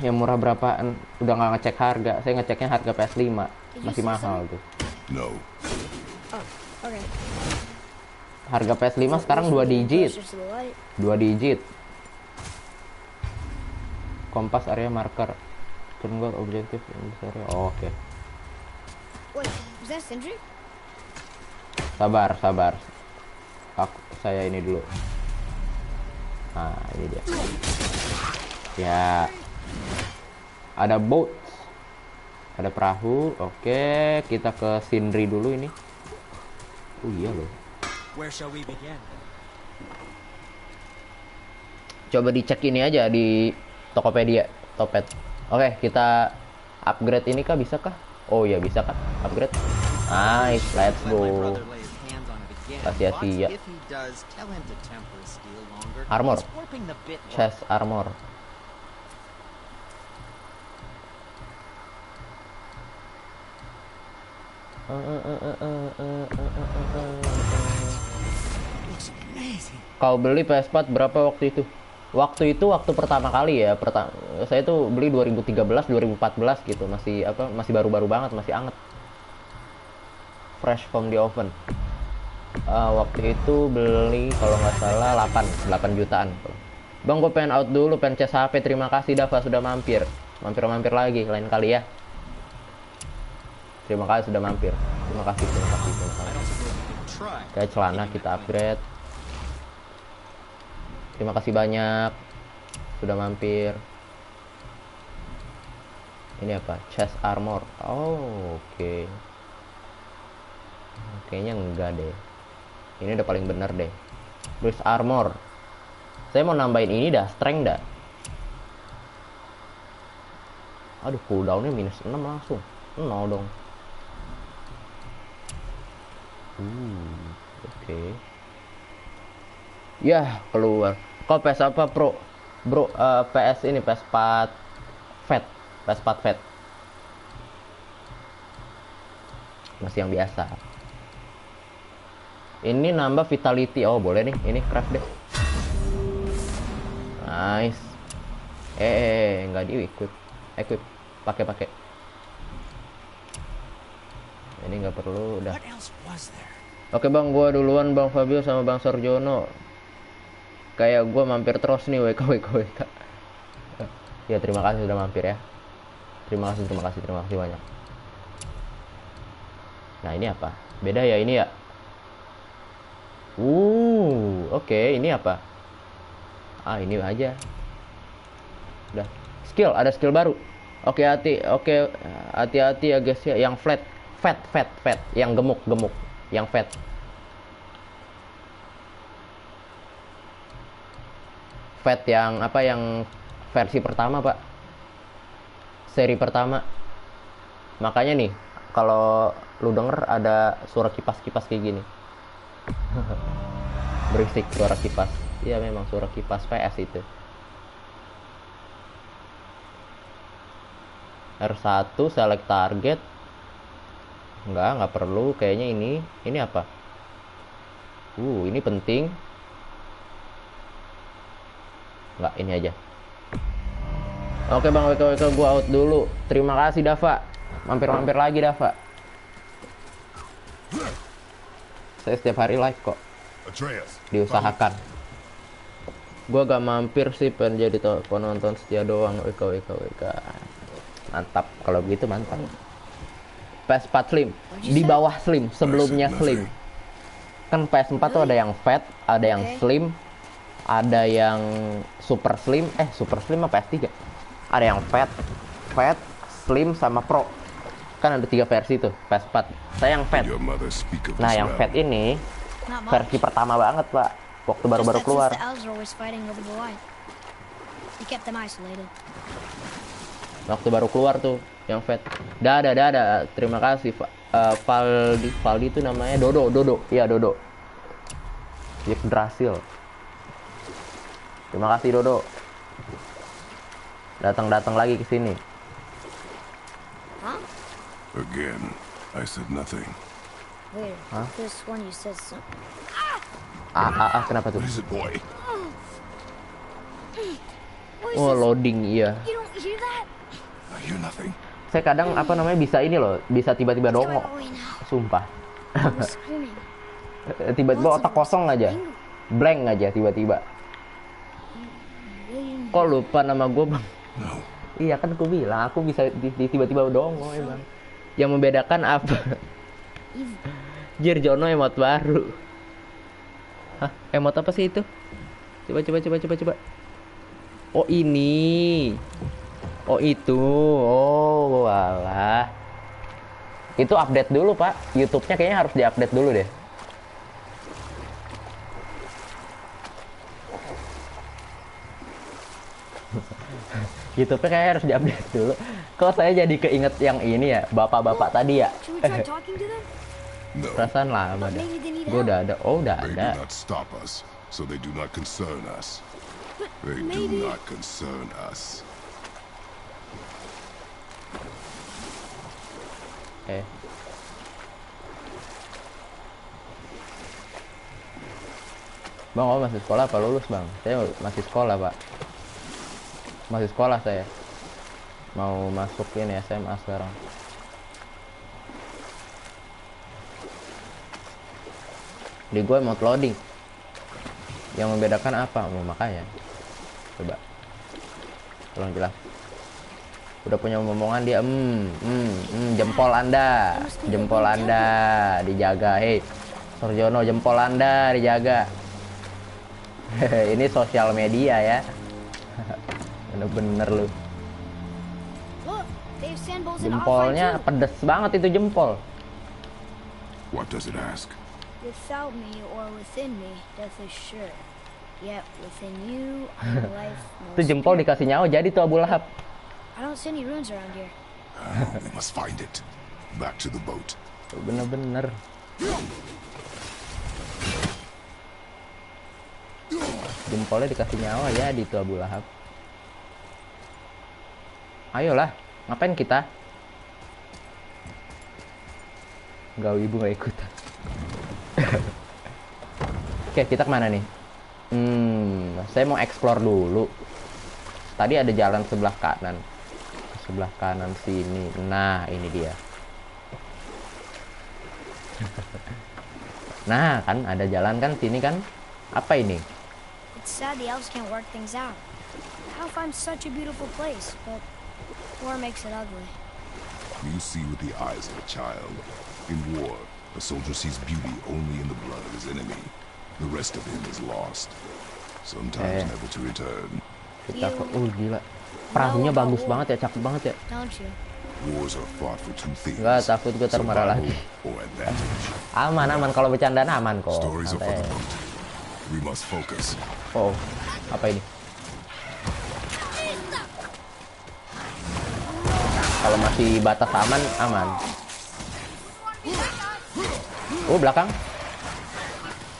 Yang murah berapaan? Udah nggak ngecek harga. Saya ngeceknya harga PS5. Masih mahal tuh. No. Okay. Harga PS5 sekarang 2 digit. 2 digit. Kompas area marker. Turn objektif area. Oh, oke. Wait, was that Sindri? Sabar. Saya ini dulu. Nah, ini dia. Ya. Ada boat. Ada perahu. Oke, kita ke Sindri dulu ini. Oh iya loh. Where shall we begin? Coba dicek ini aja di Tokopedia, Topet. Oke, kita upgrade ini kah, bisa kah? Oh iya bisa kan, upgrade. Nice, let's go. Sia-sia. Armor. Chest armor. Kau beli PS4 berapa waktu itu? Waktu pertama kali ya, saya tuh beli 2013, 2014 gitu, masih baru-baru banget, masih anget. Fresh from the oven. Waktu itu beli kalau nggak salah 8 jutaan. Bang, gue pengen out dulu, pengen cas HP. Terima kasih Dava sudah mampir lagi lain kali ya. Terima kasih sudah mampir. Terima kasih. Kayak celana kita upgrade. Terima kasih banyak sudah mampir. Ini apa? Chest armor. Oh, oke. Kayaknya enggak deh. Ini udah paling bener deh. Bruce armor. Saya mau nambahin ini dah, strength dah. Aduh, cooldownnya minus 6 langsung. 0 dong. Oke. Yah, keluar. Kok PS apa, Bro? Bro, PS ini, PS4 Fat. PS4 Fat. Masih yang biasa. Ini nambah vitality. Oh, boleh nih. Ini craft deh. Nice. Nggak di equip. Pakai. Ini nggak perlu, udah. Oke bang, gua duluan Bang Fabio sama Bang Sarjono. Kayak gua mampir terus nih WK. Ya terima kasih sudah mampir ya. Terima kasih banyak. Nah ini apa? Beda ya ini ya. Oke, ini apa? Ini aja. Udah. Skill, ada skill baru. Oke, hati-hati ya guys ya. Yang fat, yang gemuk, yang fat. Fat yang apa? Yang versi pertama, Pak. Seri pertama. Makanya nih, kalau lu denger ada suara kipas-kipas kayak gini. Berisik suara kipas. Iya memang suara kipas PS itu. R1 select target. Nggak perlu kayaknya ini apa? Ini penting. Nggak, ini aja. Oke Bang WK gua out dulu. Terima kasih Dava. Mampir lagi Dava. Saya setiap hari live kok. Diusahakan. Gua gak mampir sih, pengen jadi penonton setia doang. WK. Mantap, kalau begitu mantap. PS4 Slim, di bawah Slim, sebelumnya Slim. Kan PS4 tuh ada yang Fat, ada yang Slim, ada yang Super Slim. Super Slim apa PS3? Ada yang Fat, Slim sama Pro. Kan ada 3 versi tuh PS4. Saya yang Fat. Nah yang Fat ini versi pertama banget Pak, waktu baru-baru keluar. Waktu baru keluar tuh yang Fat. Ada. Terima kasih Valdi itu namanya Dodo. Iya Dodo. Dia berhasil. Terima kasih Dodo. Datang lagi ke sini. Again, I said nothing. Wait, this one you said something. Kenapa tuh? What is it, boy? Loading, iya. You don't hear that? I hear nothing. Saya kadang bisa ini loh, bisa tiba-tiba dongo. Sumpah. Tiba-tiba otak kosong aja. Blank aja tiba-tiba. Kok lupa nama gue Bang? No. Iya kan aku bilang, aku bisa tiba-tiba dongo emang. Yang membedakan apa? Jono emot baru. Hah? Emot apa sih itu? Coba. Oh ini. Oh itu. Oh walah. Itu update dulu Pak. YouTube-nya kayaknya harus diupdate dulu deh. YouTube-nya kayaknya harus diupdate dulu. Kok saya jadi keinget yang ini ya, bapak-bapak tadi ya. Perasaan lama dah. Gue udah ada. Oh udah ada. So they do not concern us. They do not concern us. Bang, oh masih sekolah apa lulus Bang? Saya masih sekolah Pak. Masih sekolah saya. Mau masuk ini SMA sekarang. Di gue mau loading. Yang membedakan apa? Makanya. Coba. Tolong jelas. Udah punya omongan dia. Jempol Anda dijaga. Hei, Sarjono, jempol Anda dijaga. Ini sosial media ya. Bener-bener lu. Jempolnya pedes banget itu jempol. What does it ask? Without me or within me, death is sure. Yet within you, I'm life Itu most jempol pure. dikasih nyawa jadi tuh Abu Lahab. I don't see any runes around here. We must find it. Back to the boat. Bener-bener. Jempolnya dikasih nyawa ya di itu Abu Lahab. Ayolah, ngapain kita? Enggak, ibu nggak ikut. Oke, kita kemana nih? Saya mau explore dulu. Tadi ada jalan sebelah kanan. Sebelah kanan sini. Nah, ini dia. Nah, kan ada jalan kan sini kan? Apa ini? It's sad the elves can't work things out. Alfheim's such a beautiful place, but war makes it ugly. You see with the eyes of a child. In war, a soldier sees beauty only in the blood of his enemy. The rest of him is lost. Sometimes never to return. Kita ke gila. Perahunya bagus banget ya, cakep banget ya. Don't you? Wars are fought for two things. Enggak, takut gue termarah lagi. Or advantage. Aman kalau bercandaan aman kok. Stories are for Santai. the boat. We must focus. Oh, apa ini? Kalau masih batas aman, aman. Oh, belakang.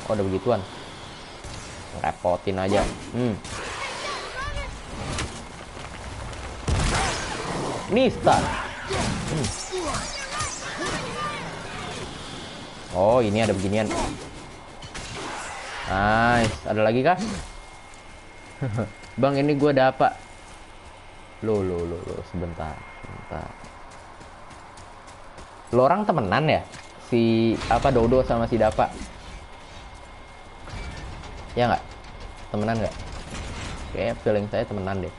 Oh, ada begituan. Repotin aja. Nista. Oh, ini ada beginian. Nice. Ada lagi kah? Bang, ini gue ada apa? Lo, sebentar. Lo orang temenan ya? Si apa Dodo sama si Dapa? Ya nggak? Temenan nggak? Kayak feeling saya temenan deh.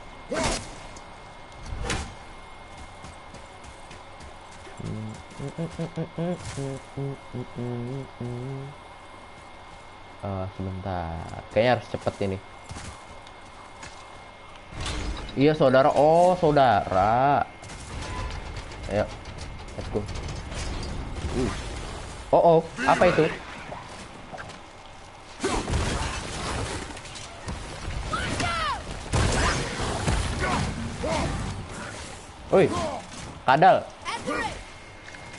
Sebentar. Kayaknya harus cepet ini. Iya saudara. Oh saudara. Ayo, let's go. Oh, apa itu? Woi, kadal.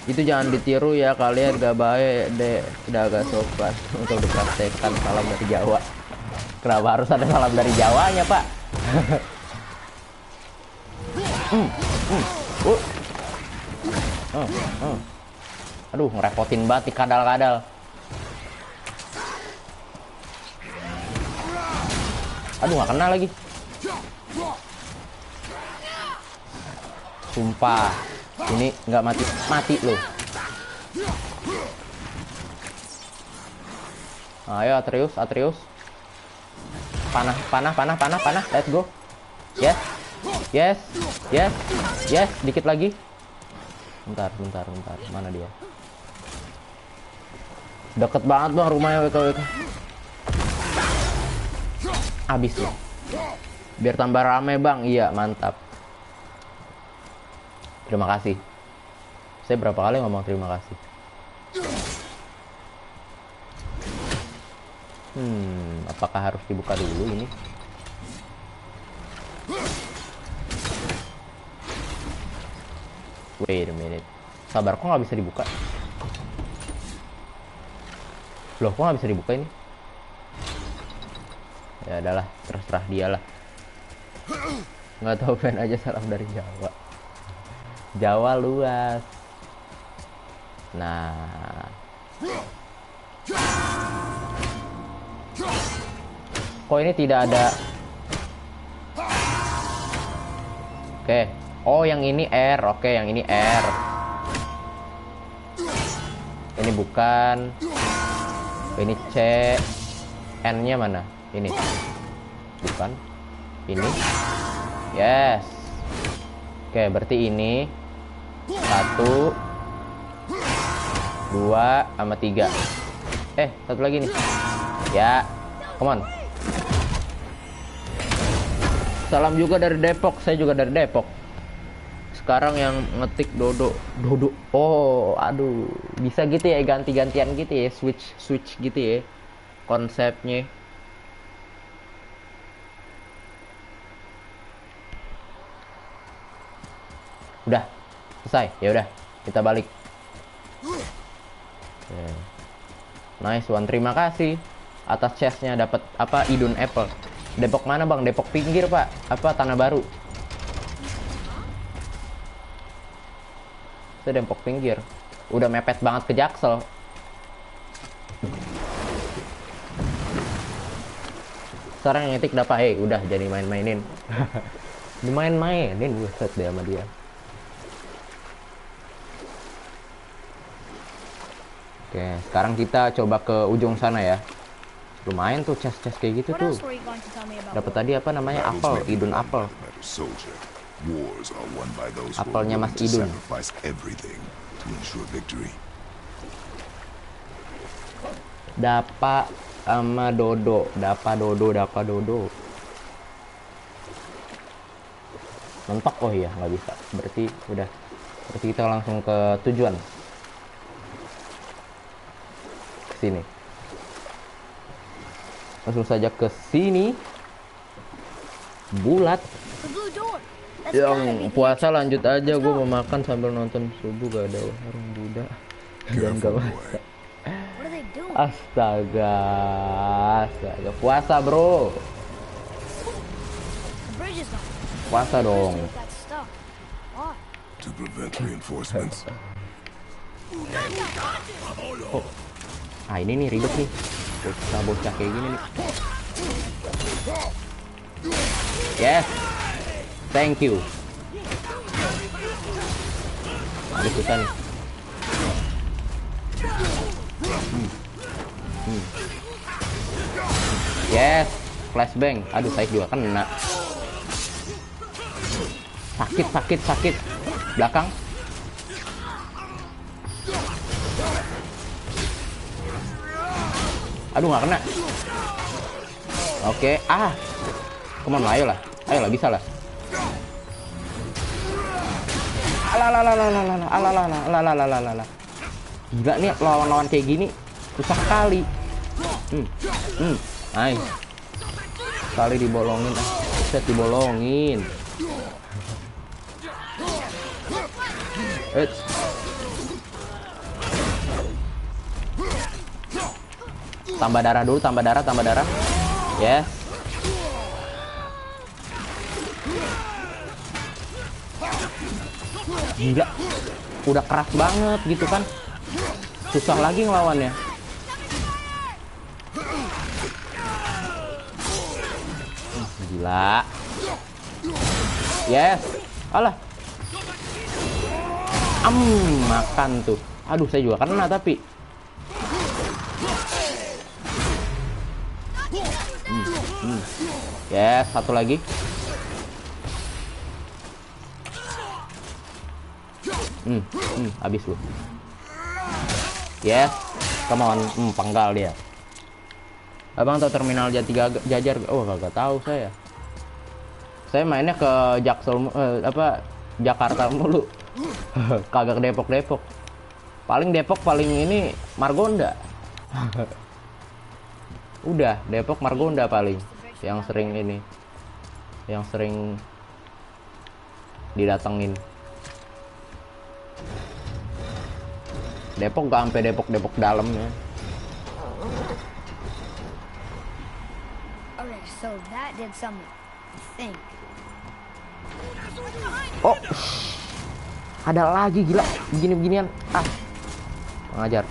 Itu jangan ditiru ya kalian, gak baik deh, udah agak sopan untuk dipraktekkan. Salam dari Jawa. Kenapa harus ada salam dari Jawanya, Pak? Aduh, ngerepotin banget di kadal-kadal. Aduh, nggak kena lagi. Sumpah, ini nggak mati loh. Ayo Atreus. Panah. Let's go. Yes. Dikit lagi. Bentar. Mana dia? Deket banget bang rumahnya WKWK. Abis loh. Biar tambah rame bang. Iya mantap. Terima kasih. Saya berapa kali ngomong terima kasih. Apakah harus dibuka dulu ini? Wait a minute. Sabar, kok nggak bisa dibuka? Loh, kok nggak bisa dibuka ini? Ya adalah, terserah dia lah. Nggak tahu, fan aja salam dari Jawa. Jawa luas. Nah. Kok ini tidak ada? Oke. Oh, yang ini R. Oke, yang ini R. Ini bukan. Ini C. N-nya mana? Ini. Bukan. Ini. Yes. Oke, berarti ini 1 2 sama 3. Satu lagi nih. Ya. Come on. Salam juga dari Depok. Saya juga dari Depok. Sekarang yang ngetik Dodo. Oh, aduh. Bisa gitu ya, ganti-gantian gitu ya, switch gitu ya konsepnya. Udah selesai. Ya udah, kita balik. Oke. Nice one, terima kasih atas chestnya. Dapat apa? Idun apple. Depok mana bang? Depok pinggir pak. Apa Tanah Baru? Itu Depok pinggir. Udah mepet banget ke Jaksel. Sekarang yang ngetik dapat, udah jadi main-mainin. Dimain-mainin, buset deh sama dia. Oke, sekarang kita coba ke ujung sana ya. Lumayan tuh chest-chest kayak gitu What tuh. else were you going to tell me about? Dapat tadi apa namanya? Apel, Idun apel. Apelnya Mas Idun. Dapa sama Dodo, Dapa Dodo. Mentok, oh iya nggak bisa. Berarti udah. Berarti kita langsung ke tujuan. Ke sini. Langsung saja ke sini. Bulat. The blue door. That's gotta be Yang the puasa entrance. lanjut aja, Let's gue go. mau makan sambil nonton subuh, gak ada orang Buddha dan gak masak. What are they doing? Astaga, puasa bro, The bridge is up. puasa dong. With that stuff. Why? To prevent reinforcements. Ah ini nih ribet nih, bocah kayak gini nih. Yes, thank you. Aduh susah nih. Yes, flashbang. Aduh saya juga kena. Sakit. Belakang. Aduh nggak kena. Oke, come on, ayolah, bisa lah. Alah. Gila nih lawan-lawan kayak gini susah kali. Nice. Kali dibolongin, set dibolongin. Tambah darah dulu, tambah darah. Yes. Gila, udah keras banget gitu kan, susah lagi ngelawannya. Gila. Yes. Alah. Makan tuh. Aduh saya juga kena tapi. Yes, satu lagi. Habis lu. Yes, come on. Penggal dia. Abang tahu terminal Jajar? Oh, kagak tahu saya. Saya mainnya ke Jaksel, Jakarta mulu. Kagak ke Depok. Paling Depok paling ini Margonda. Udah, Depok Margonda paling yang sering didatengin. Depok gak sampai Depok dalam ya. Okay, so that did something. I think. Oh, ada lagi gila beginian. Pengajar.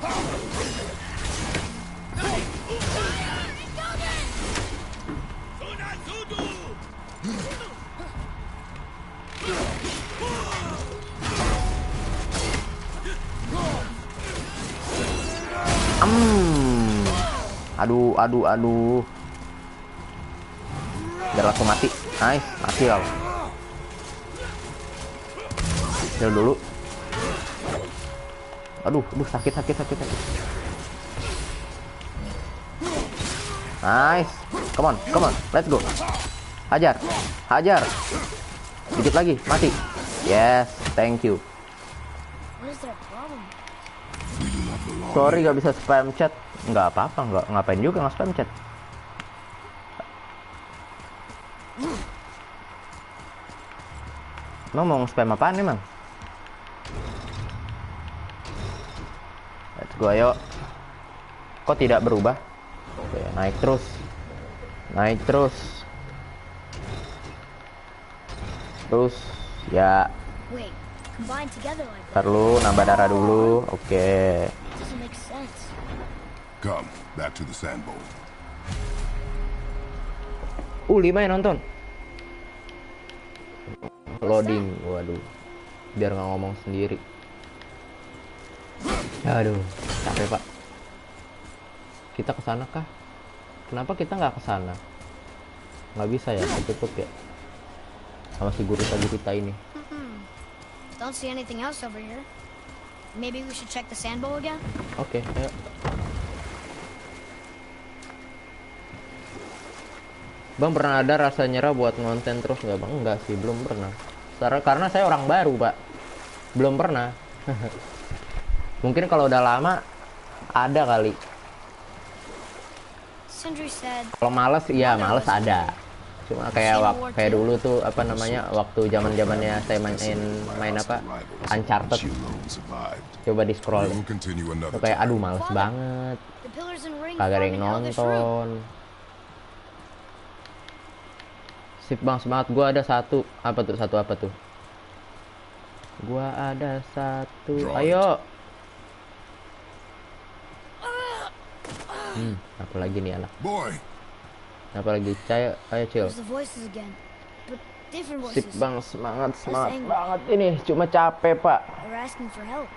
Aduh. Biar langsung mati. Nice, mati kau. Heal dulu. Aduh, sakit. Nice. Come on. Let's go. Hajar. Dikit lagi, mati. Yes, thank you. What is their problem? Sorry gak bisa spam chat. Nggak apa-apa, nggak ngapain juga nggak spam chat. Emang mau spam apaan emang? go, ayo. Kok tidak berubah? Oke, naik terus. Naik terus. Terus, ya. Wait, combine together like that Perlu nambah darah dulu. Oke. doesn't make sense. Come, back to the sand bowl. 5 yang nonton. Loading, waduh. Biar nggak ngomong sendiri. Aduh, capek pak. Kita kesana kah? Kenapa kita nggak kesana? Nggak bisa ya, ketutup ya. Sama si gurita ini. Don't see anything else over here. Maybe we should check the sand bowl again? Oke, ayo. Bang pernah ada rasa nyerah buat ngonten terus nggak bang? Enggak sih, belum pernah. Karena saya orang baru pak, belum pernah. Mungkin kalau udah lama ada kali. Sindri said, Kalau males, iya males ada. Cuma kayak dulu tuh apa namanya waktu zamannya saya main apa Uncharted. Coba di scroll. Tuh kayak aduh males banget. the pillars and rings Kagak ada forming yang Elder Fruit. nonton. Sip bang, semangat. Gua ada satu. Apa tuh? Satu apa tuh? Gua ada satu. Ayo. Apa lagi nih anak? Boy, Apa lagi? Ayo chill. There's the voices again, but different Sip voices. bang, semangat banget ini. Cuma capek pak. They're asking for help.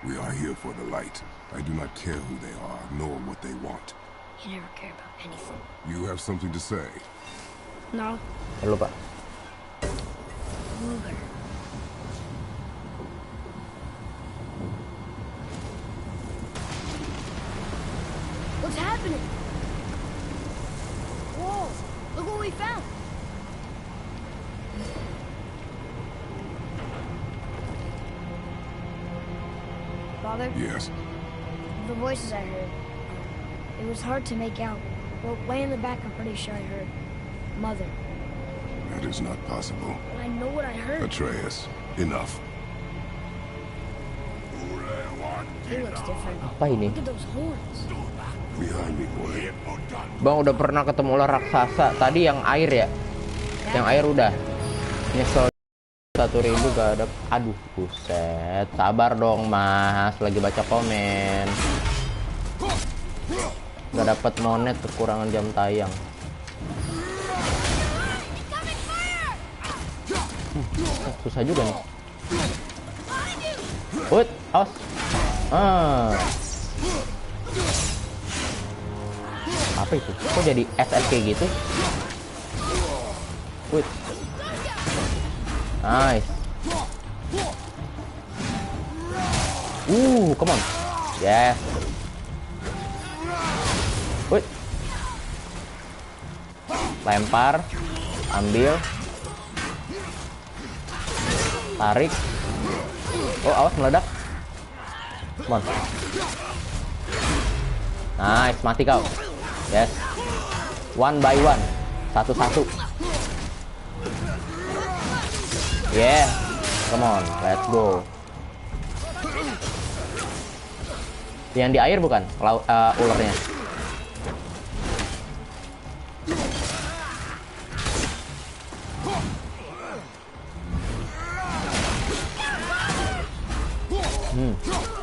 we are here for the light. I do not care who they are, nor what they want. You never care about anything. You have something to say? No. Perlu pak. Ruger. What's happening? Whoa! Look what we found! Father, Yes. the voices I heard. It was hard to make out, but way in the back I'm pretty sure I heard Mother. That is not possible. But I know what I heard. Atreus, enough. He looks different. Apa ini? Look at those horns. Behind me, boy. Bang udah pernah ketemu ular raksasa. Tadi yang air ya? Yang air udah. Nyesel 1.000 gak ada. Aduh, buset. Sabar dong mas. Lagi baca komen. Gak dapat monet, kekurangan jam tayang. Susah juga nih. Wait, awas. Apa itu? Kok jadi SS kayak gitu? Wait. Nice. Come on. Yes. Wait. Lempar. Ambil. Tarik. Oh, awas meledak. Come on. Nice, mati kau. Yes. One by one. Satu-satu. Yeah. Come on, let's go. Yang di air bukan? Ularnya.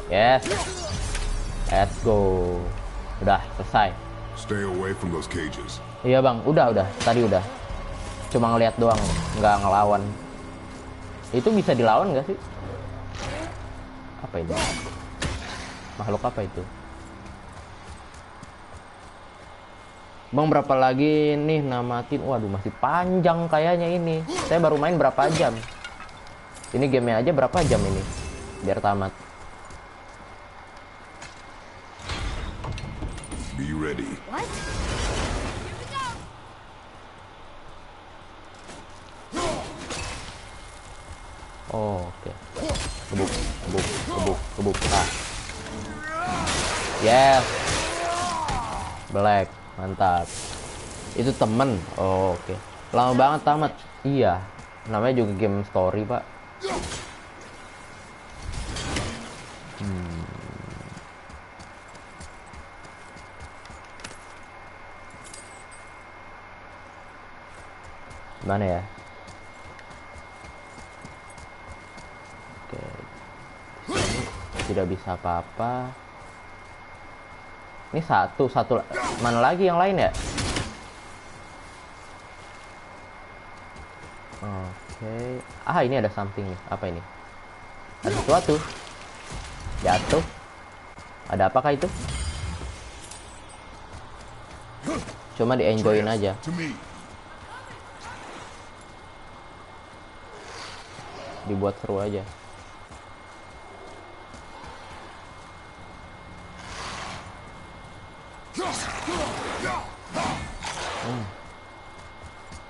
Yes. Let's go. Udah selesai. Stay away from those cages. Iya bang, udah. Tadi udah. Cuma ngeliat doang, nggak ngelawan. Itu bisa dilawan nggak sih? Apa itu? Makhluk apa itu? Bang berapa lagi nih namatin? Waduh masih panjang kayaknya ini. Saya baru main berapa jam? Ini gamenya aja berapa jam ini? Biar tamat. Be ready. What? Oh, oke. Kebuk. Ah. Yes. Black, mantap. Itu temen. Oh, oke. Lama banget tamat. Iya. Namanya juga game story, Pak. Mana ya? Oke. Di sini tidak bisa apa-apa. Ini satu mana lagi yang lain ya? Oke. Ah, ini ada something nih. Apa ini? Ada sesuatu. Jatuh. Ada apakah itu? Cuma di-enjoyin aja. Dibuat seru aja.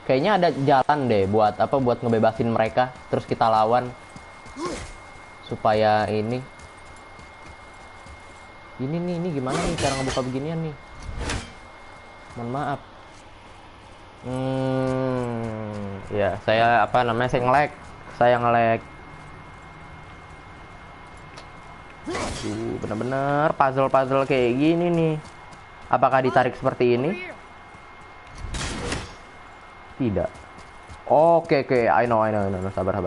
Kayaknya ada jalan deh buat apa, buat ngebebasin mereka terus kita lawan supaya ini nih gimana nih cara ngebuka beginian nih. Mohon maaf. Ya saya apa namanya, saya nge-lag. Bener-bener puzzle kayak gini nih. Apakah ditarik seperti ini? Tidak. Oke, I know. Sabar.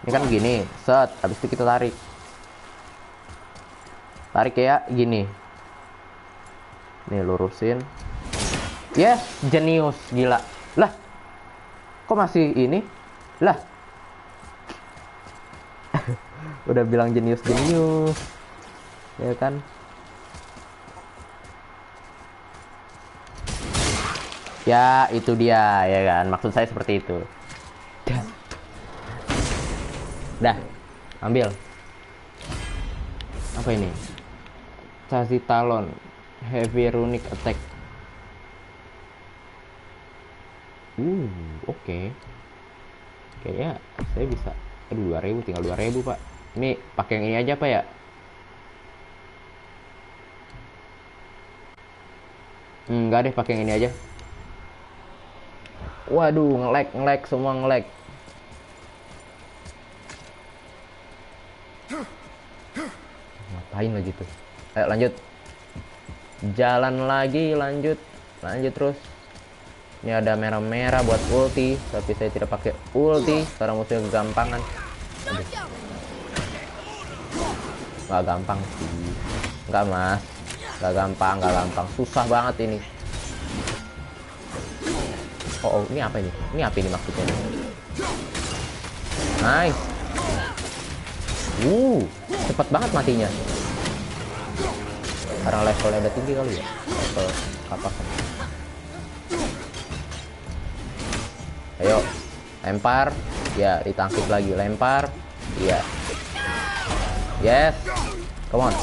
Ini kan gini, set, habis itu kita tarik. Tarik ya, gini. Nih, lurusin. Yes, jenius, gila. Lah, kok masih ini? Lah. Udah bilang jenius. Ya kan? Ya, itu dia, ya kan? Maksud saya seperti itu. Dah, ambil. Apa ini? Chassis Talon, Heavy Runic Attack. Oke. Kayaknya saya bisa. Aduh, 2000, tinggal 2000, Pak. Ini pakai yang ini aja, Pak ya? Enggak deh, pakai yang ini aja. Waduh, nge-lag, semua nge-lag. Ngapain lagi tuh? Ayo lanjut. Jalan lagi, lanjut terus. Ini ada merah-merah buat ulti, tapi saya tidak pakai ulti karena musuhnya kegampangan. Aduh. Gak gampang sih. Enggak, Mas. Gak gampang. Susah banget ini. Oh, ini apa ini? Ini apa ini maksudnya? Nice. Cepet banget matinya. Karena levelnya udah tinggi kali ya. Level apa? Ayo, lempar. Ya, ditangkis lagi. Lempar. Iya. Yes. Come on.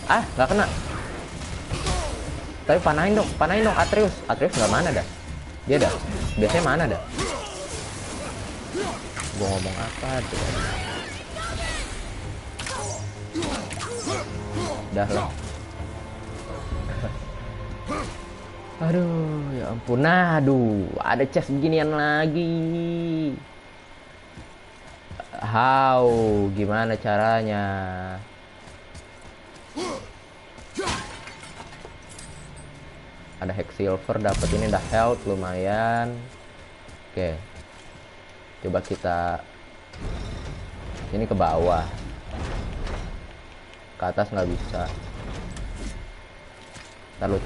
Nggak kena. Tapi panahin dong Atreus nggak mana dah. Dia dah. Biasanya mana dah. Gua ngomong apa tuh? Dah lah. Aduh, ya ampun. Ada chest beginian lagi. How? Gimana caranya? Ada Hex Silver, dapat ini dah health lumayan. Oke. Coba kita ini ke bawah. Ke atas nggak bisa. Taruh.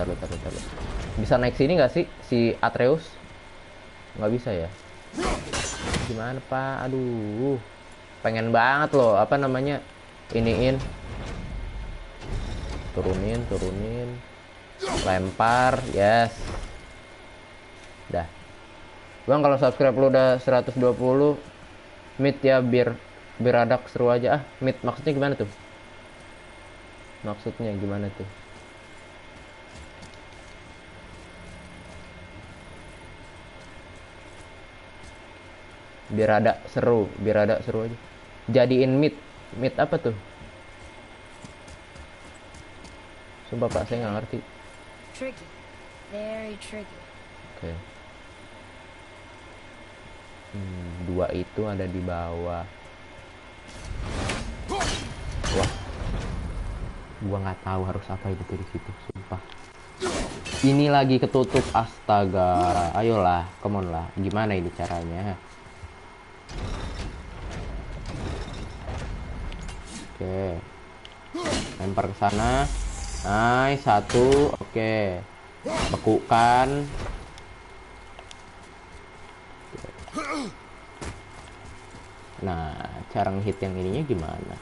Bisa naik sini nggak sih si Atreus? Nggak bisa ya? Gimana, Pak? Aduh. Pengen banget loh, apa namanya? Iniin. Turunin. Lempar, yes. Dah. Bang, kalau subscribe lu udah 120, mid ya, biar ada seru aja. Mid maksudnya gimana tuh? Biar ada seru aja. Jadiin mid apa tuh? Coba Pak, saya nggak ngerti. Tricky. Very tricky. Oke. Dua itu ada di bawah. Wah. Gua nggak tahu harus apa itu di situ, sumpah. Ini lagi ketutup, astaga. Ayolah, come on lah. Gimana ini caranya? Oke. Lempar ke sana. Nice, satu. Oke. Bekukan. Nah, cara ngehit yang ininya gimana?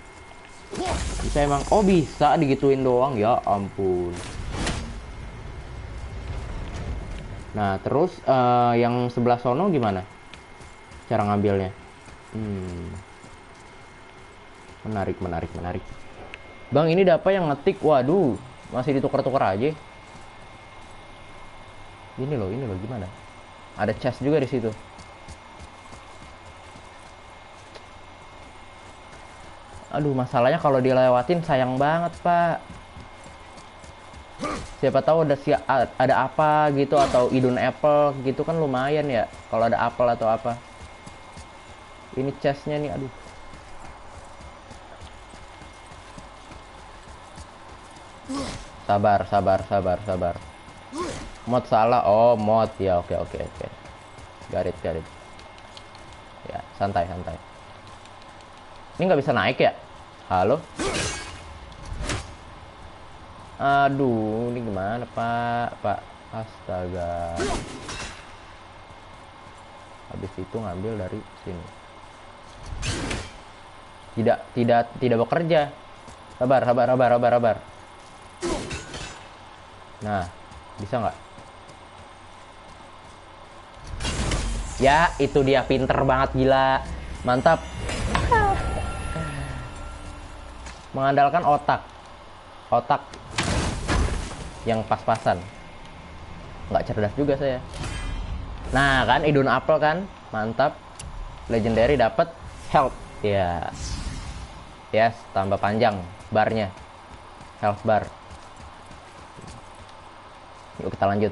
Bisa emang? Oh, bisa digituin doang, ya ampun. Nah, terus yang sebelah sono gimana cara ngambilnya? Menarik. Bang, ini dapat yang ngetik. Waduh, masih ditukar-tukar aja. Ini loh gimana? Ada chest juga di situ. Aduh, masalahnya kalau dilewatin sayang banget, Pak. Siapa tahu ada apa gitu, atau hidden apple gitu kan lumayan ya kalau ada apel atau apa. Ini chestnya nih, aduh. Sabar. Mod salah. Oh, mod ya. Oke. Garit. Ya, santai. Ini nggak bisa naik ya? Halo? Aduh, ini gimana, Pak? Astaga. Habis itu ngambil dari sini. Tidak bekerja. Sabar. Nah, bisa nggak? Ya, itu dia, pinter banget, gila. Mantap. Mengandalkan otak yang pas-pasan. Nggak cerdas juga saya. Nah kan, hidden apple kan, mantap. Legendary dapat health ya. Yes, tambah panjang barnya, health bar. Yuk kita lanjut.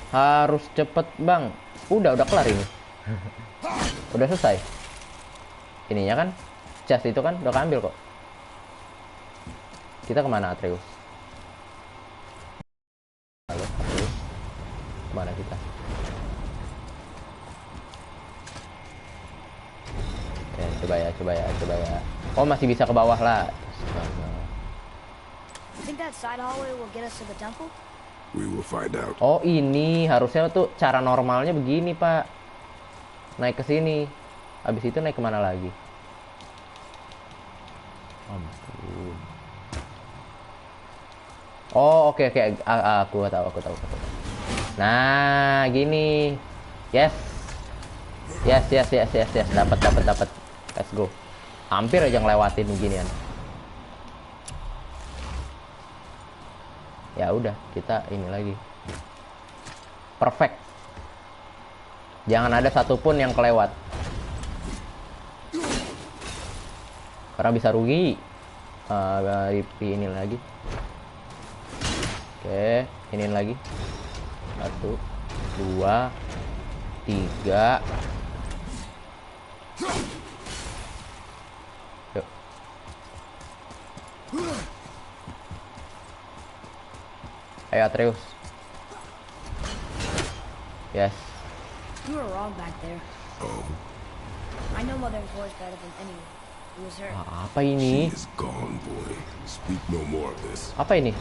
Harus cepet, Bang. Udah kelar ini. Udah selesai. Ininya kan, chest itu kan udah keambil kok. Kita kemana, Atreus? Halo, Atreus. Kemana kita? Ya, coba ya. Oh, masih bisa ke bawah lah. Think that side hallway will get us to the temple? We will find out. Oh, ini harusnya tuh cara normalnya begini, Pak. Naik ke sini. Habis itu naik kemana lagi? Ampun. Oh, oke. Aku tahu. Nah, gini. Yes. Dapat. Let's go. Hampir aja ngelewatin beginian. Ya udah, kita ini lagi. Perfect. Jangan ada satupun yang kelewat. Karena bisa rugi. Ini lagi. Oke, ini lagi. 1, 2, 3. Yuk. Ayo, Atreus. Yes. You were wrong back there. Oh, I know Mother's voice better than anyone. It was her. Apa ini? she is gone, boy. Speak no more of this. Apa ini?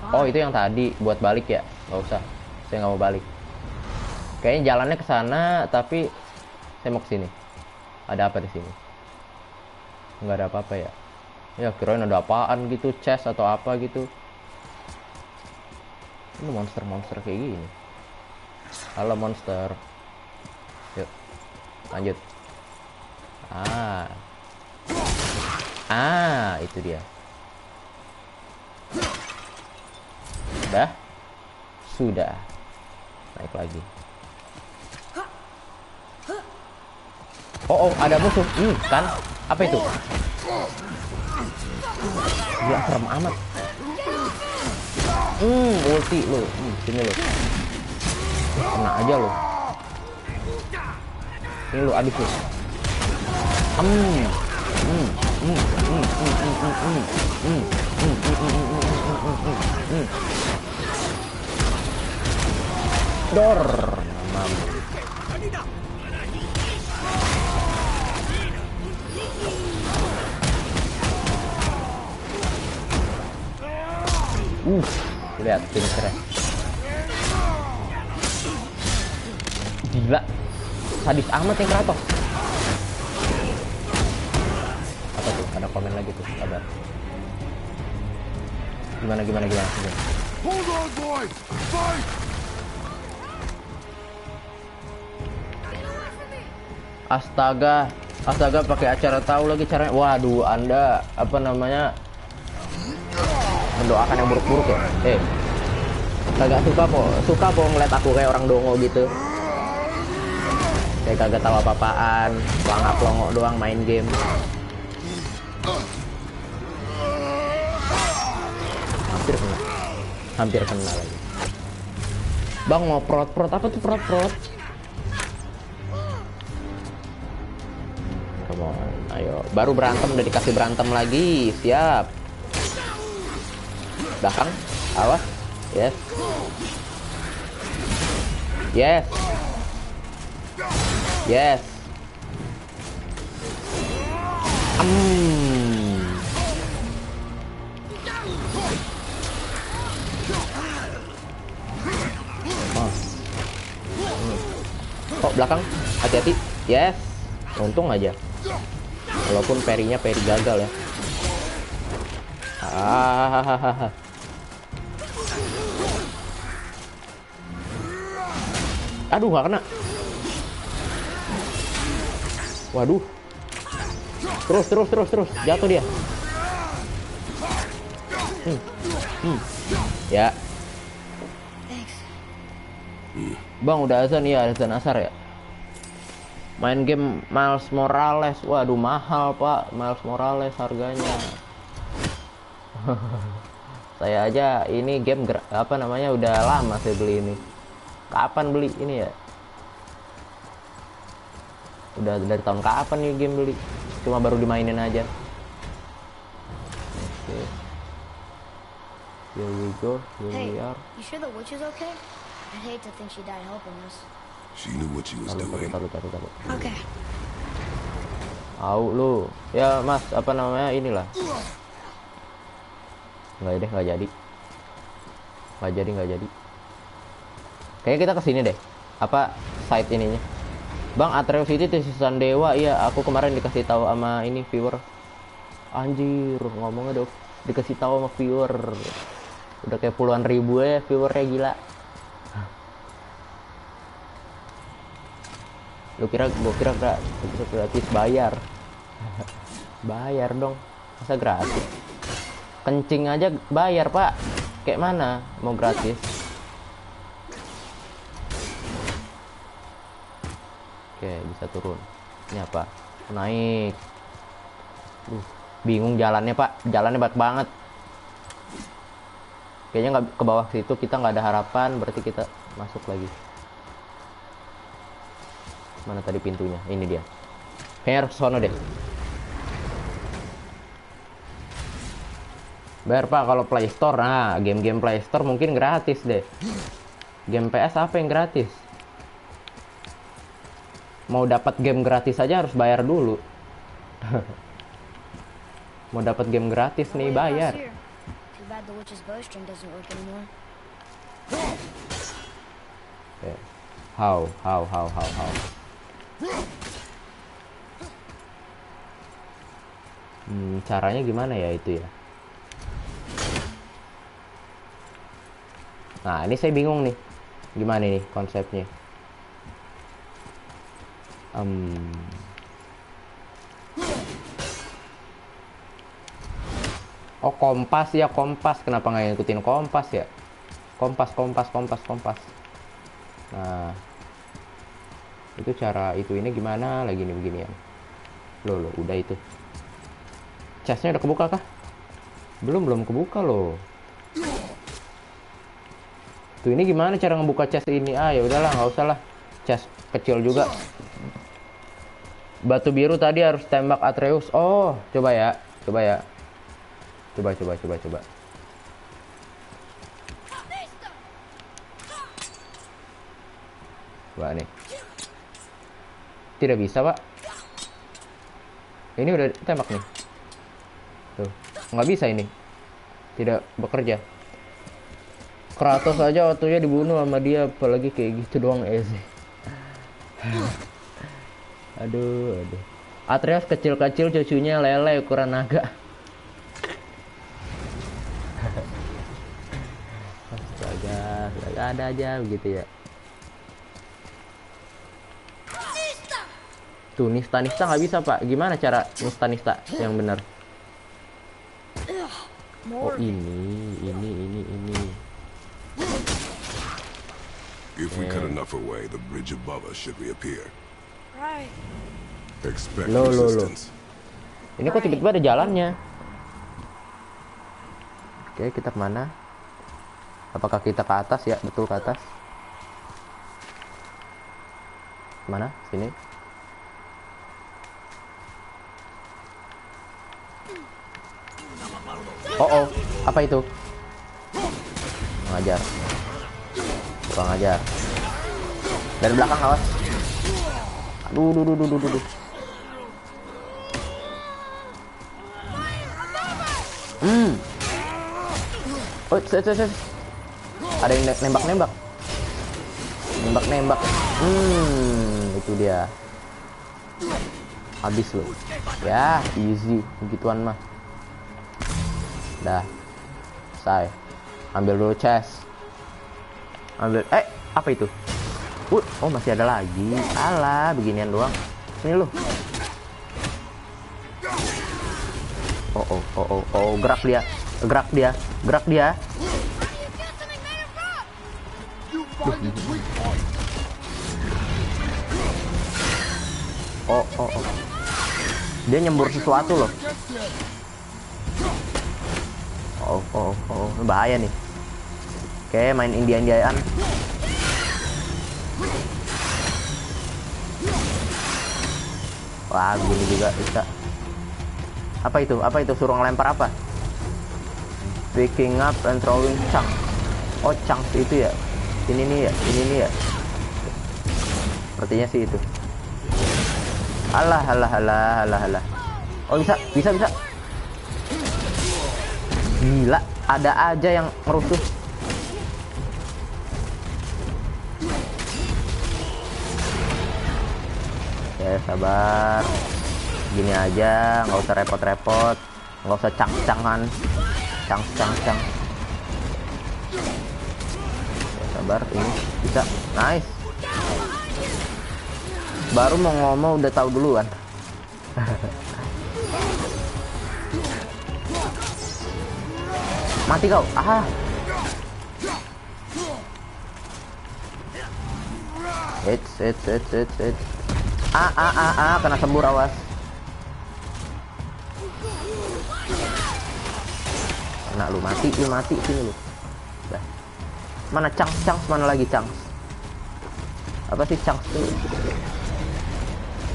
Oh, itu yang tadi buat balik ya? Nggak usah. Saya nggak mau balik. Kayaknya jalannya ke sana, tapi saya mau ke sini. Ada apa di sini? Nggak ada apa-apa ya? Ya, kirain ada apaan gitu, chest atau apa gitu. Ini monster kayak gini. Halo monster. Yuk, lanjut. Itu dia. Sudah. Naik lagi. Oh, ada musuh. Kan? Apa itu? Gila, serem amat. Ulti lo. Sini lo. Kena aja lo. Ini lo, abis lo. Dor, mamam. Lihat finishernya. Gila, sadis amat yang Kratos. Apa tuh? Ada komen lagi tuh, sabar. Gimana? Hold on, boys! Fight! Astaga pakai acara tahu lagi caranya. Waduh, Anda apa namanya? Mendoakan yang buruk-buruk ya? Kagak suka po ngeliat aku kayak orang dongo gitu. Kayak kagak tahu apa-apaan, pelangak-pelongo doang main game. Hampir kena lagi. Bang mau prot apa tuh prot? Come on, ayo. Baru berantem udah dikasih berantem lagi, siap. Belakang, awas, yes. Oh, belakang, hati-hati, yes. Untung aja. Walaupun peri gagal ya. Aduh, gak kena. Waduh. Terus. Jatuh dia. Ya. Bang, udah azan ya, azan asar ya. Main game Miles Morales. Waduh, mahal, Pak. Miles Morales harganya. Saya aja ini game apa namanya udah lama saya beli ini. Kapan beli ini ya? Udah dari tahun kapan nih game beli? Cuma baru dimainin aja. Okay. Here we go. Here we are. You sure the witch is okay? I'd hate to think she died helping us. She knew what she was doing. Taruh. Okay. Au lu. Ya, Mas, apa namanya inilah. Nggak jadi. Kayaknya kita kesini deh. Apa site ininya? Bang, Atreus itu terusan dewa. Iya, aku kemarin dikasih tahu sama ini viewer. Anjir, ngomongnya dong. Dikasih tahu sama viewer. Udah kayak puluhan ribu ya viewernya, gila. Gua kira gratis, bayar. Bayar dong. Masa gratis? Kencing aja bayar, Pak. Kayak mana mau gratis? Oke, bisa turun. Ini apa? Naik. Bingung jalannya, Pak. Jalannya banyak banget. Kayaknya nggak ke bawah situ, kita nggak ada harapan. Berarti kita masuk lagi. Mana tadi pintunya? Ini dia. Kayaknya harus sono deh. Bayar, Pak, kalau Play Store. Nah, game-game Play Store mungkin gratis deh. Game PS apa yang gratis? Mau dapat game gratis aja harus bayar dulu. Mau dapat game gratis nih bayar. Okay. How? Caranya gimana ya itu ya? Nah, ini saya bingung nih. Gimana nih konsepnya? Oh, kompas ya, kompas. Kenapa nggak ngikutin kompas ya? Kompas. Nah, itu cara itu ini gimana lagi nih beginian? Loh, udah itu. Chestnya udah kebuka kah? Belum kebuka loh. Tuh, ini gimana cara ngebuka chest ini? Ya udahlah, nggak usah lah. Chest kecil juga. Batu biru tadi harus tembak Atreus. Oh, coba ya. Coba ya. Coba. Coba nih. Tidak bisa, Pak. Ini udah tembak nih. Tuh, nggak bisa ini. Tidak bekerja. Kratos aja waktunya dibunuh sama dia, apalagi kayak gitu doang sih. Aduh. Atreus kecil-kecil, cucunya lele ukuran naga. Astaga, ada aja begitu ya. Tuh, Nista nggak bisa, Pak. Gimana cara Nista yang benar? Oh, ini. If we cut enough away, the bridge above us should reappear. Right. Expect Loh. resistance. Ini kok tiba-tiba ada jalannya? Oke, kita kemana? Apakah kita ke atas ya? Betul ke atas. Mana? Sini. Oh, apa itu? Ngajar. Kurang ngajar. Dari belakang, awas. Aduh. Oh, ada yang nembak. Itu dia. Habis loh. Ya, easy begituan mah. Dah. Selesai. Ambil dulu chest. Apa itu? Oh, masih ada lagi. Alah, beginian doang. Sini lu. Oh, gerak dia. Oh. Dia nyembur sesuatu loh. Oh, bahaya nih. Oke, main India-Indiaan. Wah, gini juga bisa. Apa itu? Suruh ngelempar apa? Picking up and throwing chunk. Oh, chunk itu ya. Ini nih ya. Sepertinya sih itu. Alah. Oh, bisa. Gila, ada aja yang merusuh. Ya, sabar. Gini aja, nggak usah repot-repot, nggak usah cang-cangan. Ya, sabar, ini bisa. Nice. Baru mau ngomong udah tahu duluan. Mati kau. It's. Kena sembur, awas. Kena lu, mati sini lu. Dah. Mana Chunks, mana lagi Chunks? Apa sih Chunks tuh?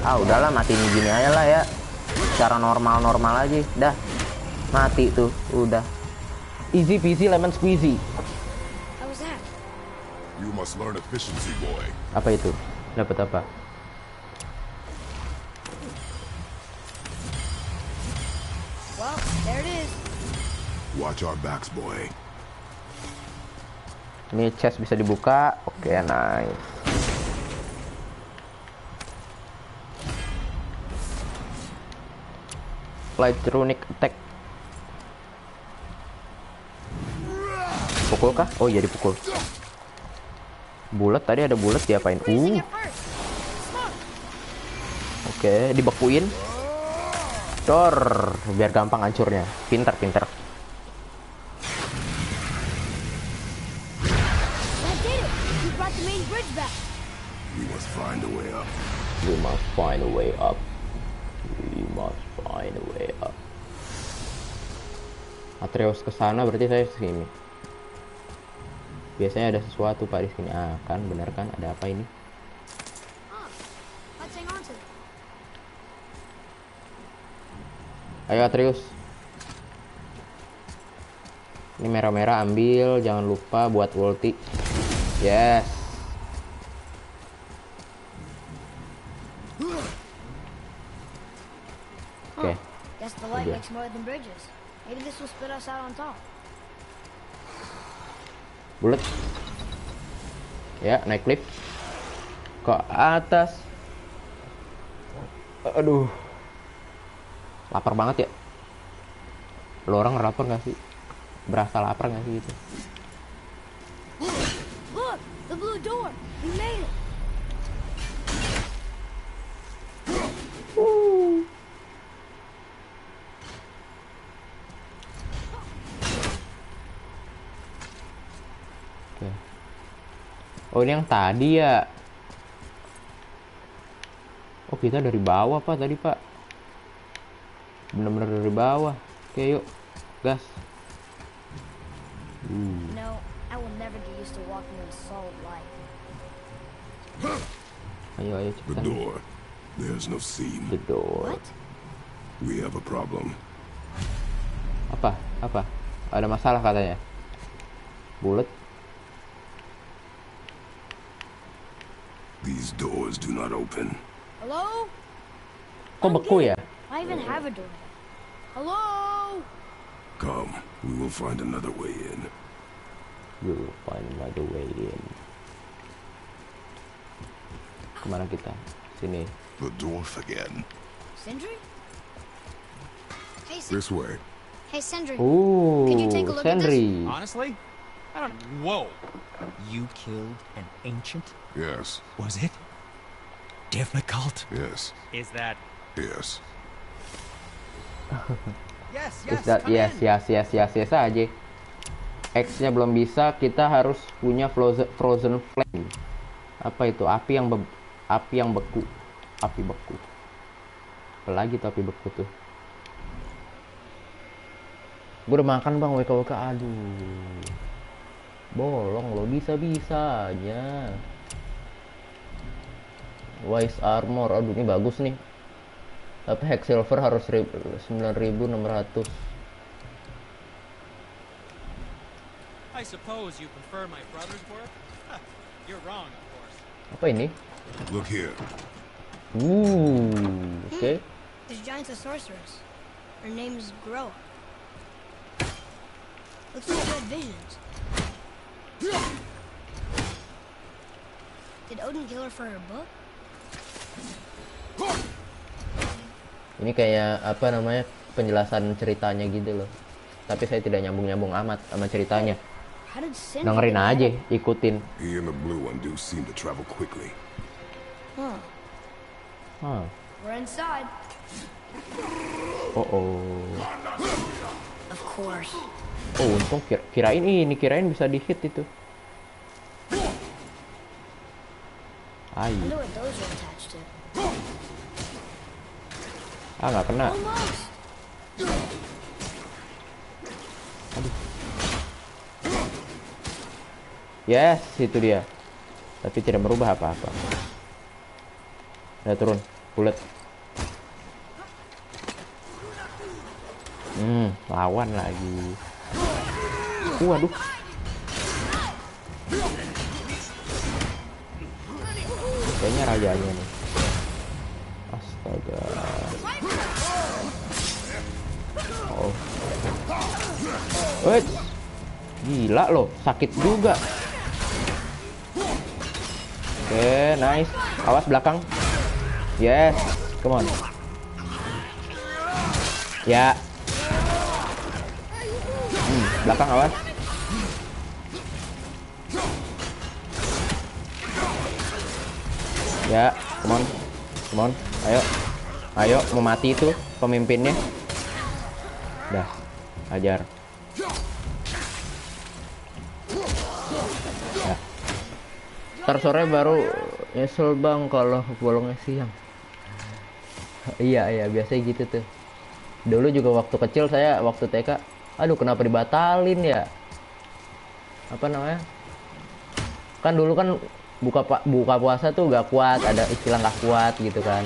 Udahlah, mati gini aja lah ya. Cara normal aja. Dah. Mati tuh, udah. Easy peasy lemon squeezy. How was that? You must learn efficiency, boy. Apa itu? Dapat apa? Well, there it is. Watch our backs, boy. Ini chest bisa dibuka. Oke, nice. Light runic attack. Pukul kah? Oh iya, dipukul. Bulat, tadi ada bulat, diapain? Oke, dibekuin. Dor, biar gampang hancurnya. Pinter. That did it. You brought the main bridge back. We must find a way up. Atreus ke sana, berarti saya ke sini. Biasanya ada sesuatu Pak di sini. Kan benar kan? Ada apa ini? Let's hang on to it. Ayo Atreus. Ini merah-merah ambil, jangan lupa buat ulti. Yes. Oke. Guess the light makes more than bridges. Maybe this will spit us out on top. Bulat. Ya, naik lift ke atas. Aduh. Lapar banget ya. Lo orang lapar gak sih? Berasa lapar gak sih gitu? Look, the blue door. We made it. Oke. Oh, ini yang tadi ya. Oh, kita dari bawah Pak tadi Pak. Bener-bener dari bawah. Oke, yuk gas. No, I will never get used to walking in solid light. Ayo The cepetan. door. There's no seam. The door. What? We have a problem. Apa? Ada masalah katanya. Bulat. These doors do not open. Hello? Kok beku ya? I even have a door. Hello? Come, we will find another way in. We'll find another way in. Kemana kita? Sini. The dwarf again. Sindri? Hey, This way. Hey, Sindri. Ooh, Can you take a look at this? Sentry. Honestly, I don't. Whoa! You killed an ancient? Yes, Was it difficult? yes, Is that? yes. Yes, Is that yes aja. X-nya belum bisa, kita harus punya frozen flame. Apa itu? Api yang beku. Api beku. Apalagi tuh api beku tuh. Gue udah makan bang WKWK. Aduh. Bolong lo, bisa-bisanya. Wise armor. Aduh ini bagus nih. Tapi hex silver harus 9.600. I suppose you prefer my brother's work? You're wrong, of course. Apa ini? Look here. Oke. This giant's a sorceress. Her name's Groa. Looks like she had visions. Did Odin kill her for her book? Ini kayak apa namanya penjelasan ceritanya gitu loh. Tapi saya tidak nyambung amat sama ceritanya. How did Sindri Dengerin get aja, ahead? ikutin. He and the blue one do seem to travel quickly. Huh. Hah. We're inside. Oh. Of course. Oh, untung kirain bisa di hit itu. I Ai, wonder what those are attached to. nggak kena. Almost. Yes, itu dia. Tapi tidak merubah apa-apa. Udah turun, bulat. Lawan lagi. Waduh. Kayaknya rajanya nih. Astaga. Oh. Wait. Gila loh, sakit juga. Oke, nice. Awas belakang. Yes, come on. Ya. Belakang awas. Ya, come on. Ayo, mau mati itu pemimpinnya. Dah, ajar. Ya. Ntar sore baru nyesel bang kalau bolongnya siang. Iya, biasanya gitu tuh. Dulu juga waktu kecil saya waktu TK, aduh kenapa dibatalin ya? Apa namanya? Kan dulu kan buka puasa tuh gak kuat, ada istilah gak kuat gitu kan.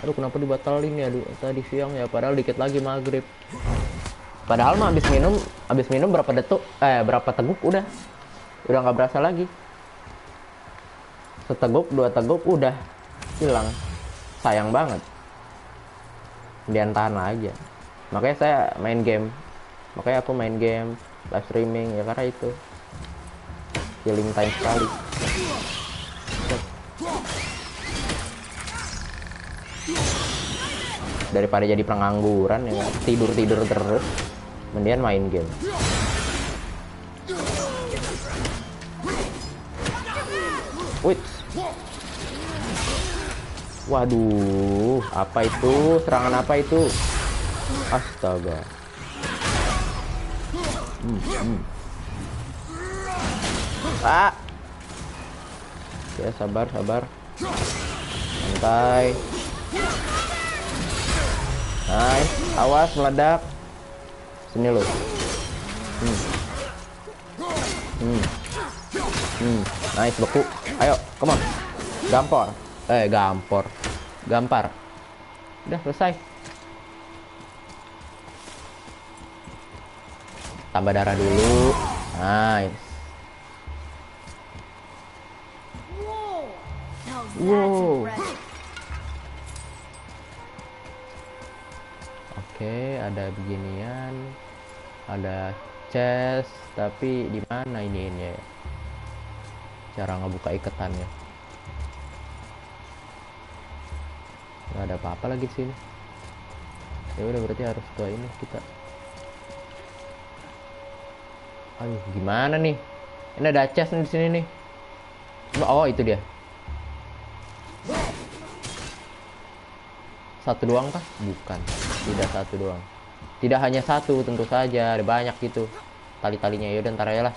Aduh, kenapa dibatalin ya tadi siang ya, padahal dikit lagi maghrib. Padahal mah abis minum berapa teguk udah nggak berasa lagi. Seteguk, 2 teguk udah hilang. Sayang banget. Kemudian tahan aja. Makanya saya main game. Makanya aku main game, live streaming ya karena itu. Killing time sekali. Daripada jadi pengangguran ya, tidur terus, mendingan main game. Wih, waduh, apa itu? Serangan apa itu? Astaga. Ah, ya sabar, santai. Nice, awas meledak. Sini lo. Nice, beku. Ayo, come on. Gampar. Udah selesai. Tambah darah dulu. Nice. Wow. Oke, ada beginian, ada chest, tapi di mana ini ya? Cara ngebuka iketannya. Nggak ada apa-apa lagi di sini. Ya udah, berarti harus ke ini kita. Aduh, gimana nih? Ini ada chest nih di sini nih. Oh, itu dia. Satu doang kah? Bukan. Tidak satu doang. Tidak hanya satu, tentu saja ada banyak gitu tali-talinya. Yaudah, ntar aja lah.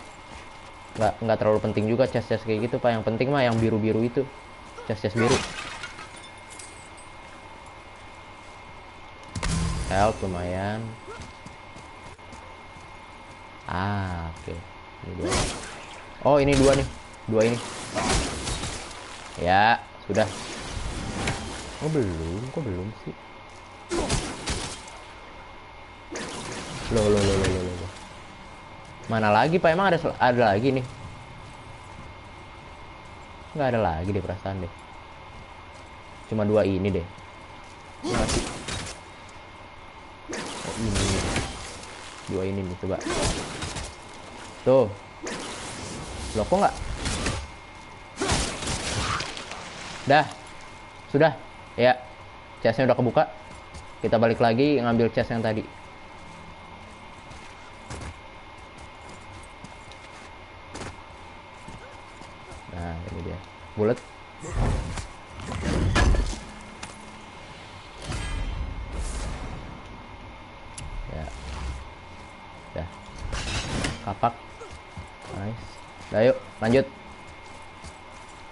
Nggak terlalu penting juga chest kayak gitu, Pak. Yang penting mah yang biru-biru itu. Chest biru. Help lumayan. Oke. Ini 2. Oh, ini 2 nih. 2 ini. Ya, sudah. Oh, kok belum sih? Loh. Mana lagi, Pak? Emang ada lagi nih? Nggak ada lagi deh perasaan deh. Cuma 2 ini deh. Masih. Oh, ini. 2 ini nih, coba. Tuh. Loh, kok nggak? Dah. Sudah. Ya. Chestnya udah kebuka. Kita balik lagi ngambil chest yang tadi. Nah, ini dia. Bullet. Ya. Dah. Kapak. Nice. Dah, yuk lanjut.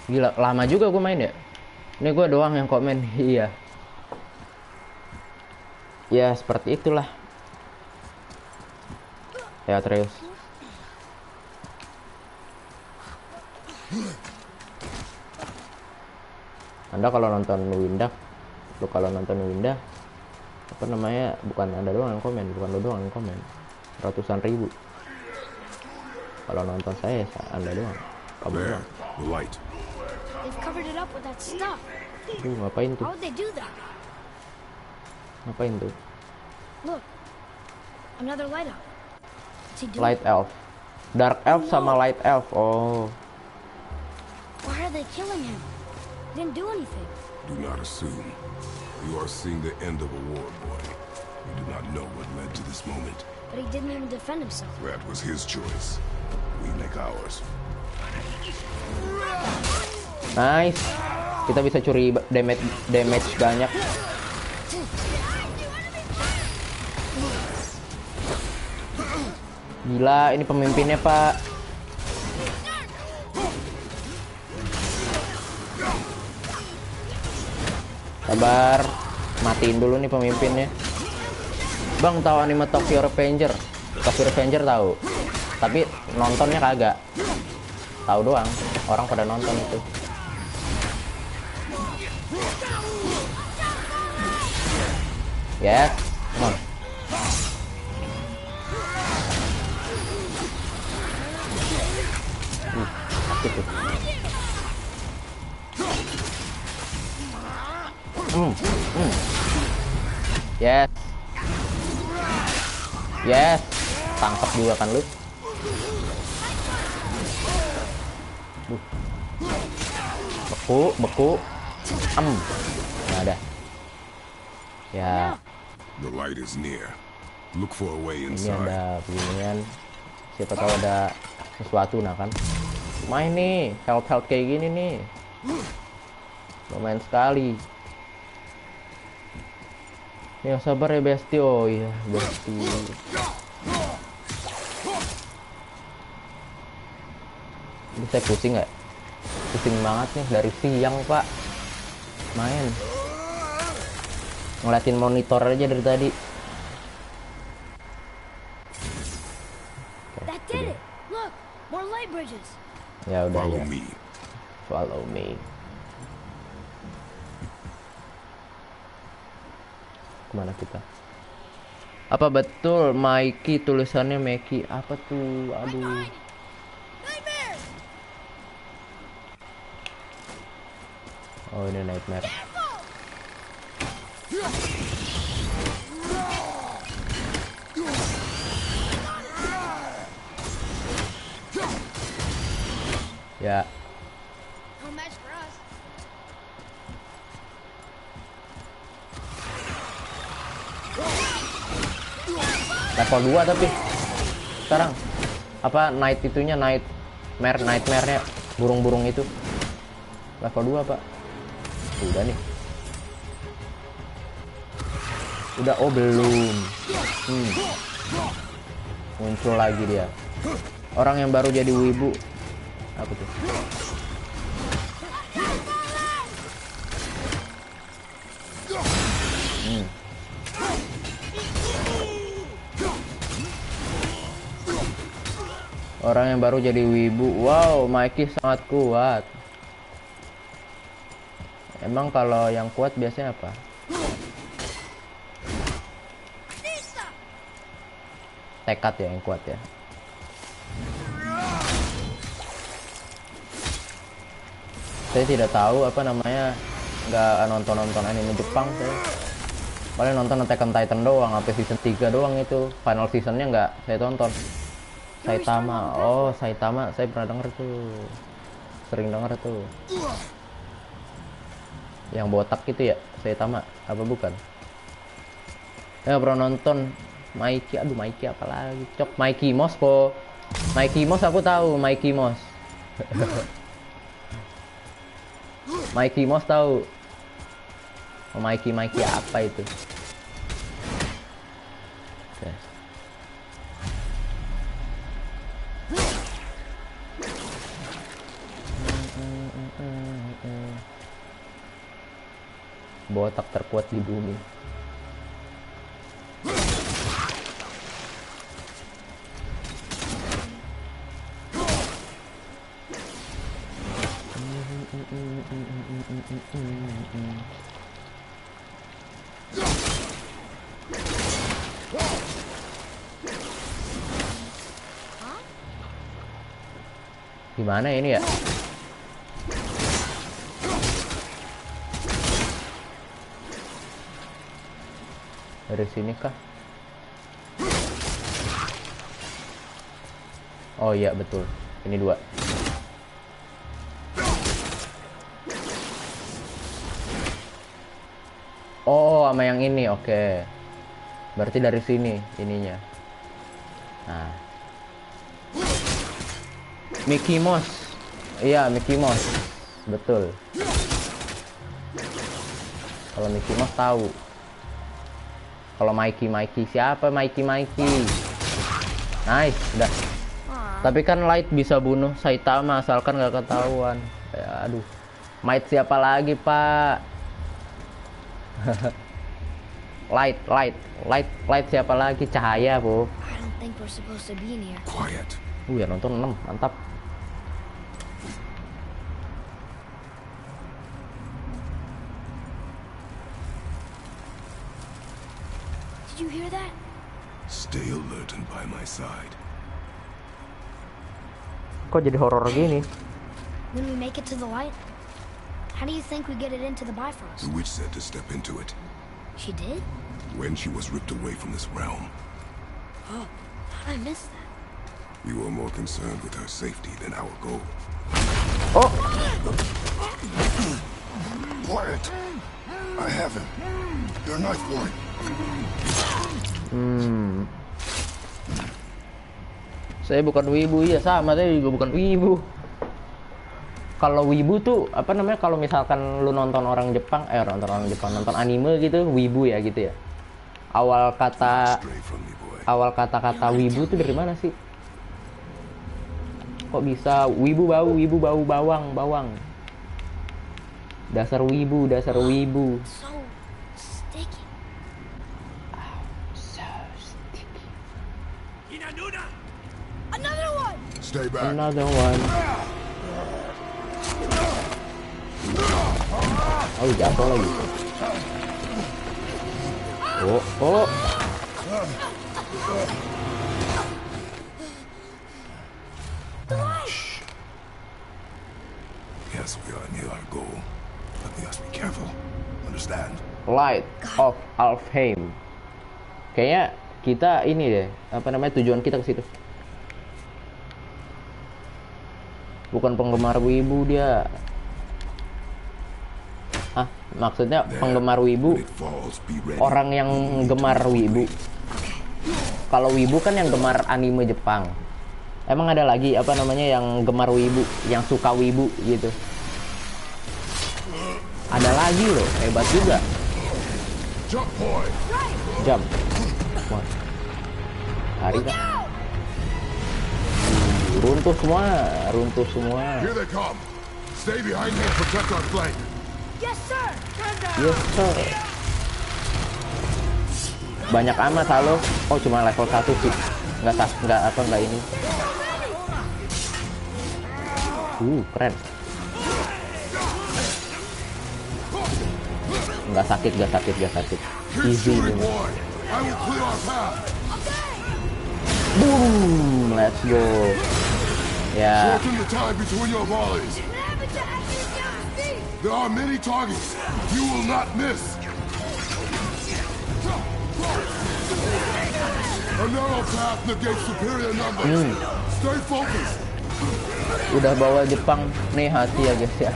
Gila, lama juga gue main ya. Ini gue doang yang komen. Iya. Ya, seperti itulah. Ya, terus. Anda kalau nonton Windah, apa namanya, bukan Anda doang yang komen, bukan lo doang yang komen, ratusan ribu. Kalau nonton saya Anda doang, kamu doang. They've covered it up with that stuff. Ngapain tuh? How would they do that? Ngapain tuh? Look, another light elf. What's he doing? Light elf, dark elf sama light elf. Oh. Why are they killing him? He didn't do anything. Do not assume. You are seeing the end of a war, boy. You do not know what led to this moment. But he didn't even defend himself. That was his choice. We make ours. Nice. Kita bisa curi damage banyak. Gila, ini pemimpinnya, Pak. Sabar. Matiin dulu nih pemimpinnya. Bang, tahu anime Tokyo Revenger? Tokyo Revenger tahu. Tapi nontonnya kagak. Tahu doang. Orang pada nonton itu. Yes, come on. Sakit tuh. Yes. Yes. Tangkap juga kan lu. Beku. Nggak ada. Ya. The light is near. Look for a way Ini inside. ada beginian. Siapa tahu ada sesuatu nah kan. Main nih, health kayak gini nih. Lumayan sekali. Ya sabar ya Besti. Oh iya, Besti. Ini saya pusing nggak? Pusing banget nih dari siang Pak. Main. Ngeliatin monitor aja dari tadi. That did it. Look, more light bridges. Ya udah Follow ya. me. Follow me. Kemana kita? Apa betul Mikey tulisannya Mikey? Apa tuh? Aduh. Nightmare! Oh ini nightmare. Ya. No match for us. Level 2 tapi sekarang apa nightmare-nya burung-burung itu level 2 Pak. Udah nih. Udah, oh belum. Muncul lagi dia. Orang yang baru jadi wibu. Apa tuh? Orang yang baru jadi wibu. Wow, Mikey sangat kuat. Emang kalau yang kuat biasanya apa? Tekad ya yang kuat ya. Saya tidak tahu apa namanya, nggak nonton anime Jepang saya. Paling nonton Attack on Titan doang, sampai season 3 doang itu. Final seasonnya nggak saya tonton. Saitama, oh Saitama saya pernah denger tuh, sering denger tuh. Yang botak itu ya, Saitama, apa bukan? Saya pernah nonton Mikey, aduh Mikey apa lagi? Cok Mikey Mouse po. Mikey Mouse aku tahu, Mikey Mouse. Mikey Mouse tahu. Oh, Mikey apa itu? Oke. Botak terkuat di bumi. Gimana ini ya? Dari sini kah? Oh iya betul. Ini 2. Oh, sama yang ini. Oke. Berarti dari sini ininya. Nah. Mickey Mouse. Iya, Mickey Mouse. Betul. Kalau Mickey Mouse tahu. Kalau Mikey siapa Mikey? Nice, udah. Tapi kan Light bisa bunuh Saitama asalkan nggak ketahuan. Ya, aduh. Might siapa lagi, Pak? Light siapa lagi? Cahaya, Bu. I don't think we're supposed to be in here. Quiet. Ya nonton 6, mantap. hear that? Stay alert and by my side. Kok jadi horor gini? When we make it to the light, how do you think we get it into the Bifrost? The witch said to step into it She did? when she was ripped away from this realm. Oh, how'd I miss that? You are more concerned with her safety than our goal. Oh, Quiet. I have him. Your knife boy. saya bukan wibu. Ya sama, saya juga bukan wibu. Kalau wibu tuh apa namanya, kalau misalkan lu nonton orang Jepang, nonton anime gitu, wibu ya gitu ya. Awal kata-kata wibu tuh dari mana sih? Kok bisa wibu bau bawang. Dasar wibu. So sticky. So sticky. Another one! Stay back. Another one. Oh, jatuh lagi. Oh. Yes, we are near our goal, but we must be careful. Understand? Light of Alfheim. Kayaknya kita ini deh, apa namanya, tujuan kita ke situ. Bukan penggemar wibu dia. Maksudnya penggemar wibu, orang yang gemar wibu. Kalau wibu kan yang gemar anime Jepang. Emang ada lagi apa namanya yang gemar wibu, yang suka wibu gitu? Ada lagi loh, hebat juga. Jump. Wah. Hari kan? Runtuh semua. Here they come. Stay behind me and protect our flank. Yes, sir! Yes, sir. Banyak amat halo. Oh, cuma level 1 sih. Enggak ini. Keren. Enggak sakit. Easy ini. Boom, let's go. Ya. Shorten the time between your volleys. There are many targets. You will not miss. A narrow path negates superior numbers. Stay focused. Udah bawa Jepang nih hati ya guys ya.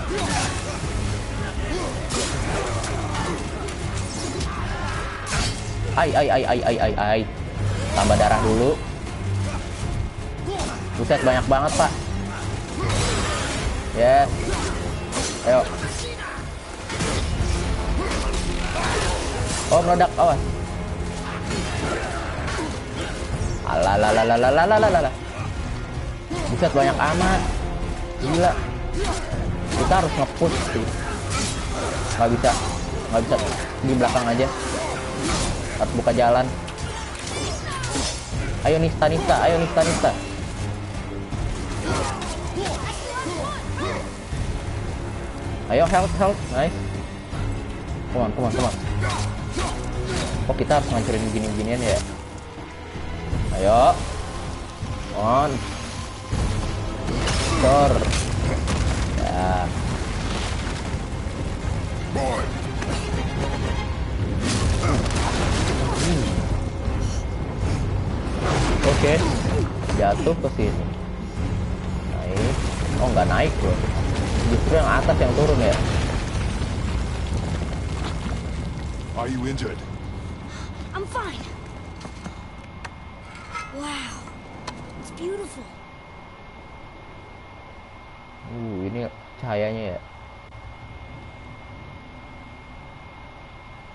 Ai. Tambah darah dulu. Buset, banyak banget pak. Yes. Ayo. Oh, meledak, awas. Alah. Buset, banyak amat. Gila. Kita harus nge-push sih. Nggak bisa di belakang aja. Harus buka jalan. Ayo Nista. Ayo health. Nice. Come on. Oh, kita harus ngancurin gini-ginian ya. Ayo. On. Door. Ya. Oke. Jatuh ke sini. Naik. Oh, nggak naik loh. Justru yang atas yang turun ya. Are you injured? I'm fine. Wow. It's beautiful. Ini cahayanya ya.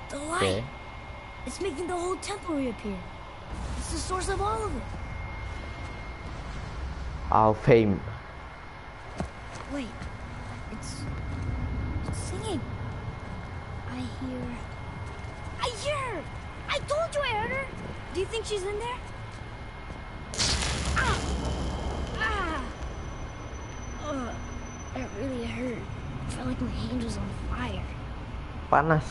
The light. It's making the whole temple reappear. It's the source of all of it. Alfheim. Wait. It's singing. I hear her. I told you I heard her. Do you think she's in there? It really hurt. I felt like my hand was on fire. Panas.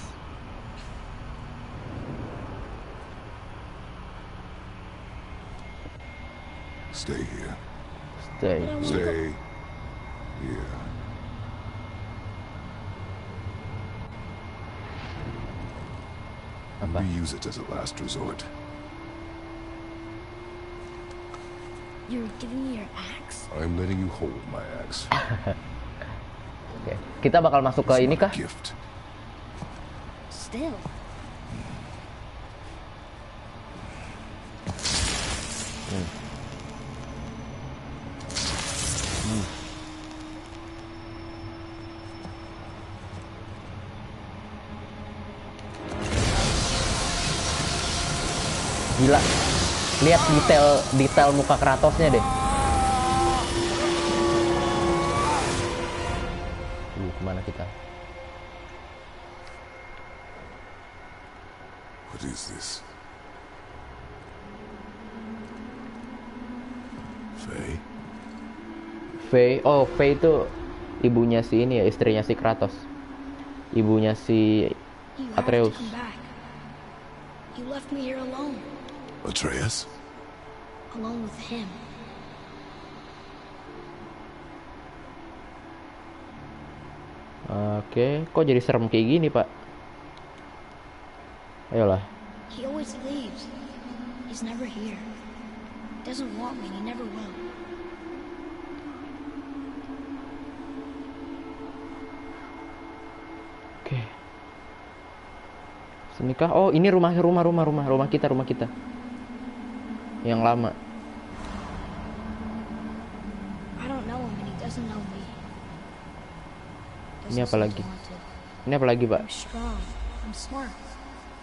Stay here. Stay. Stay here. Apa? We use it as a last resort. You're giving me your axe? I'm letting you hold my axe. Oke. Kita bakal masuk ke ini kah? Gift. Still. Gila. Lihat detail muka Kratosnya deh. Kemana kita? What is this? Faye? Faye. Oh, Faye itu ibunya si ini ya, istrinya si Kratos. Ibunya si You have to Atreus. come back. You left me here alone. Atreus? Alone with him. Oke, kok jadi serem kayak gini, Pak? Ayolah. He always leaves. He's never here. Doesn't want me, he never will. Oke. Senikah? Oh, ini rumah kita. Yang lama. I don't know him and he doesn't know me. Ini apa lagi? Wanted. Ini apa lagi, Pak? I'm strong. I'm smart.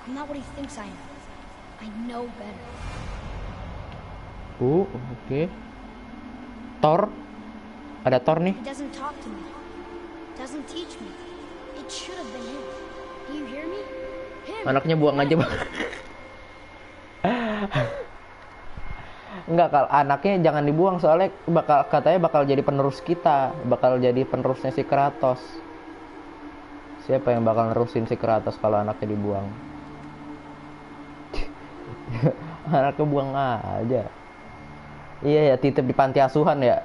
I'm not what he thinks I am. I know better. Oke. Thor? Ada Thor nih. He doesn't talk to me. Doesn't teach me. It should have been him. Do you hear me? Him. Anaknya buang aja, Bang. Enggak, kalau anaknya jangan dibuang soalnya katanya bakal jadi penerus kita, bakal jadi penerusnya si Kratos. Siapa yang bakal nerusin si Kratos kalau anaknya dibuang? Anaknya buang aja. Iya ya, titip di panti asuhan ya.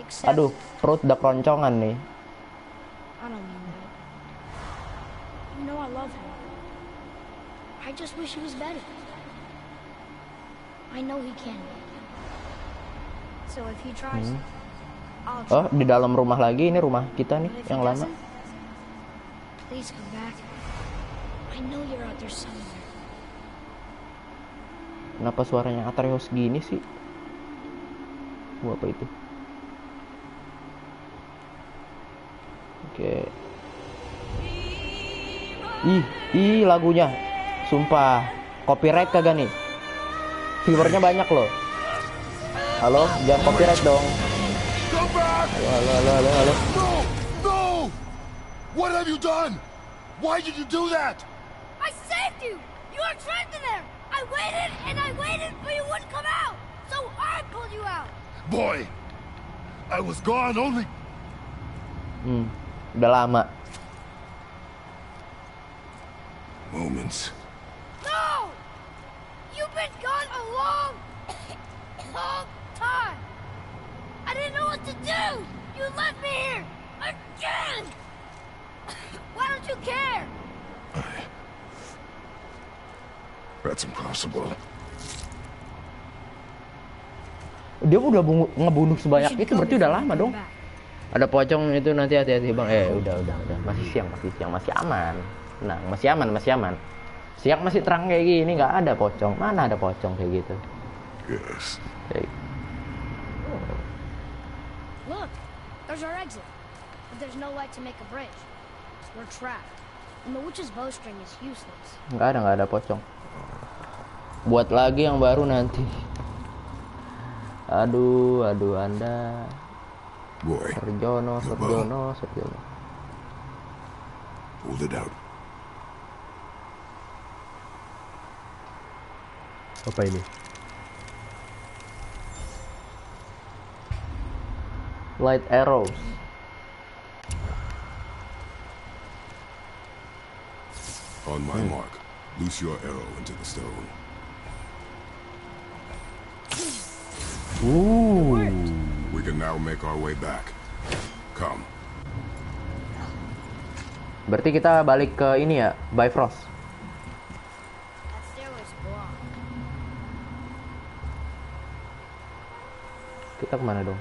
Except, Aduh, perut udah keroncongan nih. I don't mean that. You know I love him. I just wish he was better. I know he can be. So if he tries, I'll try. Oh, di dalam rumah lagi, ini rumah kita nih But if he yang lama. doesn't, please come back. I know you're out there somewhere. Kenapa suaranya Atreus gini sih? Apa itu? Oke. Ih lagunya. Sumpah, copyright kagak nih? Viewernya banyak loh. Halo, jangan copyright dong. Halo. No! What have you done? Why did you do that? I saved you! You were trapped in there! I waited, but you wouldn't come out! So I pulled you out! Boy, I was gone only... Udah lama. moments. No! You've been gone a long time! I didn't know what to do! You left me here! Again! Why don't you care? That's impossible. Dia udah ngebunuh sebanyak itu, berarti udah lama dong. Ada pocong itu, nanti hati-hati bang. Udah. Masih siang, masih aman. Nah, masih aman. Siang masih terang kayak gini, nggak ada pocong. Mana ada pocong kayak gitu? Yes. Hey. Look, there's our exit. But there's no light to make a bridge. We're trapped. And the witch's bowstring is useless. Nggak ada pocong. Buat lagi yang baru nanti. Aduh Anda. Boy, Serjono. hold it out. Apa ini? Light arrows. On my mark, loose your arrow into the stone. We can now make our way back. Come. Berarti kita balik ke ini ya, Bifrost. That stairway's blocked. Kita kemana dong?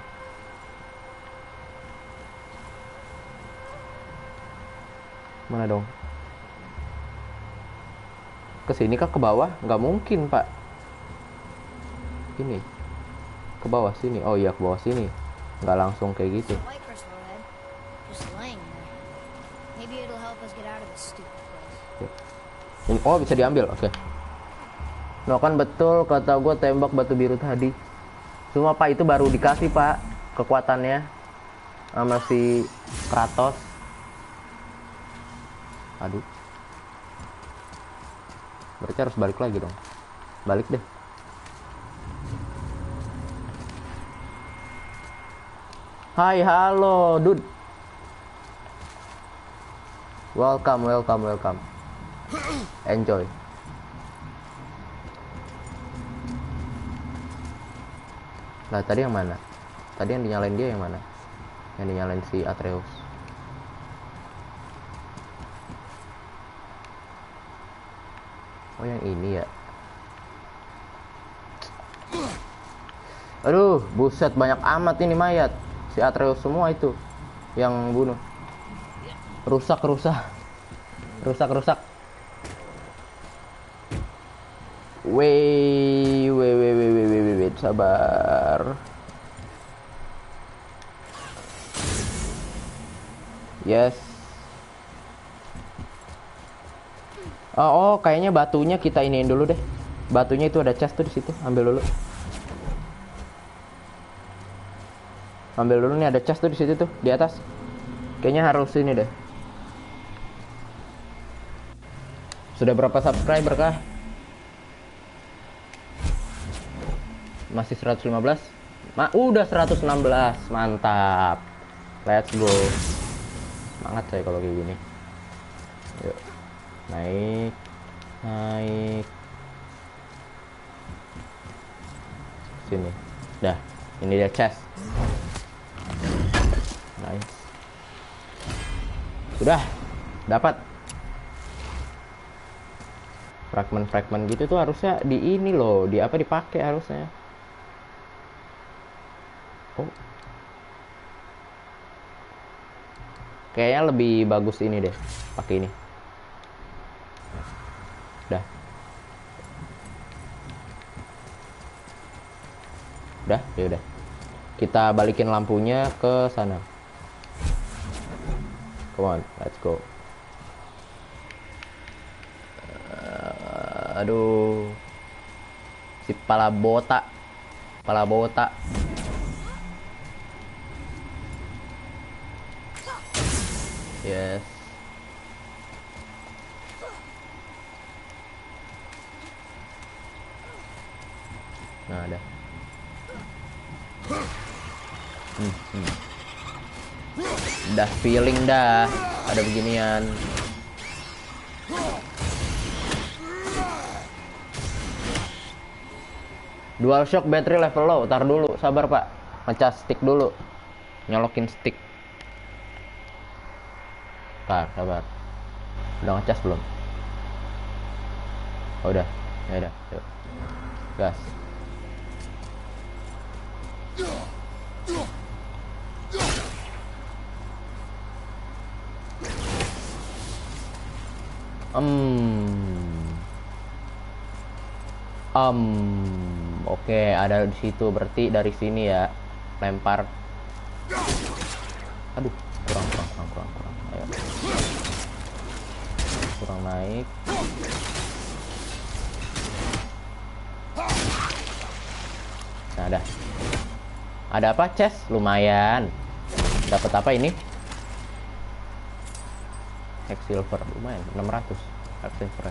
Mana dong? Ke sini kah, ke bawah? Nggak mungkin, Pak. Ini. Ke bawah sini. Oh iya, ke bawah sini. Nggak langsung kayak gitu. White crystal head. Just laying there. Maybe it'll help us get out of this stupid place. Oh, bisa diambil. Oke. No, kan betul kata gue tembak batu biru tadi. Cuma Pak itu baru dikasih, Pak, kekuatannya sama si Kratos. Aduh. Berarti harus balik lagi dong. Balik deh. Hai, halo, dude. Welcome. Enjoy. Nah, tadi yang mana? Tadi yang dinyalain dia yang mana? Yang dinyalain si Atreus. Oh, yang ini ya. Aduh, buset, banyak amat ini mayat. Si Atreus semua itu yang bunuh. Rusak. Wait, sabar. Yes. Oh, kayaknya batunya kita iniin dulu deh. Batunya itu ada chest tuh di situ. Ambil dulu. Nih, ada chest tuh di situ tuh, di atas. Kayaknya harus ini deh. Sudah berapa subscriber kah? Masih 115. Udah 116. Mantap. Let's go. Semangat saya kalau kayak gini. Yuk. Naik. Sini. Dah, ini dia chest. Nice. Sudah dapat. Fragment gitu tuh harusnya di ini loh, dipakai harusnya. Oh. Kayaknya lebih bagus ini deh, pakai ini. Udah, ya udah. Kita balikin lampunya ke sana. Come on, let's go. Aduh. Si pala botak. Yes. Nah, ada. Udah feeling dah ada beginian. DualShock battery level low. Tar dulu, sabar Pak. Ngecas stick dulu. Nyolokin stick. Sabar. Udah ngecas belum? Oh, udah. Ya udah. Yuk. Gas. Oke, ada di situ. Berarti dari sini ya. Lempar. Aduh, kurang. Ayo. Kurang naik. Nah, ada apa? Chest lumayan. Dapat apa ini? Hex silver lumayan, 600. Hex silver.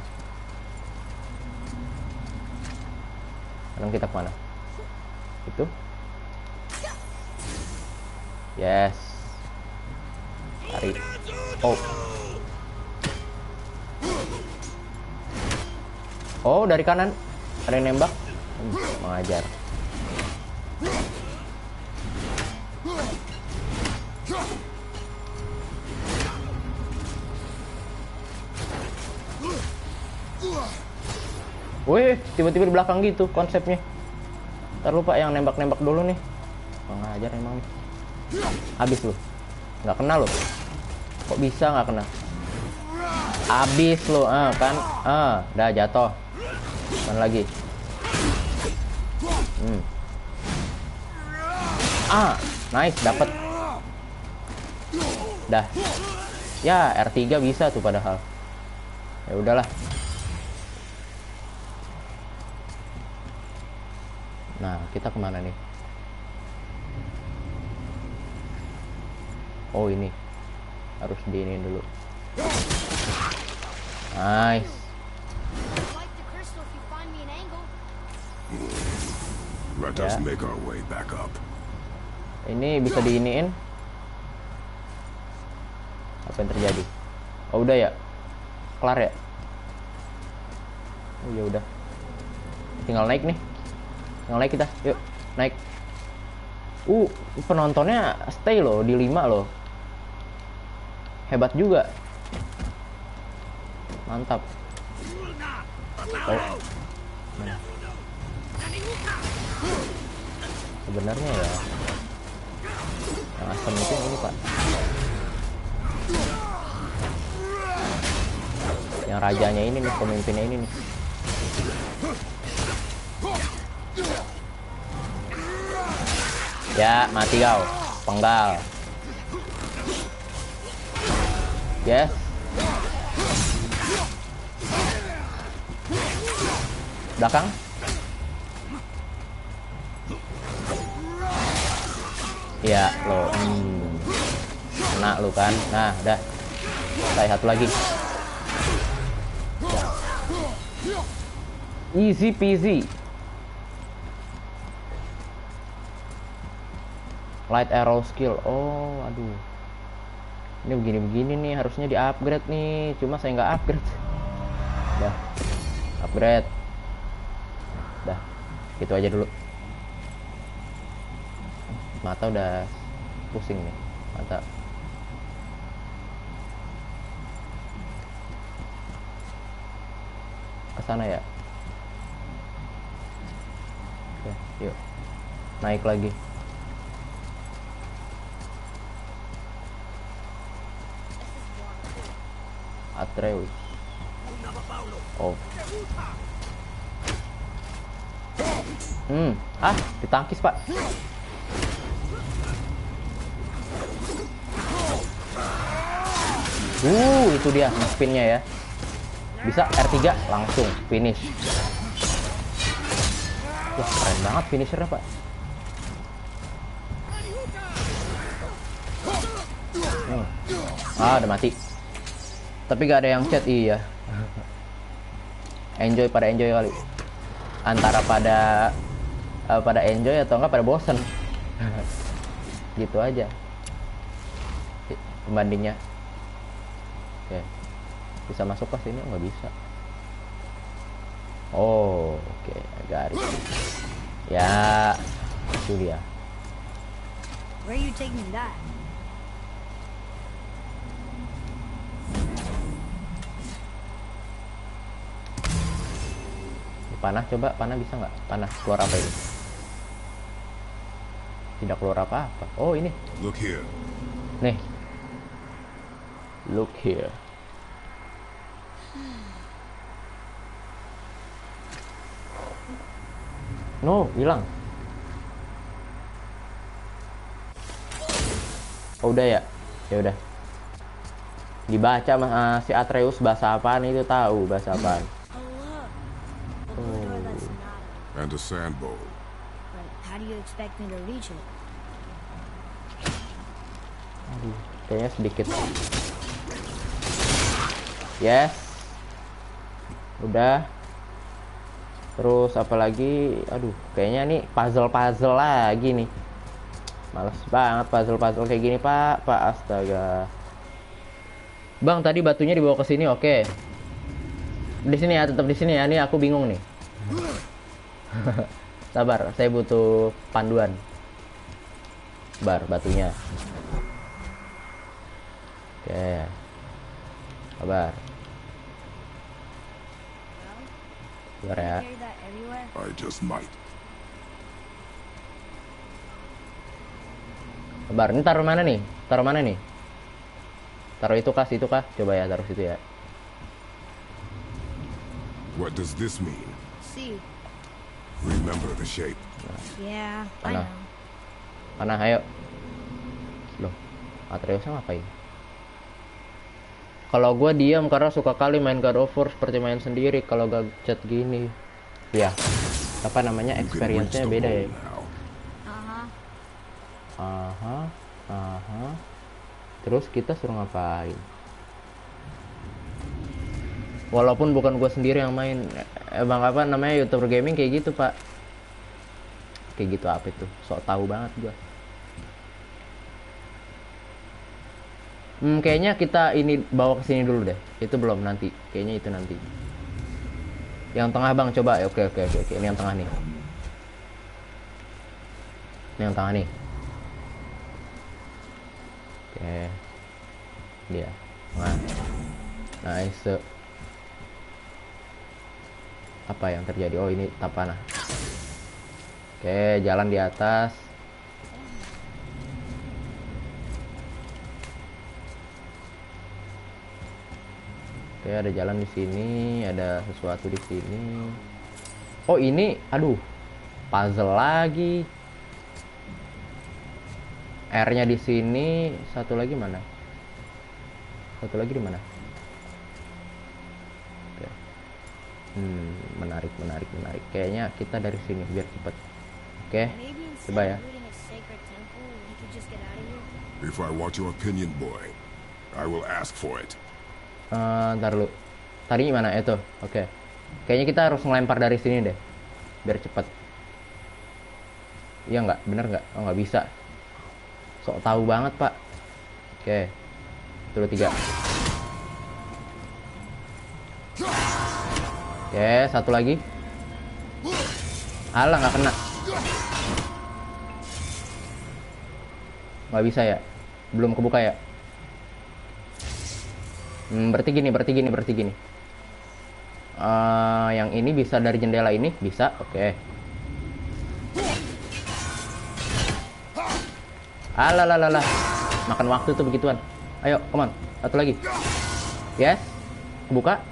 Sekarang kita kemana? Itu? Yes. Tarik. Oh, dari kanan ada yang nembak. Mengajar. Wih, tiba-tiba di belakang gitu konsepnya. Ntar lupa yang nembak-nembak dulu nih. Ngajar emang nih. Habis lu. Nggak kena lu. Kok bisa nggak kena? Habis lu, kan? Udah jatuh. Mana lagi? Nice, dapet. Dah. Ya, R3 bisa tuh padahal. Ya udahlah. Nah, kita kemana nih? Oh, ini. Harus diinin dulu. Nice. Like the crystal if you find me an angle. Let us make our way back up. Ini bisa diiniin. Apa yang terjadi? Oh, udah ya? Kelar ya? Oh, ya udah. Tinggal naik nih. Tinggal naik kita. Yuk, naik. Penontonnya stay loh di 5 loh. Hebat juga. Mantap. Oh. Sebenarnya ya yang asam itu yang ini, Pak. Yang rajanya ini nih, pemimpinnya ini nih. Ya, mati kau, penggal. Yes. Belakang. Ya, lo. Kena lu kan. Nah, udah. Saya satu lagi. Easy peasy. Light arrow skill. Oh, aduh. Ini begini-begini nih, harusnya di-upgrade nih. Cuma saya nggak upgrade. Udah. Upgrade. Udah. Gitu aja dulu. Mata udah pusing nih. Mata. Kesana ya. Oke, yuk. Naik lagi. Atreus. Oh. Ditangkis, Pak. Itu dia spinnya ya. Bisa R3 langsung finish. Wah, keren banget finishernya, Pak. Udah mati. Tapi gak ada yang chat, iya. Enjoy kali. Antara pada enjoy atau enggak pada bosen. Gitu aja pembandingnya. Oke. Bisa masuk ke sini? Nggak bisa. Oh, oke. Garis. Ya, itu dia. Where you taking that? Panah, coba panah bisa nggak? Panah keluar apa ini? Tidak keluar apa-apa. Oh, ini. Look here. Nih. Look here. No, hilang. Oh, udah ya? Ya udah. Dibaca si Atreus bahasa apaan itu, tahu bahasa apaan. And a sand bowl. But how do you expect me to reach it? Aduh, kayaknya sedikit. Yes. Udah. Terus apalagi? Aduh, kayaknya nih puzzle lagi nih. Males banget puzzle kayak gini, Pak. Astaga. Bang, tadi batunya dibawa ke sini, oke. Di sini ya, tetap di sini ya. Nih aku bingung nih. Sabar, saya butuh panduan. Bar batunya. Oke. Sabar. Sabar ya. Carry that everywhere. I just might. Sabar, ini taruh mana nih? Taruh mana nih? Taruh itu kah, situ kah? Coba ya, taruh situ ya. What does this mean? See. Remember the shape. Yeah, I Mana? know. Mana, ayo. Loh, Atreusnya ngapain? Kalau gue diam karena suka kali main God of War seperti main sendiri kalau gadget gini. Ya, apa namanya, You can reach experience-nya the beda ya. hole now. Aha. Terus kita suruh ngapain? Walaupun bukan gue sendiri yang main, emang apa namanya YouTuber gaming kayak gitu pak. Kayak gitu apa itu? Sok tahu banget gue. Kayaknya kita ini bawa ke sini dulu deh. Itu belum, nanti. Kayaknya itu nanti. Yang tengah bang, coba. Oke. Ini yang tengah nih. Ini yang tengah nih. Oke. Dia. Nice. Apa yang terjadi? Oh, ini tapana. Oke, jalan di atas. Oke, ada jalan di sini, ada sesuatu di sini. Oh, ini, aduh, puzzle lagi. R-nya di sini, satu lagi mana? Satu lagi di mana? Oke. Menarik. Kayaknya kita dari sini biar cepet. Oke, Maybe instead coba ya. of looting a sacred temple, we could just get out of here. If I want your opinion, boy, I will ask for it. Ntar lu. Tadi gimana? Itu. Oke. Kayaknya kita harus ngelempar dari sini deh. Biar cepet. Iya nggak? Bener nggak? Oh, nggak bisa. Sok tahu banget, Pak. Oke. Turun 3. Oke, satu lagi. Alah, nggak kena. Nggak bisa ya? Belum kebuka ya? Berarti gini. Yang ini bisa dari jendela ini? Bisa, oke. Alah. Makan waktu tuh begituan. Ayo, come on. Satu lagi. Yes. Kebuka.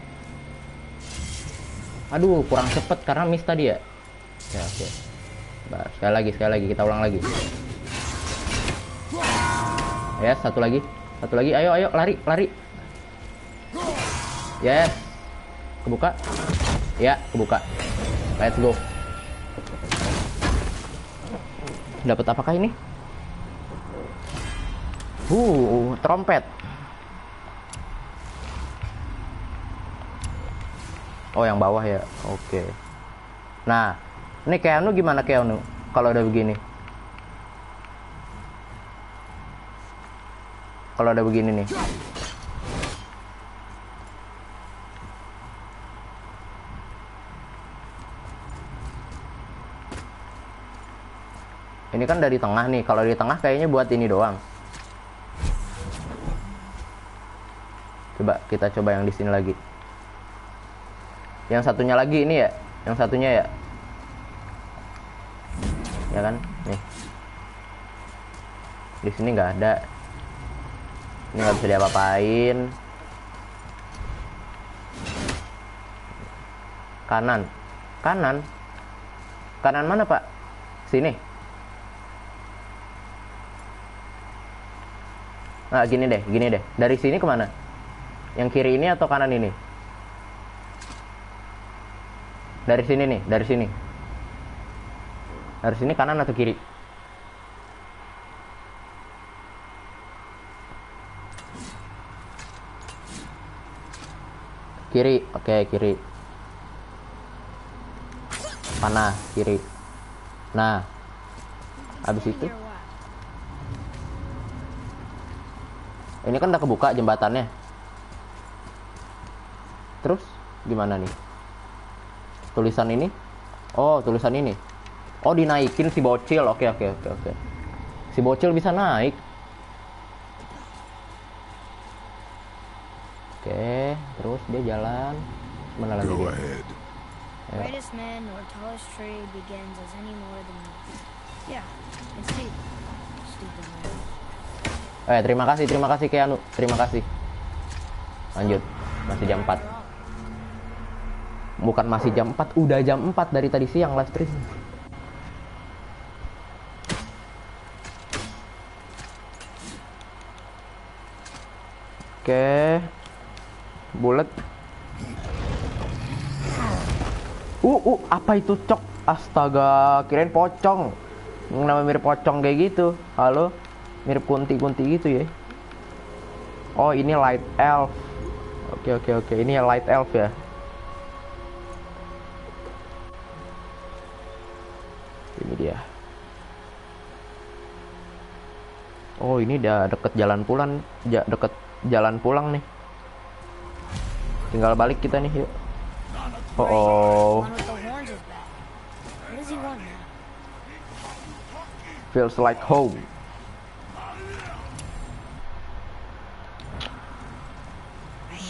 Aduh, kurang cepet karena miss tadi ya. Oke. Sekali lagi. Kita ulang lagi. Yes, satu lagi. Ayo, lari. Yes. Kebuka. Ya, kebuka. Let's go. Dapat apakah ini? Trompet. Oh, yang bawah ya. Oke. Nah, ini Keanu gimana Keanu? Kalau udah begini. Kalau ada begini nih. Ini kan dari tengah nih. Kalau di tengah kayaknya buat ini doang. Kita coba yang di sini lagi. Yang satunya lagi ini ya. Yang satunya ya. Ya kan? Nih. Di sini nggak ada. Ini nggak bisa diapa-apain. Kanan mana pak? Sini. Nah gini deh. Dari sini kemana? Yang kiri ini atau kanan ini? Dari sini nih, dari sini. Dari sini kanan atau kiri? Kiri, oke kiri. Panah, kiri. Nah, habis itu. Ini kan udah kebuka jembatannya. Terus gimana nih? Tulisan ini? Oh, tulisan ini. Oh, dinaikin si bocil. Oke. Si bocil bisa naik. Oke, terus dia jalan. Mana lagi Go dia? ahead. Greatest man or tallest tree begins as any more than me. Yeah, it's deep. Stupid man. Terima kasih Keanu. Terima kasih. Lanjut. Masih jam 4. Bukan masih jam 4, udah jam 4 dari tadi siang live stream. Oke. Bulat. Apa itu cok? Astaga, kirain pocong. Nama mirip pocong kayak gitu. Halo? Mirip kunti-kunti gitu ya. Oh, ini light elf. Oke. Ini light elf ya. Ini dia. Oh, ini udah deket jalan pulang nih. Tinggal balik kita nih, yuk. Oh. One with the horns is back. What does he want now? Feels like home.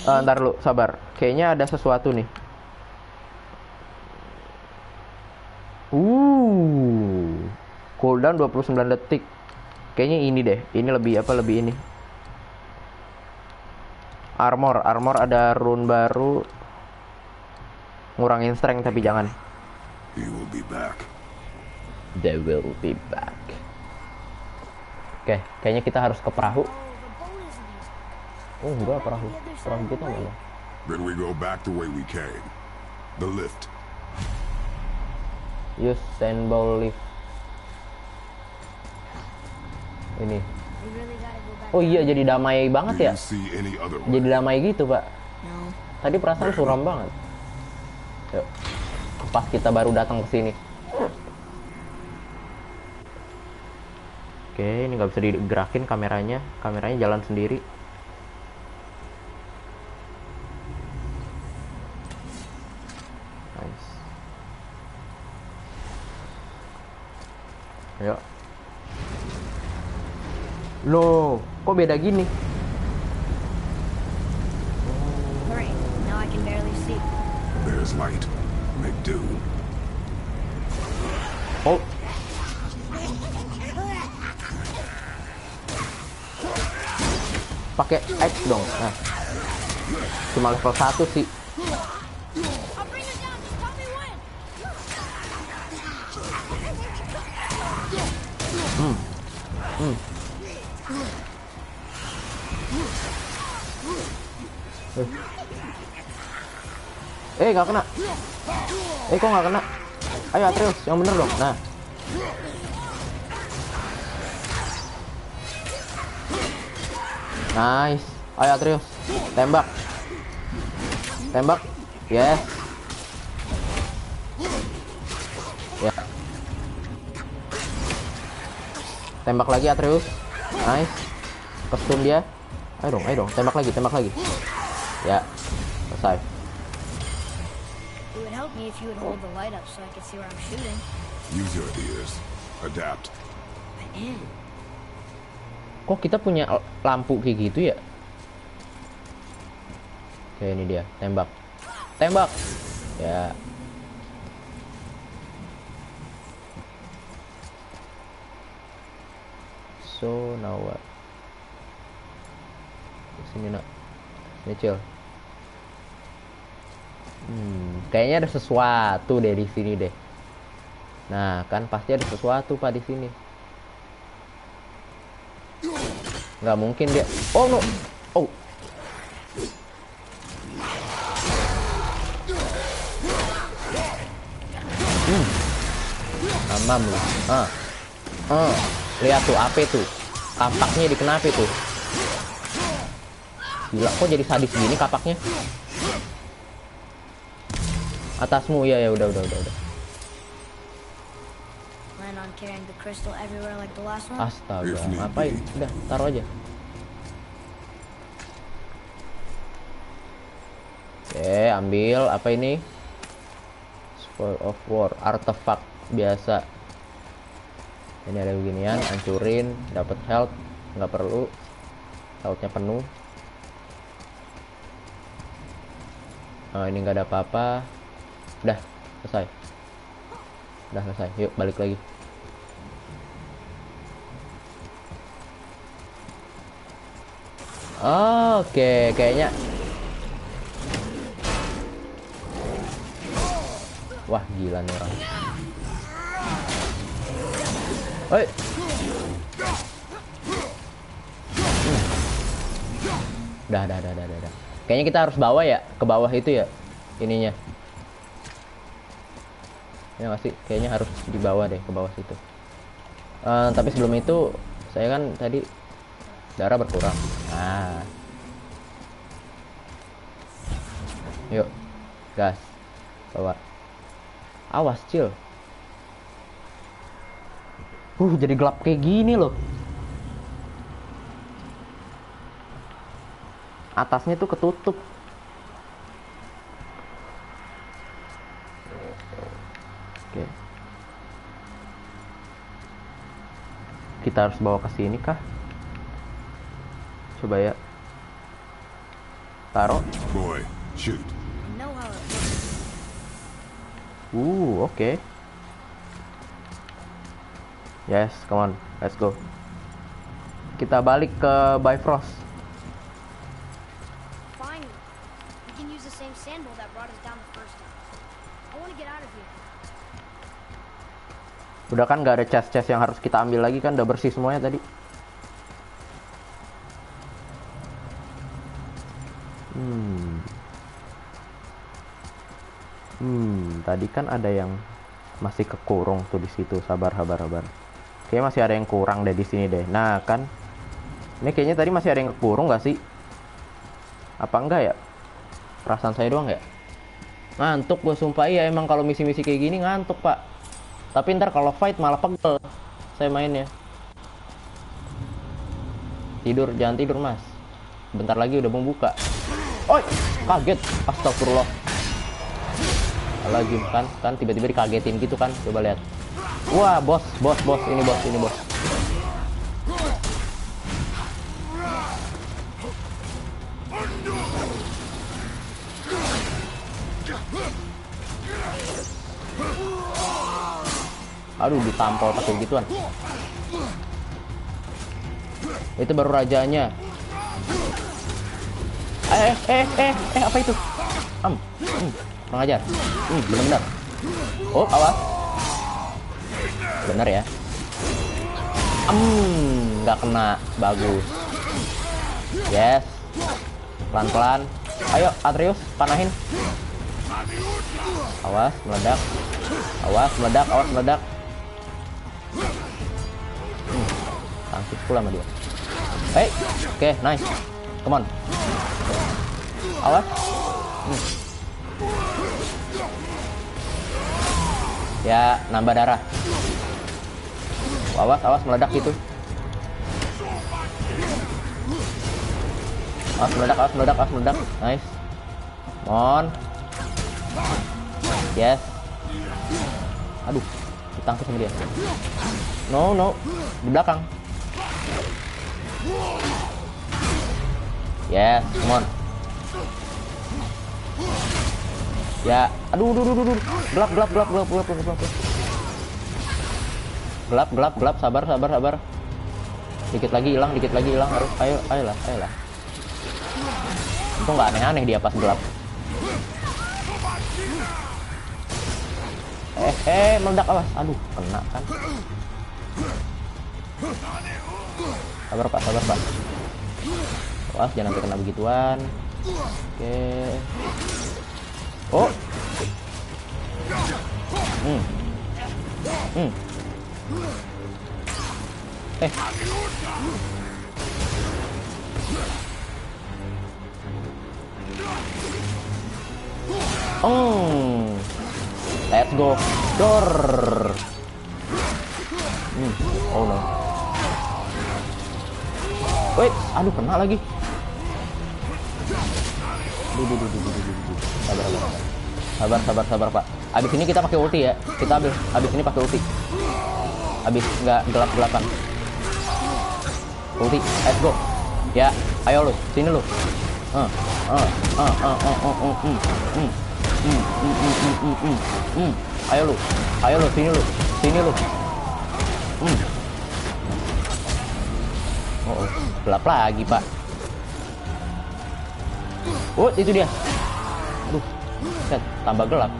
Ntar lu, sabar. Kayaknya ada sesuatu nih. Cooldown 29 detik. Kayaknya ini deh. Ini lebih ini. Armor ada rune baru. Ngurangin strength tapi jangan. He will be back. They will be back. Oke, kayaknya kita harus ke perahu. Oh enggak, perahu kita mana? Then we go back the way we came. The lift. Use sandball lift. Ini. Oh iya, jadi damai banget Do ya. you see any other way? Jadi damai gitu, Pak. No. Tadi perasaan suram banget. Yuk. Pas kita baru datang ke sini. Oke, ini nggak bisa digerakin kameranya. Kameranya jalan sendiri. Nice. Ayo. Loh, kok beda gini? Hurry. Now I can barely see. There's light. Make do. Oh. Pakai X dong. Nah. Cuma level 1 sih. I'll bring it down. Just tell me when. Nggak kena. Kok nggak kena? Ayo Atreus, yang bener dong. Nah. Nice. Ayo Atreus, tembak. Yes. Ya. Tembak lagi Atreus. Nice. Kestun dia. Ayo dong, tembak lagi. Ya. Selesai. It would help me if you would hold the light up so I could see where I'm shooting. Use your ears. Adapt. I am. Kok kita punya lampu kayak gitu ya? Oke, ini dia. Tembak. Ya. So, now what? Sini nak. Sini chill. Kayaknya ada sesuatu deh di sini deh. Nah, kan pasti ada sesuatu Pak di sini. Nggak mungkin dia. Oh no. Oh. Amam lu. Lihat tuh apa itu? Kapaknya dikenapa itu? Gila, kok jadi sadis gini kapaknya? Atasmu ya udah. Plan on carrying the crystal everywhere like the last one. Astaga, ngapain? Udah, taruh aja. Oke, ambil apa ini? Spoil of War, artefak biasa. Ini ada beginian, hancurin, dapat health, nggak perlu. Healthnya penuh. Nah, ini nggak ada apa-apa. Udah selesai. Udah selesai. Yuk balik lagi. Oke, kayaknya. Wah, gila nih orang. Oi. Udah. Kayaknya kita harus bawa ya, ke bawah itu ya, ininya. Ya nggak sih? Kayaknya harus dibawa deh ke bawah situ. Tapi sebelum itu, saya kan tadi darah berkurang. Nah, yuk, gas, bawa. Awas, Cil. Jadi gelap kayak gini loh. Atasnya tuh ketutup. Oke. Kita harus bawa ke sini kah? Coba ya. Taruh. Boy, shoot. I know how it works. Oke. Yes, come on, let's go. Kita balik ke Bifrost. Finally, we can use the same sandbowl that brought us down the first time. I want to get out of here. Udah kan nggak ada chest-chest yang harus kita ambil lagi kan, udah bersih semuanya tadi. Tadi kan ada yang masih kekurung tuh di situ. Sabar. Kayaknya masih ada yang kurang deh di sini deh. Nah kan, ini kayaknya tadi masih ada yang kekurung nggak sih? Apa enggak ya? Perasaan saya doang ya? Ngantuk gue sumpah. Iya emang kalau misi-misi kayak gini ngantuk pak. Tapi ntar kalau fight malah pegel saya mainnya. Tidur, jangan tidur mas. Bentar lagi udah mau buka. Oi, kaget. Astagfirullah. Lagi kan tiba-tiba dikagetin gitu kan. Coba lihat. Wah, bos. Ini bos. Aduh, ditampol pakai gituan. Itu baru rajanya. Apa itu? Kurang ajar. Bener-bener. Oh, awas. Bener ya. Nggak kena. Bagus. Yes. Pelan-pelan. Ayo, Atreus, panahin. Awas, meledak. Awas, meledak. Tangkis pula sama dia. Hey, oke, nice. Come on. Awas. Ya, nambah darah. Awas, meledak gitu. Awas, meledak. Nice. Come on. Yes. Aduh, ditangkis sama dia. No. Di belakang. Yes, come on. Ya, aduh. Gelap. Sabar. Dikit lagi hilang harus. Ayolah. Itu nggak aneh-aneh dia pas gelap. Meledak, awas. Aduh, kena kan. Sabar pak. Awas, jangan sampai kena begituan. Oke. Oh. Let's go. Dor. Oh no. Wait, aduh kena lagi. Sabar pak. Abis ini kita pakai ulti ya. Kita ambil. Abis ini pakai ulti. Abis nggak gelap-gelapan. Ulti, let's go. Ya, ayo lu, sini lu. Ayo lu, sini lu. Oh, gelap lagi pak. Oh, itu dia. Aduh, set, tambah gelap.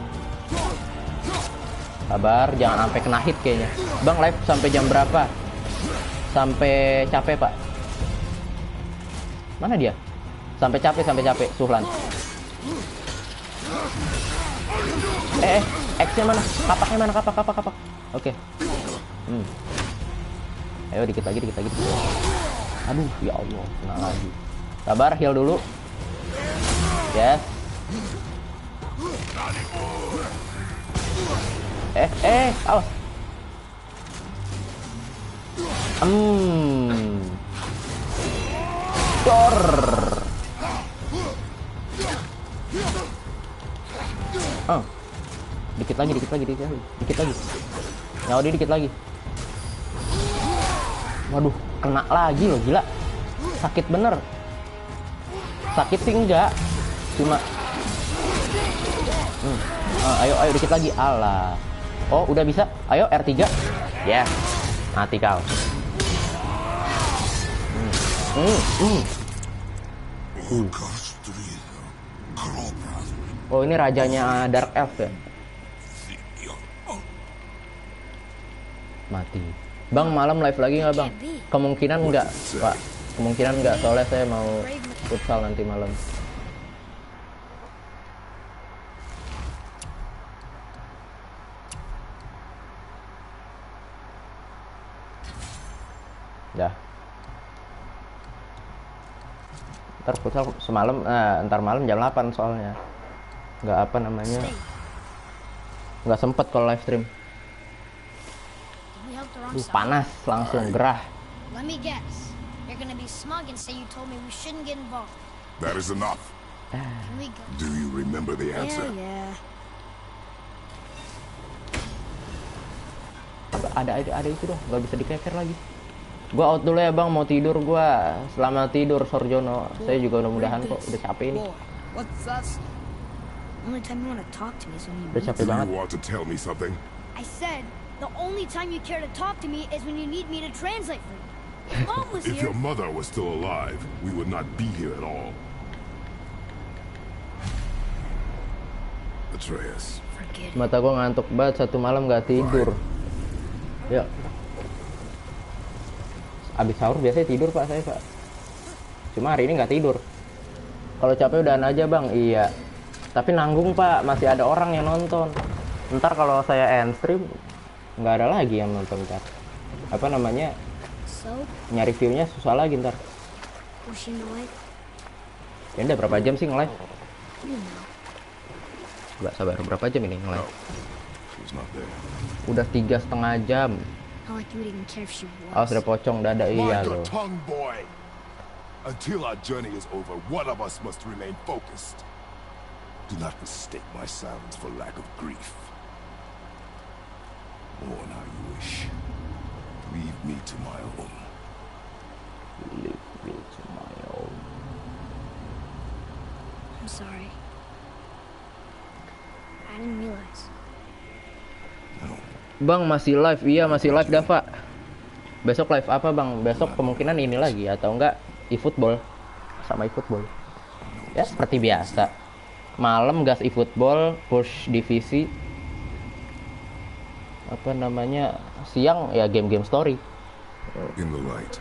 Sabar, jangan sampai kena hit kayaknya. Bang, live sampai jam berapa? Sampai capek pak. Mana dia? Sampai capek, Suhlan. X-nya mana? Kapaknya mana? Kapak. Oke. Ayo dikit lagi. Aduh, ya Allah, kena lagi. Sabar, heal dulu. Yes. Awas. Dor. Dikit lagi. Nyawa dia dikit lagi. Waduh, kena lagi loh, gila. Sakit bener. Sakit sih enggak. Cuma ayo dikit lagi. Alah. Oh, udah bisa. Ayo R3. Ya. Yeah. Mati kau. Oh, ini rajanya Dark Elf ya? Mati. Bang, malam live lagi nggak bang? Kemungkinan nggak, Pak. Kemungkinan nggak, soalnya saya mau futsal nanti malam. Dah. Ntar futsal semalam, ntar malam jam 8 soalnya. Nggak apa namanya. Nggak sempet kalau live stream. Panas langsung gerah. Let me guess. You're gonna be smug and say you told me we shouldn't get involved. That is enough. Can we go? Do you remember the answer? Yeah. Ada itu dah, nggak bisa dikeker lagi. Gua out dulu ya bang, mau tidur gua. Selamat tidur Sorjono. Saya juga mudah-mudahan kok, udah capek ini. What's that? Only time you want to talk to me is when you Udah capek Do banget. you want to tell me something? I said the only time you care to talk to me is when you need me to translate for you. If Mom was If here. your mother was still alive, we would not be here at all. Atreus. Forget it. Mata gua ngantuk banget, satu malam nggak tidur. Ya. Abis sahur biasanya tidur pak saya pak. Cuma hari ini nggak tidur. Kalau capek udahan aja bang. Iya. Tapi nanggung pak, masih ada orang yang nonton. Ntar kalau saya end stream nggak ada lagi yang nonton ntar. Apa namanya? So, Nyari view-nya susah lagi ntar. was she in the light? Ya udah berapa jam sih nge-live? You know. Nggak sabar, berapa jam ini nge-live? She was not there. Udah 3,5 jam. Not like you would even care if she was. Awas, udah pocong dada. Iya Mind your loh. tongue, boy. Until our journey is over, one of us must remain focused. Do not mistake my silence for lack of grief. Mourn how you wish. Leave me to my own. Leave me to my own. I'm sorry. I didn't realize. No. Bang masih live, iya masih live dah pak. Besok live apa bang? Besok kemungkinan ini lagi atau enggak eFootball sama eFootball. Ya seperti biasa. Malam gas eFootball, push divisi. Apa namanya? Siang ya game-game story. In the light,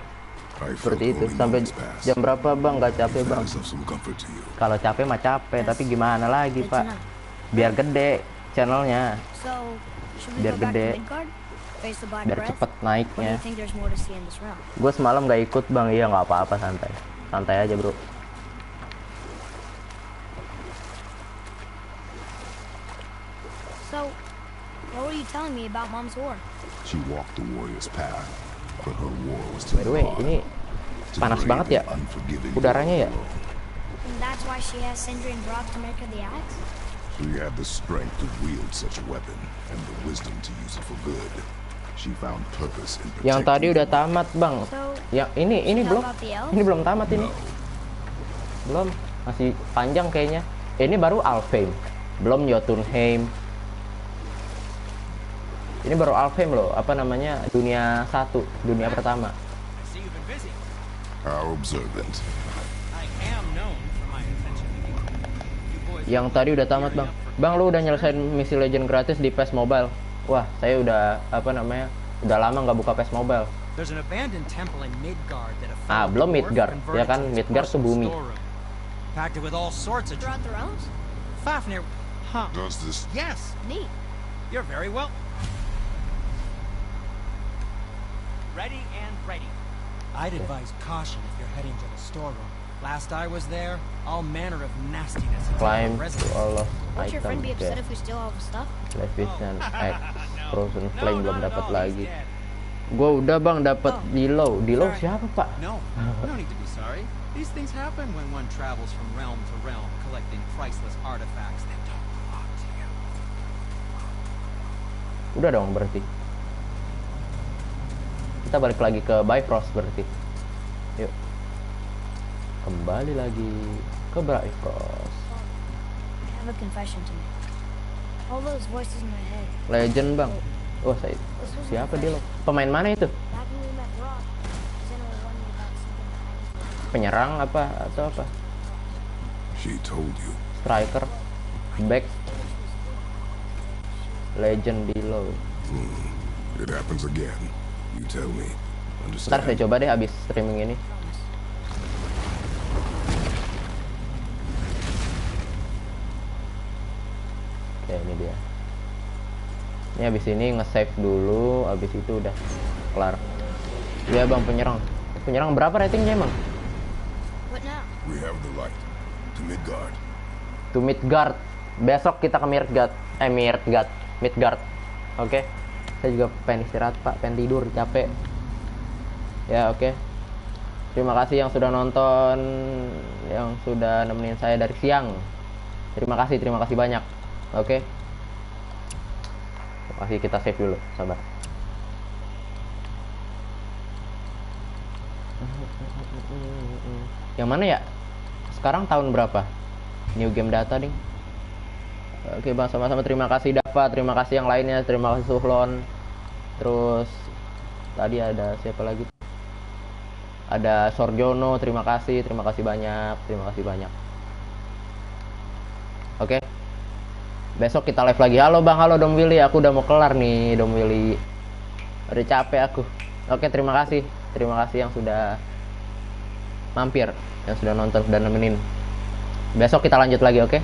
I felt Seperti itu. lonely Sampai moments pass. jam berapa bang? Gak capek bang? That is of some comfort to you. Kalau capek mah capek, tapi gimana lagi Good to pak? know. Biar gede channelnya, So, should we Biar go back gede. to Midgard? Face the Black biar Breath? cepet Or do naiknya. you think there's more to see in this realm? Gue semalam gak ikut bang, iya nggak apa-apa, santai, santai aja bro. So, what were you telling me about Mom's war? She walked the warrior's path, but her war was too By the way, hard. ini To panas brave banget ya the unforgiving udaranya ya. world. And that's why she has Sindri and Brock to make her the axe? She had the strength to wield such a weapon, and the wisdom to use it for good. She found purpose in Yang tadi protecting udah tamat, Bang. So, Yang ini how belum. about the elves? Ini belum tamat ini. Belum, masih panjang kayaknya. Ini baru Alfheim. Belum Jotunheim. Ini baru Alfheim loh, apa namanya? Dunia 1, dunia pertama. I see you've been busy. how observant. I am known for my attention to detail. You boys Yang tadi udah tamat, Bang. Bang, lu udah nyelesain misi Legend gratis di PES Mobile. Wah, saya udah apa namanya? Udah lama nggak buka PES Mobile. There's an abandoned temple in Midgard that a Ah, belum dwarf Midgard, converted ya kan? to his Midgard tuh personal bumi. storeroom. Packed it with all sorts of Throughout the realms? Fafnir. Huh. Does this Yes, Neat. you're very well. Ready and ready. I'd advise caution if you're heading to the storeroom. Last I was there, all manner of nastiness had Climb taken to residence. all of Won't your friend item. be upset Okay. if we steal all the stuff? Leviathan X. Frozen No, Flame belum not at dapat all, lagi. he's dead. Gua udah, Bang, dapat Oh, Dilo. Dilo sorry. siapa, Pak? No, no need to be sorry. These things happen when one travels from realm to realm, collecting priceless artifacts that don't belong to you. Udah dong berarti. Kita balik lagi ke Bifrost berarti. Yuk. Kembali lagi ke Bifrost. I have a confession to make. All those voices in my head. Legend, Bang. Wah, saya siapa dia lo? Pemain mana itu? Back when we met Rob, Zeno warned me about something hiding. Penyerang apa atau apa? she told you? Striker, back, Legend Dilo. It happens again. You tell me. Ntar saya Understand? coba deh abis streaming ini. Oke, ini dia. Ini abis ini nge-save dulu, abis itu udah kelar. Iya, Bang, penyerang. Penyerang berapa ratingnya emang? What now? We have the light to Midgard. To Midgard. Besok kita ke Midgard. Midgard. Oke. Saya juga pengen istirahat, Pak. Pengen tidur, capek. Ya, oke. Terima kasih yang sudah nonton, yang sudah nemenin saya dari siang. Terima kasih banyak. Oke. Terima kasih, kita save dulu, sabar. Yang mana ya? Sekarang tahun berapa? New game data, ding. Oke, Bang, sama-sama terima kasih Dava, terima kasih yang lainnya, terima kasih Suhlon. Terus tadi ada siapa lagi? Ada Sorjono, terima kasih banyak. Oke. Besok kita live lagi. Halo Bang, halo Dom Willy, aku udah mau kelar nih, Dom Willy. Udah capek aku. Oke, terima kasih yang sudah mampir, yang sudah nonton dan nemenin. Besok kita lanjut lagi, oke?